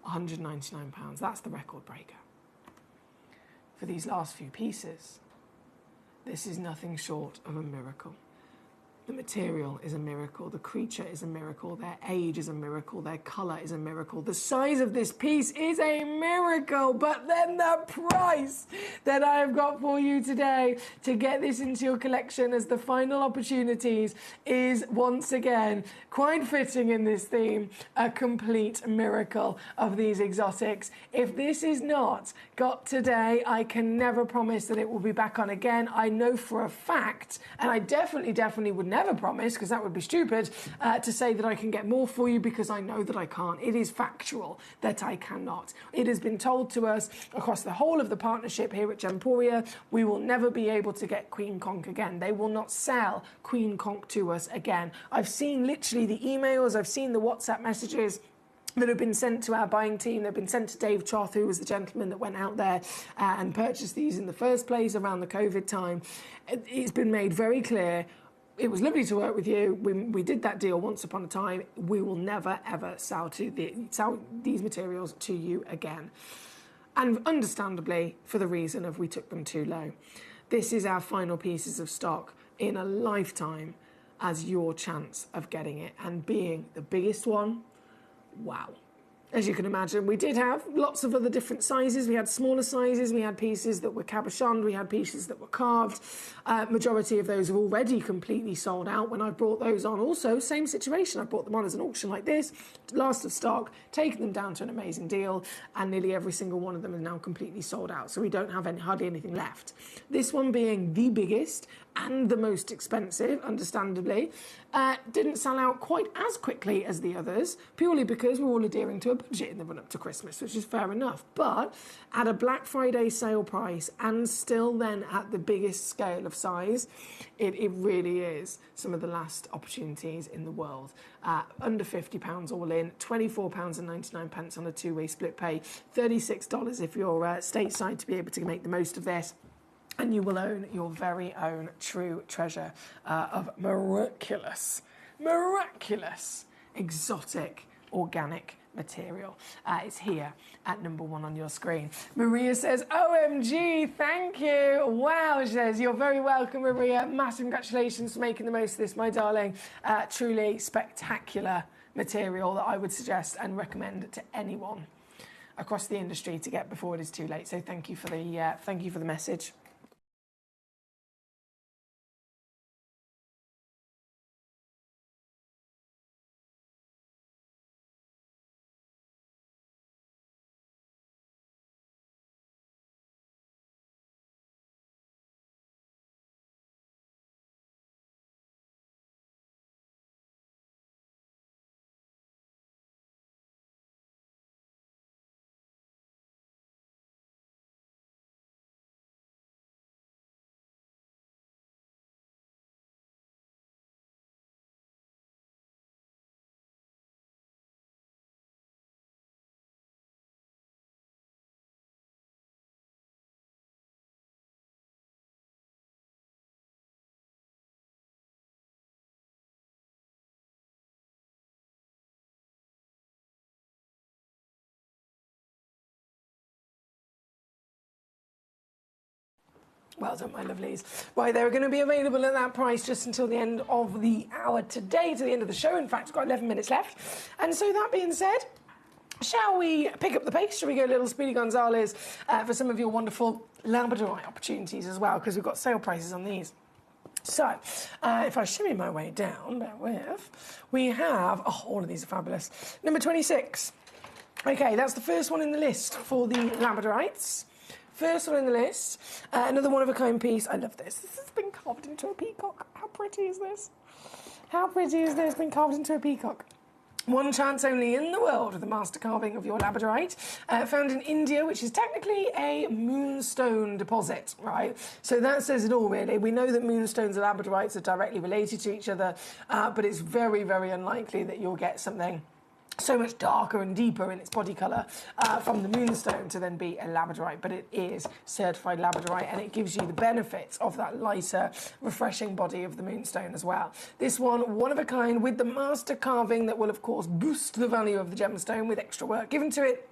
£199, that's the record breaker. For these last few pieces, this is nothing short of a miracle. The material is a miracle, the creature is a miracle, their age is a miracle, their colour is a miracle, the size of this piece is a miracle, but then the price that I have got for you today to get this into your collection as the final opportunities is once again, quite fitting in this theme, a complete miracle of these exotics. If this is not got today, I can never promise that it will be back on again. I know for a fact, and I definitely would never promise, because that would be stupid, to say that I can get more for you, because I know that I can't. It is factual that I cannot. It has been told to us across the whole of the partnership here at Gemporia, we will never be able to get queen conch again. They will not sell queen conch to us again. I've seen literally the emails, I've seen the WhatsApp messages that have been sent to our buying team. They've been sent to Dave Choth, who was the gentleman that went out there and purchased these in the first place around the COVID time. It's been made very clear. It was lovely to work with you. We did that deal once upon a time. We will never, ever sell these materials to you again. And understandably, for the reason of we took them too low. This is our final pieces of stock in a lifetime as your chance of getting it. And being the biggest one, wow. As you can imagine, we did have lots of other different sizes. We had smaller sizes, we had pieces that were cabochoned, we had pieces that were carved. Majority of those have already completely sold out. When I brought those on, also, same situation. I brought them on as an auction like this, last of stock, taken them down to an amazing deal, and nearly every single one of them is now completely sold out. So we don't have hardly anything left. This one being the biggest and the most expensive, understandably, didn't sell out quite as quickly as the others, purely because we're all adhering to a budget in the run-up to Christmas, which is fair enough. But at a Black Friday sale price, and still then at the biggest scale of size, it really is some of the last opportunities in the world. Under £50 all in, £24.99 on a two-way split pay, $36 if you're stateside to be able to make the most of this. And you will own your very own true treasure of miraculous, exotic, organic material. It's here at #1 on your screen. Maria says, OMG, thank you. Wow, she says, you're very welcome, Maria. Massive congratulations for making the most of this, my darling. Truly spectacular material that I would suggest and recommend to anyone across the industry to get before it is too late. So thank you for the message. Well done, my lovelies. Right, they're going to be available at that price just until the end of the hour today, to the end of the show. In fact, we've got 11 minutes left. And so that being said, shall we pick up the pace? Shall we go a little Speedy Gonzales for some of your wonderful Labradorite opportunities as well, because we've got sale prices on these. So, if I shimmy my way down, bear with, we have... Oh, all of these are fabulous. Number 26. OK, that's the first one in the list for the Labradorites. First one in the list, another one-of-a-kind piece. I love this. This has been carved into a peacock. How pretty is this? How pretty is this? Been carved into a peacock. One chance only in the world with the master carving of your Labradorite, found in India, which is technically a moonstone deposit, right? So that says it all, really. We know that moonstones and Labradorites are directly related to each other, but it's very, very unlikely that you'll get something so much darker and deeper in its body colour from the moonstone to then be a Labradorite, but it is certified Labradorite, and it gives you the benefits of that lighter, refreshing body of the moonstone as well. This one of a kind, with the master carving that will, of course, boost the value of the gemstone with extra work given to it.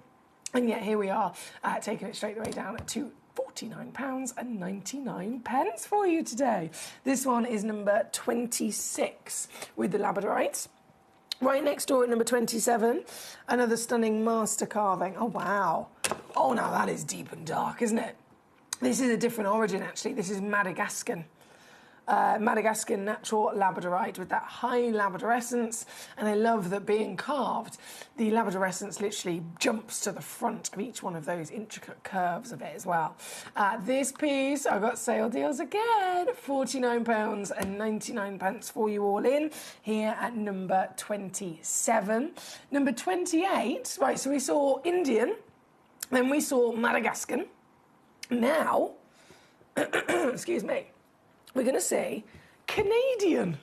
And yet here we are, taking it straight the way down to £49.99 for you today. This one is number 26 with the Labradorites. Right next door at number 27, another stunning master carving. Oh, wow. Oh, now that is deep and dark, isn't it? This is a different origin, actually. This is Madagascan. Madagascan natural Labradorite with that high labradorescence. And I love that being carved, the labradorescence literally jumps to the front of each one of those intricate curves of it as well. This piece, I've got sale deals again, £49.99 for you all in, here at number 27. Number 28, right, so we saw Indian, then we saw Madagascan. Now, excuse me, we're going to say Canadian.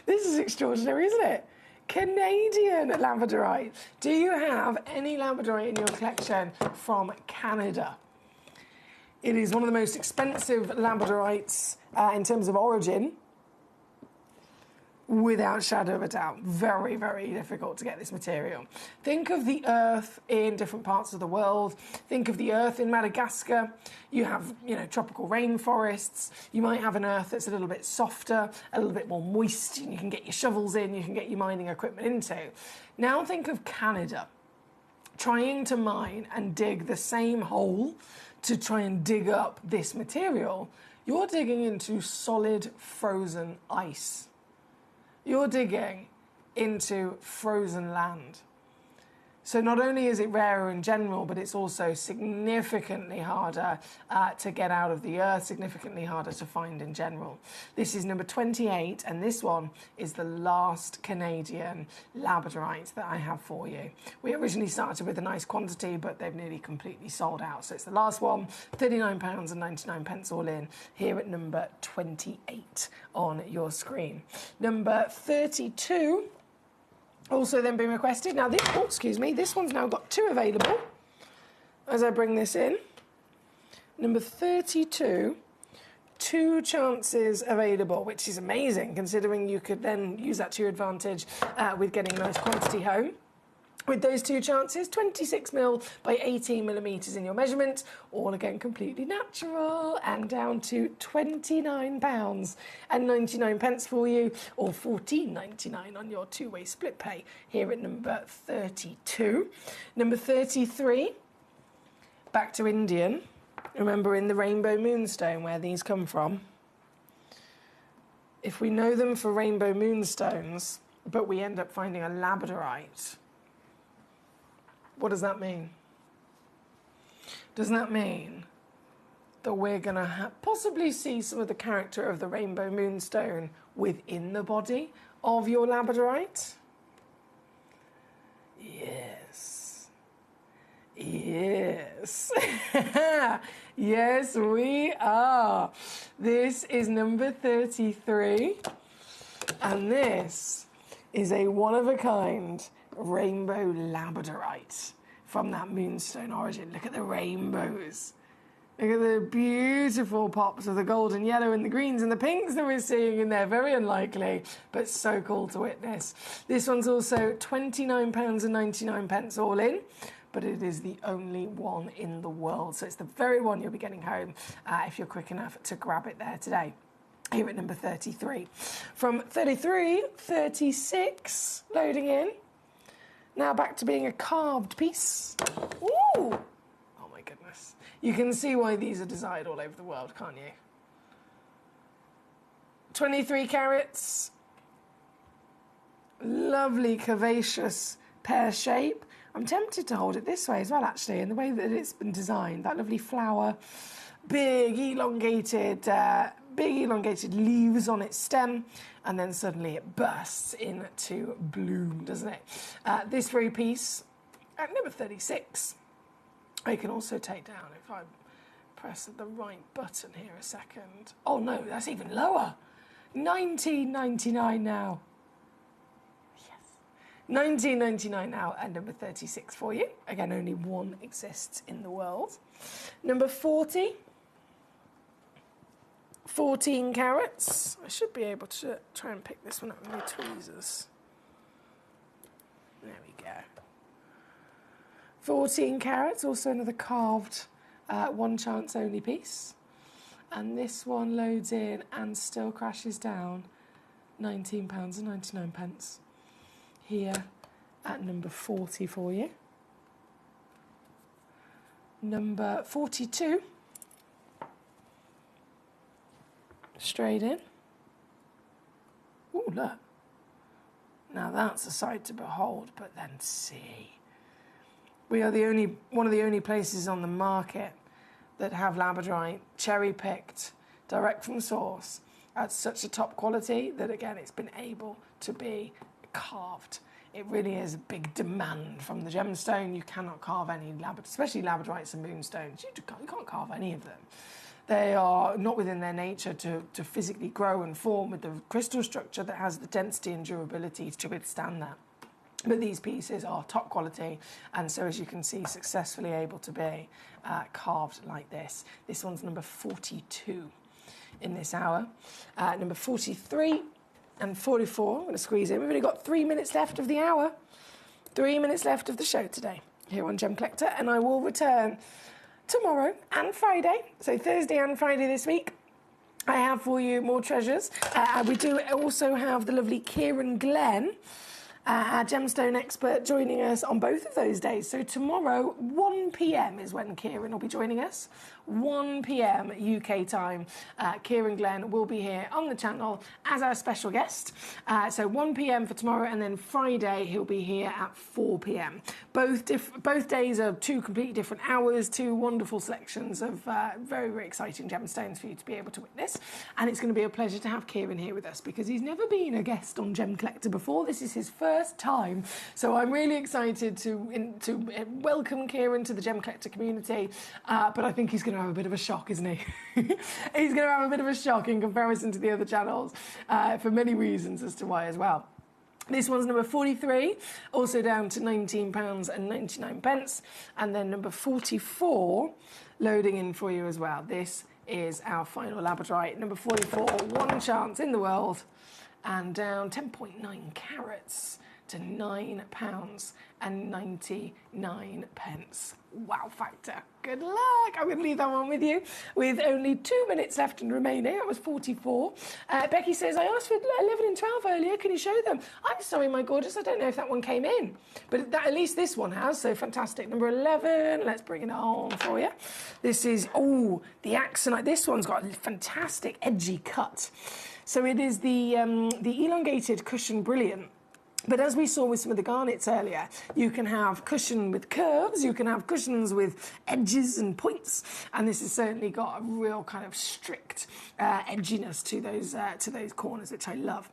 This is extraordinary, isn't it? Canadian Labradorite. Do you have any Labradorite in your collection from Canada? It is one of the most expensive Labradorites in terms of origin. Without shadow of a doubt. Very, very difficult to get this material. Think of the earth in different parts of the world. Think of the earth in Madagascar. You have, tropical rainforests. You might have an earth that's a little bit softer, a little bit more moist, and you can get your shovels in, you can get your mining equipment into. Now think of Canada, trying to mine and dig the same hole to try and dig up this material. You're digging into solid frozen ice. You're digging into frozen land. So not only is it rarer in general, but it's also significantly harder to get out of the earth, significantly harder to find in general. This is number 28, and this one is the last Canadian Labradorite that I have for you. We originally started with a nice quantity, but they've nearly completely sold out. So it's the last one, £39.99 all in, here at number 28 on your screen. Number 32... also then been requested. Now, this one's now got two available as I bring this in. Number 32, two chances available, which is amazing, considering you could then use that to your advantage with getting a nice quantity home. With those two chances, 26mm by 18mm in your measurement, all again completely natural, and down to £29.99 for you, or £14.99 on your two-way split pay here at number 32. Number 33, back to Indian. Remember, in the Rainbow Moonstone, where these come from. If we know them for Rainbow Moonstones, but we end up finding a Labradorite, what does that mean? Does that mean that we're going to possibly see some of the character of the Rainbow Moonstone within the body of your Labradorite? Yes. Yes. Yes, we are. This is number 33. And this is a one-of-a-kind Rainbow Labradorite from that moonstone origin. Look at the rainbows. Look at the beautiful pops of the gold and yellow and the greens and the pinks that we're seeing in there. Very unlikely, but so cool to witness. This one's also £29.99 all in. but it is the only one in the world. So it's the very one you'll be getting home if you're quick enough to grab it there today. Here at number 33. From 33, 36, loading in. Now back to being a carved piece. Ooh! Oh my goodness. You can see why these are designed all over the world, can't you? 23 carats. Lovely curvaceous pear shape. I'm tempted to hold it this way as well, actually, in the way that it's been designed. That lovely flower, big elongated leaves on its stem, and then suddenly it bursts into bloom, doesn't it? This very piece, at number 36, I can also take down if I press the right button here a second. Oh no, that's even lower. $19.99 now. $19.99 now at number 36 for you. Again, only one exists in the world. Number 40. 14 carats. I should be able to try and pick this one up with my tweezers. There we go. 14 carats, also another carved one chance only piece. And this one loads in and still crashes down. £19.99 here at number 40 for you. Number 42. Straight in. Oh, look. Now that's a sight to behold, but then see. We are one of the only places on the market that have labradorite cherry-picked, direct from source, at such a top quality that, again, it's been able to be carved. It really is a big demand from the gemstone. You cannot carve any especially labradorites and moonstones. You can't carve any of them. They are not within their nature to physically grow and form with the crystal structure that has the density and durability to withstand that. But these pieces are top quality, and so, as you can see, successfully able to be carved like this. This one's number 42 in this hour. Number 43 and 44, I'm going to squeeze in. We've only got 3 minutes left of the hour. 3 minutes left of the show today here on Gem Collector, and I will return tomorrow and Friday, so Thursday and Friday this week. I have for you more treasures. We do also have the lovely Kieran Glenn, our gemstone expert, joining us on both of those days. So tomorrow, 1 p.m. is when Kieran will be joining us. 1 p.m. UK time. Kieran Glenn will be here on the channel as our special guest. So 1 p.m. for tomorrow, and then Friday he'll be here at 4 p.m. Both days are two completely different hours, two wonderful selections of very, very exciting gemstones for you to be able to witness. And it's going to be a pleasure to have Kieran here with us because he's never been a guest on Gem Collector before. This is his first time. So I'm really excited to welcome Kieran to the Gem Collector community. But I think he's going to have a bit of a shock, isn't he? He's going to have a bit of a shock in comparison to the other channels for many reasons as to why as well. This one's number 43, also down to £19.99. And then number 44, loading in for you as well. This is our final labradorite. Number 44, one chance in the world. And down 10.9 carats to £9.99. Wow factor. Good luck. I'm going to leave that one with you with only 2 minutes left and remaining. That was 44. Becky says, I asked for 11 and 12 earlier. Can you show them? I'm sorry, my gorgeous. I don't know if that one came in. But at least this one has, so fantastic. Number 11. Let's bring it on for you. This is, the axonite. This one's got a fantastic edgy cut. So it is the elongated cushion brilliant. But as we saw with some of the garnets earlier, you can have cushion with curves, you can have cushions with edges and points, and this has certainly got a real kind of strict edginess to those corners, which I love.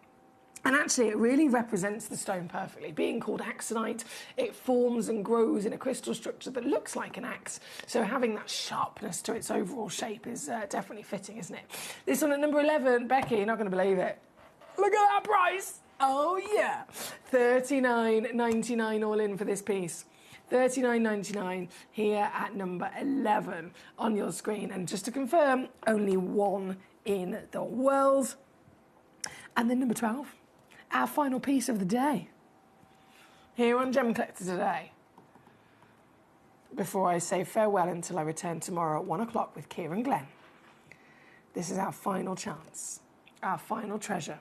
And actually, it really represents the stone perfectly. Being called axonite, it forms and grows in a crystal structure that looks like an axe. So having that sharpness to its overall shape is definitely fitting, isn't it? This one at number 11, Becky, you're not going to believe it. Look at that price! Oh, yeah. $39.99 all in for this piece. $39.99 here at number 11 on your screen. And just to confirm, only one in the world. And then number 12, our final piece of the day here on Gem Collector today. before I say farewell until I return tomorrow at 1 o'clock with Kieran Glenn. This is our final chance, our final treasure.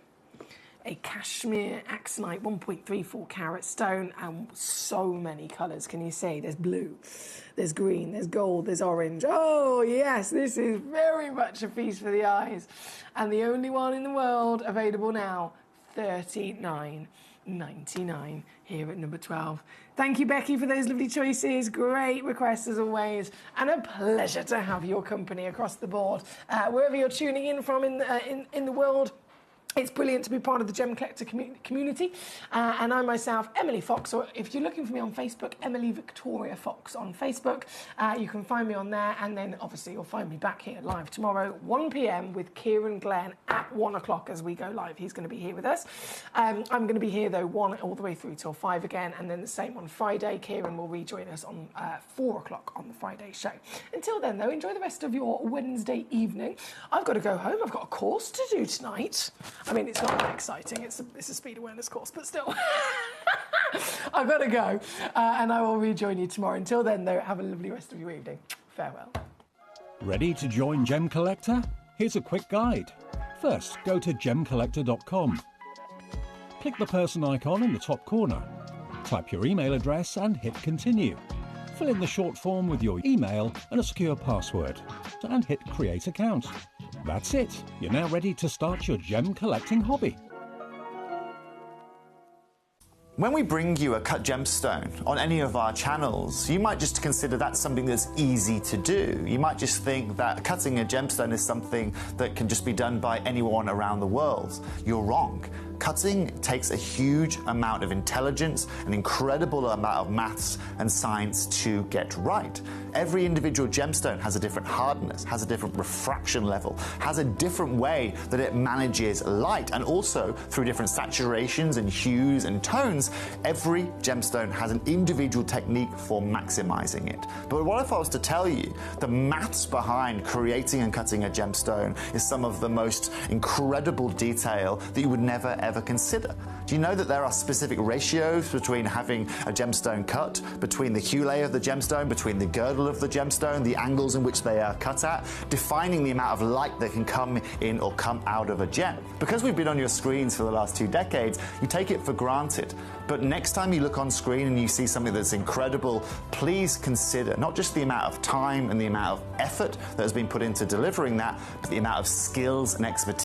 A cashmere axonite 1.34 carat stone, and so many colours. Can you see? There's blue, there's green, there's gold, there's orange. Oh yes, this is very much a feast for the eyes. And the only one in the world available now, $39.99 here at number 12. Thank you, Becky, for those lovely choices. Great requests as always, and a pleasure to have your company across the board. Wherever you're tuning in from in the world, it's brilliant to be part of the Gemcollector community. And I myself, Emily Fox, or if you're looking for me on Facebook, Emily Victoria Fox on Facebook. You can find me on there, and then obviously you'll find me back here live tomorrow, 1 p.m. with Kieran Glenn at 1 o'clock as we go live. He's going to be here with us. I'm going to be here, though, 1 all the way through till 5 again, and then the same on Friday. Kieran will rejoin us on 4 o'clock on the Friday show. Until then, though, enjoy the rest of your Wednesday evening. I've got to go home. I've got a course to do tonight. I mean, it's not that exciting. It's a speed awareness course, but still. I've got to go, and I will rejoin you tomorrow. Until then, though, have a lovely rest of your evening. Farewell. Ready to join Gemcollector? Here's a quick guide. First, go to Gemcollector.com. Click the person icon in the top corner. Type your email address and hit continue. Fill in the short form with your email and a secure password, and hit create account. That's it. You're now ready to start your gem collecting hobby. When we bring you a cut gemstone on any of our channels, you might just consider that something that's easy to do. You might just think that cutting a gemstone is something that can just be done by anyone around the world. You're wrong. Cutting takes a huge amount of intelligence, an incredible amount of maths and science to get right. Every individual gemstone has a different hardness, has a different refraction level, has a different way that it manages light, and also through different saturations and hues and tones, every gemstone has an individual technique for maximizing it. But what if I was to tell you the maths behind creating and cutting a gemstone is some of the most incredible detail that you would never ever consider? Do you know that there are specific ratios between having a gemstone cut, between the hue layer of the gemstone, between the girdle of the gemstone, the angles in which they are cut at, defining the amount of light that can come in or come out of a gem? Because we've been on your screens for the last 2 decades, you take it for granted. But next time you look on screen and you see something that's incredible, please consider not just the amount of time and the amount of effort that has been put into delivering that, but the amount of skills and expertise